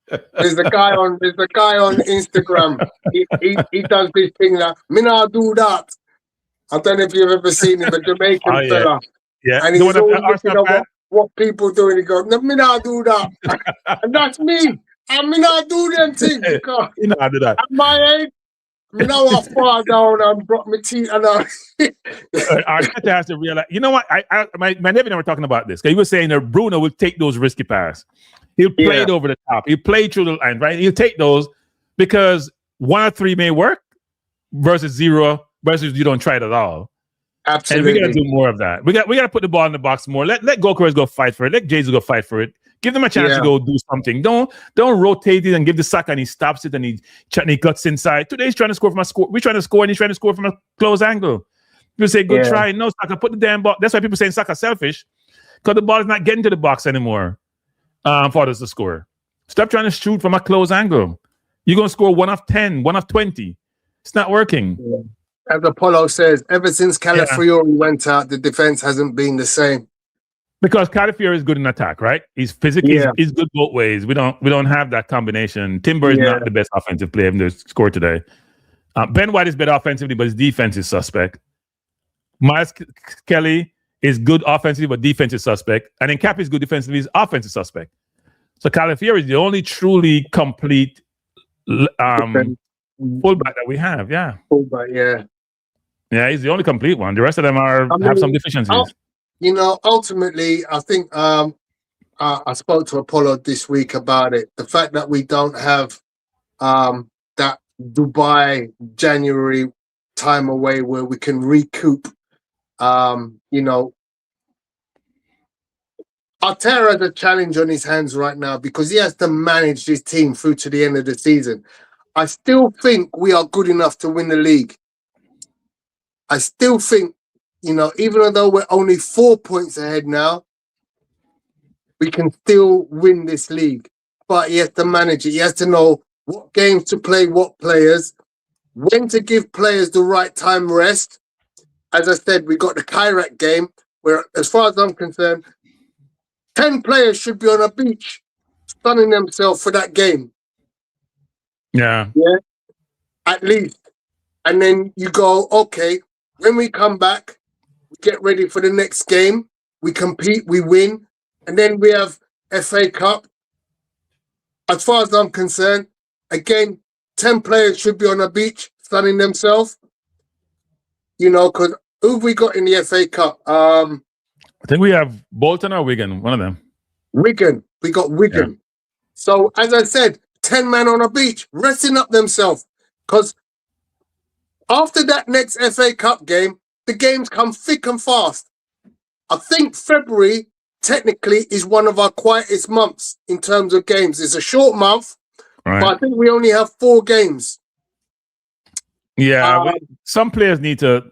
There's a guy on Instagram. He does this thing that me not do that. I don't know if you've ever seen him, a Jamaican fella. Yeah, and he's always looking at what people do, and he goes, "No, me not do that." And that's me. And me not do them things because you know I do that. At my age, me now I fall down and broke my teeth. And Arteta has to realize. You know what? My nephew and I were talking about this. He was saying that Bruno will take those risky passes. He'll play it over the top. He'll play through the line, right? He'll take those because 1 or 3 may work versus 0 versus you don't try it at all. Absolutely. And we got to do more of that. We got to put the ball in the box more. Let Goalkeepers go fight for it. Let Jesus go fight for it. Give them a chance to go do something. Don't rotate it and give the Saka and he stops it and he cuts inside. Today he's trying to score from a score. We're trying to score and he's trying to score from a close angle. People say, good try. No, Saka, put the damn ball. That's why people saying Saka's selfish because the ball is not getting to the box anymore for us to score. Stop trying to shoot from a close angle. You're going to score 1 of 10, 1 of 20. It's not working. Yeah. As Apollo says, ever since Calafiori went out, the defense hasn't been the same. Because Calafiori is good in attack, right? He's physically he's good both ways. We don't have that combination. Timber is not the best offensive player to score today. Ben White is better offensively, but his defense is suspect. Miles Kelly is good offensively, but defense is suspect. And then Hincapie is good defensively, his offense is suspect. So Calafiori is the only truly complete fullback that we have. Yeah, fullback. Yeah, he's the only complete one. The rest of them have some deficiencies. You know, ultimately, I think I spoke to Apollo this week about it. The fact that we don't have that Dubai January time away where we can recoup. You know, Arteta has a challenge on his hands right now because he has to manage this team through to the end of the season. I still think we are good enough to win the league. I still think, you know, even though we're only 4 points ahead now, we can still win this league. But he has to manage it. He has to know what games to play, what players, when to give players the right time rest. As I said, we got the Chirac game where, as far as I'm concerned, 10 players should be on a beach sunning themselves for that game. Yeah. Yeah, at least. And then you go, okay, when we come back, we get ready for the next game. We compete, we win. And then we have FA Cup. As far as I'm concerned, again, 10 players should be on a beach sunning themselves. You know, because who have we got in the FA Cup? I think we have Bolton or Wigan, one of them. Wigan. We got Wigan. Yeah. So, as I said, 10 men on a beach, resting up themselves. Because after that next FA Cup game, the games come thick and fast. I think February, technically, is one of our quietest months in terms of games. It's a short month, right, but I think we only have 4 games. Yeah, some players need to...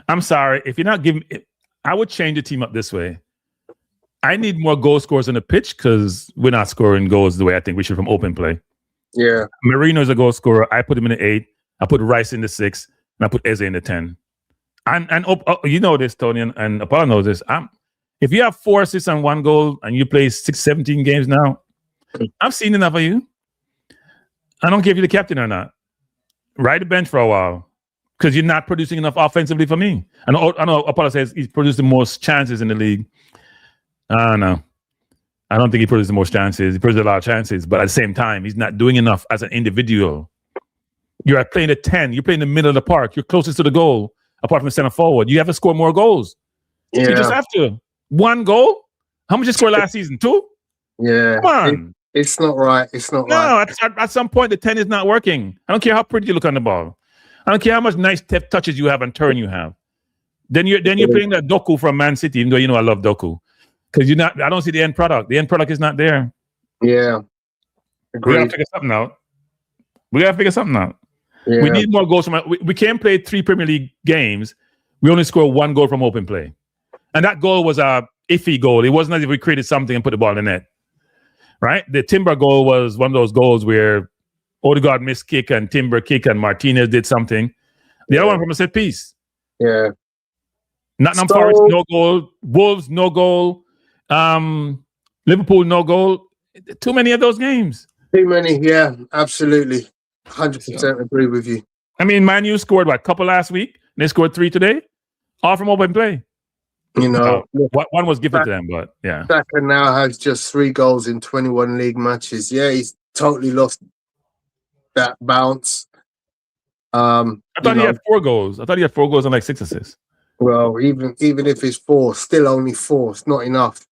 I'm sorry, if you're not giving... I would change the team up this way. I need more goal scorers on the pitch because we're not scoring goals the way I think we should from open play. Yeah. Marino's a goal scorer. I put him in the 8. I put Rice in the 6. And I put Eze in the 10. And you know this, Tony, and Apollo knows this. If you have 4 assists and 1 goal and you play 17 games now, I've seen enough of you. I don't care if you're the captain or not. Ride the bench for a while because you're not producing enough offensively for me. I know Apollo says he's produced the most chances in the league. I don't know. I don't think he produced the most chances. He produced a lot of chances, but at the same time, he's not doing enough as an individual. You're playing at 10. You're playing in the middle of the park. You're closest to the goal, apart from center forward. You have to score more goals. Yeah. So you just have to. 1 goal? How much you scored last season? 2? Yeah. Come on. It's not right. It's not right. No, at some point, the 10 is not working. I don't care how pretty you look on the ball. I don't care how much nice touches you have and turn you have. Then you're playing that Doku from Man City, even though you know I love Doku. Because I don't see the end product. The end product is not there. Yeah. Agreed. We gotta figure something out. Yeah. We need more goals we can't play 3 Premier League games. We only score 1 goal from open play. And that goal was a iffy goal. It wasn't as if we created something and put the ball in the net. Right? The Timber goal was one of those goals where Odegaard missed kick and Timber kick and Martinez did something. The other one from a set piece. Yeah. Nottingham Forest, no goal. Wolves, no goal. Liverpool, no goal. Too many of those games. Too many, yeah, absolutely. 100% agree with you. I mean, Man U scored a couple last week? And they scored 3 today, all from open play. You know, one was given to them, but yeah. Saka now has just 3 goals in 21 league matches. Yeah, he's totally lost that bounce. I thought he had 4 goals. I thought he had 4 goals and like 6 assists. Well, even if it's 4, still only 4. It's not enough.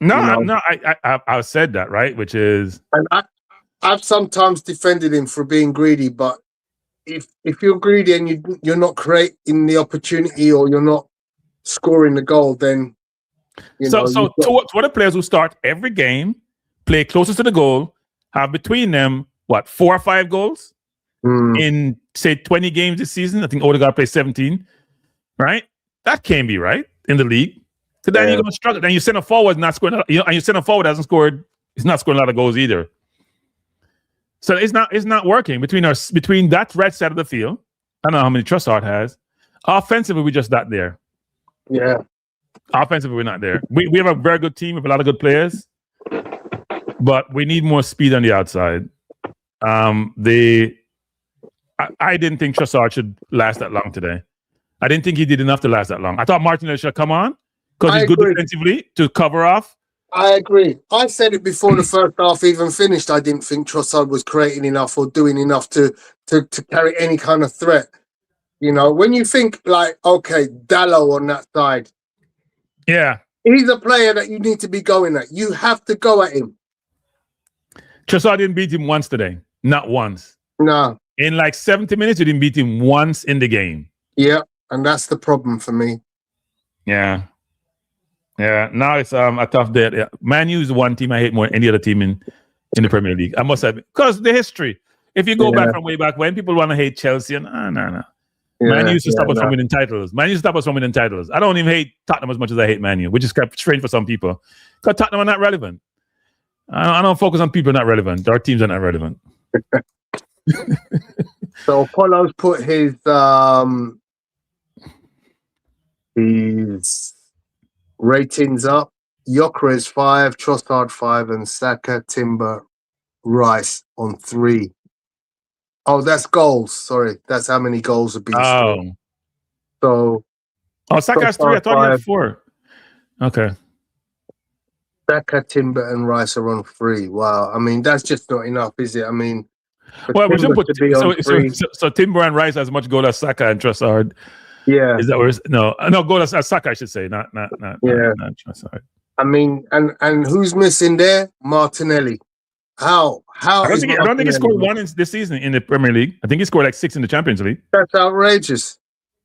No, I said that, right? Which is, and I've sometimes defended him for being greedy, but if you're greedy and you're not creating the opportunity or you're not scoring the goal, then to what the players who start every game, play closest to the goal, have between them 4 or 5 goals in say 20 games this season. I think Odegaard plays 17, right? That can't be right in the league. So then you're going to struggle. Then your center forward not scoring, and your center forward hasn't scored. He's not scoring a lot of goals either. So it's not working between that right side of the field. I don't know how many Trossard has. Offensively, we're just not there. Yeah. Offensively, we're not there. We have a very good team with a lot of good players, but we need more speed on the outside. I didn't think Trossard should last that long today. I didn't think he did enough to last that long. I thought Martinez should come on because he's good defensively to cover off. I agree. I said it before the first half even finished. I didn't think Trossard was creating enough or doing enough to carry any kind of threat. You know, when you think like, okay, Dallo on that side. Yeah. He's a player that you need to be going at. You have to go at him. Trossard didn't beat him once today. Not once. No. In like 70 minutes, you didn't beat him once in the game. Yeah. And that's the problem for me. Yeah. Yeah. Now it's a tough day. Yeah. Man U is one team I hate more than any other team in the Premier League. I must have, because the history. If you go back from way back when, people want to hate Chelsea. No. Yeah, Man U used to stop us from winning titles. Man U used to stop us from winning titles. I don't even hate Tottenham as much as I hate Man U, which is strange for some people. Because Tottenham are not relevant. I don't focus on people not relevant. Our teams are not relevant. So Apollo's put his ratings up. Gyökeres 5, Trossard 5, and Saka, Timber, Rice on 3. Oh, that's goals. Sorry, that's how many goals have been scored. So, Saka has 3. I thought he had 4. Okay. Saka, Timber, and Rice are on 3. Wow. I mean, that's just not enough, is it? I mean, Well, we should Timber put to be on 3. so Timber and Rice as much goal as Saka and Trossard. Yeah. Is that where? No, goal as Saka, I should say, not Trossard. I mean, and who's missing there? Martinelli. How? I don't think he scored 1 this season in the Premier League. I think he scored like 6 in the Champions League. That's outrageous.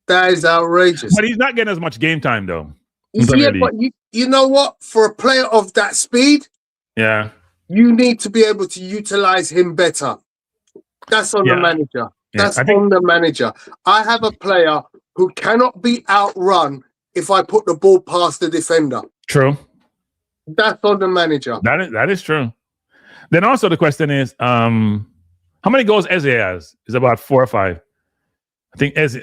That is outrageous. But he's not getting as much game time though. Yeah, but you know what? For a player of that speed, yeah, you need to be able to utilize him better. That's on the manager. That's on the manager. I have a player who cannot be outrun if I put the ball past the defender. True. That's on the manager. That is true. Then also the question is, how many goals Eze has? Is about 4 or 5. I think Eze.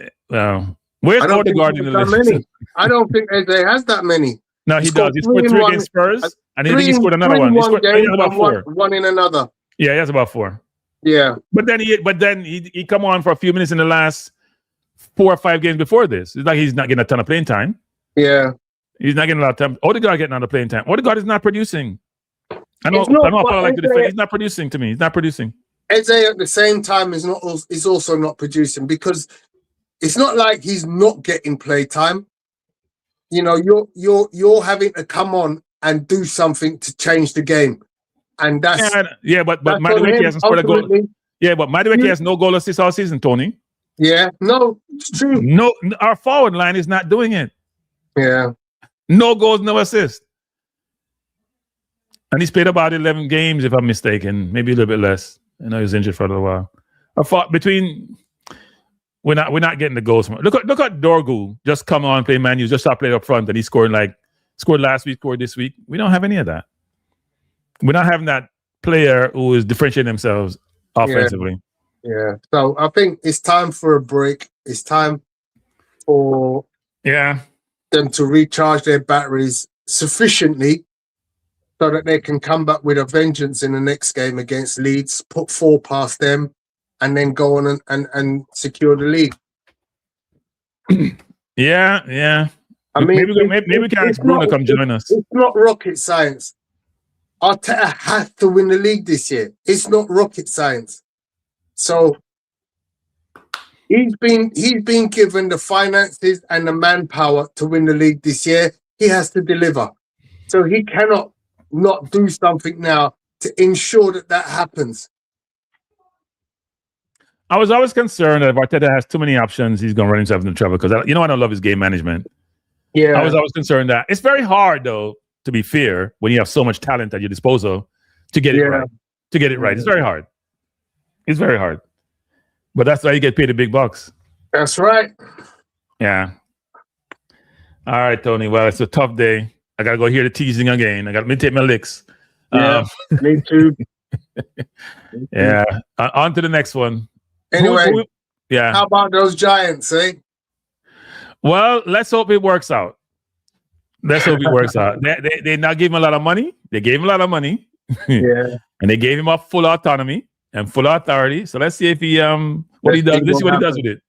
Where's Odegaard in the list? I don't think Eze has that many. No, he does. He scored 3 against Spurs, and he scored another one. He scored about 4. One in another. Yeah, he has about 4. Yeah, but then he come on for a few minutes in the last 4 or 5 games before this. It's like he's not getting a ton of playing time. Yeah, he's not getting a lot of time. Odegaard getting on the playing time. Odegaard is not producing. I know I like to defend. He's not producing to me. He's not producing. Eze at the same time is also not producing, because it's not like he's not getting play time. You know, you're having to come on and do something to change the game, and that's but Madueke hasn't scored a goal. Yeah, but Madueke has no goal assist all season, Tony. Yeah, no, it's true. No, our forward line is not doing it. Yeah, no goals, no assists. And he's played about 11 games, if I'm mistaken, maybe a little bit less. I know he was injured for a little while. I thought we're not getting the goals. Look at Dorgu just come on, play Man Utd, just start playing up front, and he's scored last week, scored this week. We don't have any of that. We're not having that player who is differentiating themselves offensively. Yeah. So I think it's time for a break. It's time for them to recharge their batteries sufficiently, so that they can come back with a vengeance in the next game against Leeds, put 4 past them, and then go on and secure the league. Yeah. I mean, maybe we can ask Bruno to come join us. It's not rocket science. Arteta has to win the league this year. It's not rocket science. So he's been given the finances and the manpower to win the league this year. He has to deliver. So he cannot not do something now to ensure that happens. I was always concerned that if Arteta has too many options, he's going to run himself into trouble, because I don't love his game management. Yeah, I was always concerned that it's very hard, though, to be fair, when you have so much talent at your disposal to get it right. To get it right, it's very hard. It's very hard, but that's why you get paid the big bucks. That's right. Yeah. All right, Tony. Well, it's a tough day. I gotta go hear the teasing again. I gotta take my licks. Yeah, me too. Yeah. On to the next one. Anyway, yeah. How about those Giants, eh? Well, let's hope it works out. They now give him a lot of money. They gave him a lot of money. Yeah. And they gave him up full autonomy and full authority. So let's see if he what he does. Let's see what he does with it.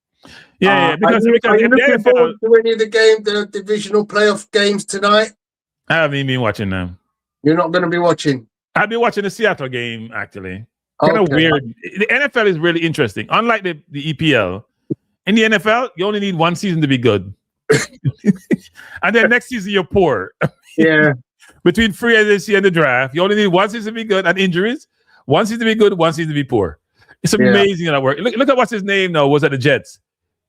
Yeah, because are you looking forward to any of the divisional playoff games tonight? I haven't even been watching them. You're not going to be watching? I've been watching the Seattle game, actually. Kind of weird. The NFL is really interesting. Unlike the EPL, in the NFL, you only need 1 season to be good. And then next season, you're poor. Yeah. Between free agency and the draft, you only need 1 season to be good, and injuries. 1 season to be good, 1 season to be poor. It's amazing how that works. Look at what's his name now, was at the Jets.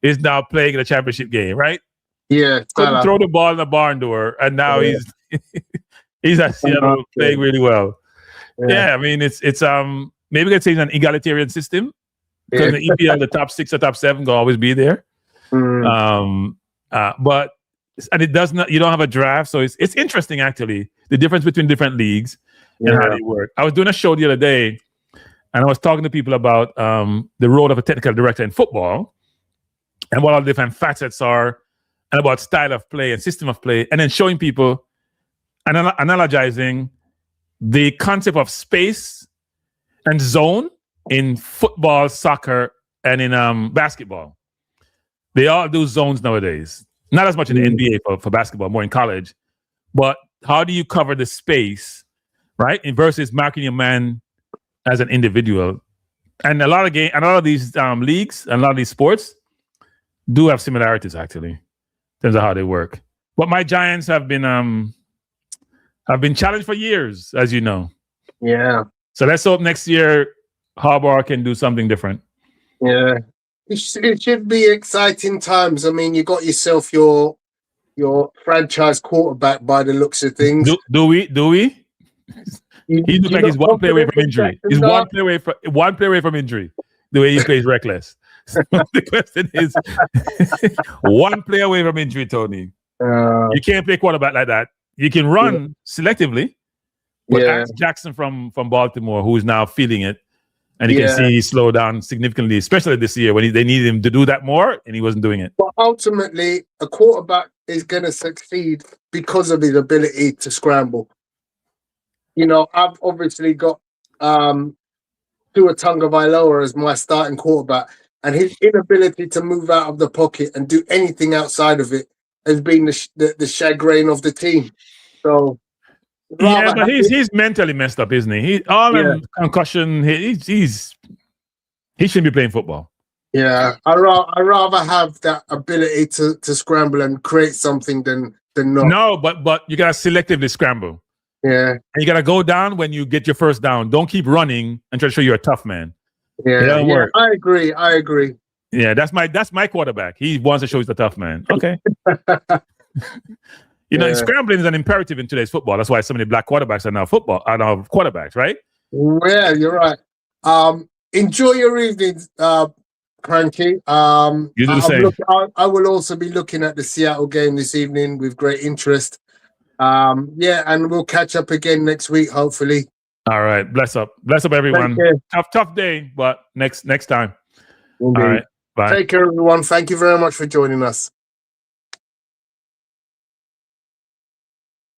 Is now playing in a championship game, right? Yeah. Couldn't throw the ball in the barn door, and now he's at Seattle playing really well. Yeah, I mean it's maybe we can say it's an egalitarian system, because in the EPL the top 6 or top 7 will always be there. But it does not. You don't have a draft, so it's interesting actually, the difference between different leagues and how they work. I was doing a show the other day, and I was talking to people about the role of a technical director in football and what all the different facets are, and about style of play and system of play, and then showing people and analogizing the concept of space and zone in football, soccer, and in basketball. They all do zones nowadays. Not as much in the NBA for basketball, more in college. But how do you cover the space, right? Versus marking your man as an individual. And a lot of these leagues and a lot of these sports do have similarities actually in terms of how they work. But my Giants have been challenged for years, as you know. Yeah. So let's hope next year Harbaugh can do something different. Yeah. It should be exciting times. I mean, you got yourself your franchise quarterback by the looks of things. Do we? He looks like he's one play away from injury. He's one play away from injury. The way he plays reckless. So the question is, one play away from injury, Tony. You can't play quarterback like that. You can run selectively, but ask Jackson from Baltimore, who is now feeling it, and you can see he slowed down significantly, especially this year when they needed him to do that more, and he wasn't doing it. But ultimately, a quarterback is going to succeed because of his ability to scramble. You know, I've obviously got Tua Tagovailoa as my starting quarterback, and his inability to move out of the pocket and do anything outside of it has been the chagrin of the team. So, but he's mentally messed up, isn't he? Concussion. He shouldn't be playing football. Yeah, I rather have that ability to scramble and create something than not. No, but you gotta selectively scramble. Yeah, and you gotta go down when you get your first down. Don't keep running and try to show you're a tough man. Yeah, I agree. Yeah, that's my quarterback. He wants to show he's a tough man. Okay. Scrambling is an imperative in today's football. That's why so many black quarterbacks are now quarterbacks, right? Yeah, you're right. Enjoy your evening, Cranky. You do the same. I will also be looking at the Seattle game this evening with great interest. And we'll catch up again next week, hopefully. All right. Bless up, everyone. Tough day, but next time. Indeed. All right. Bye. Take care, everyone. Thank you very much for joining us.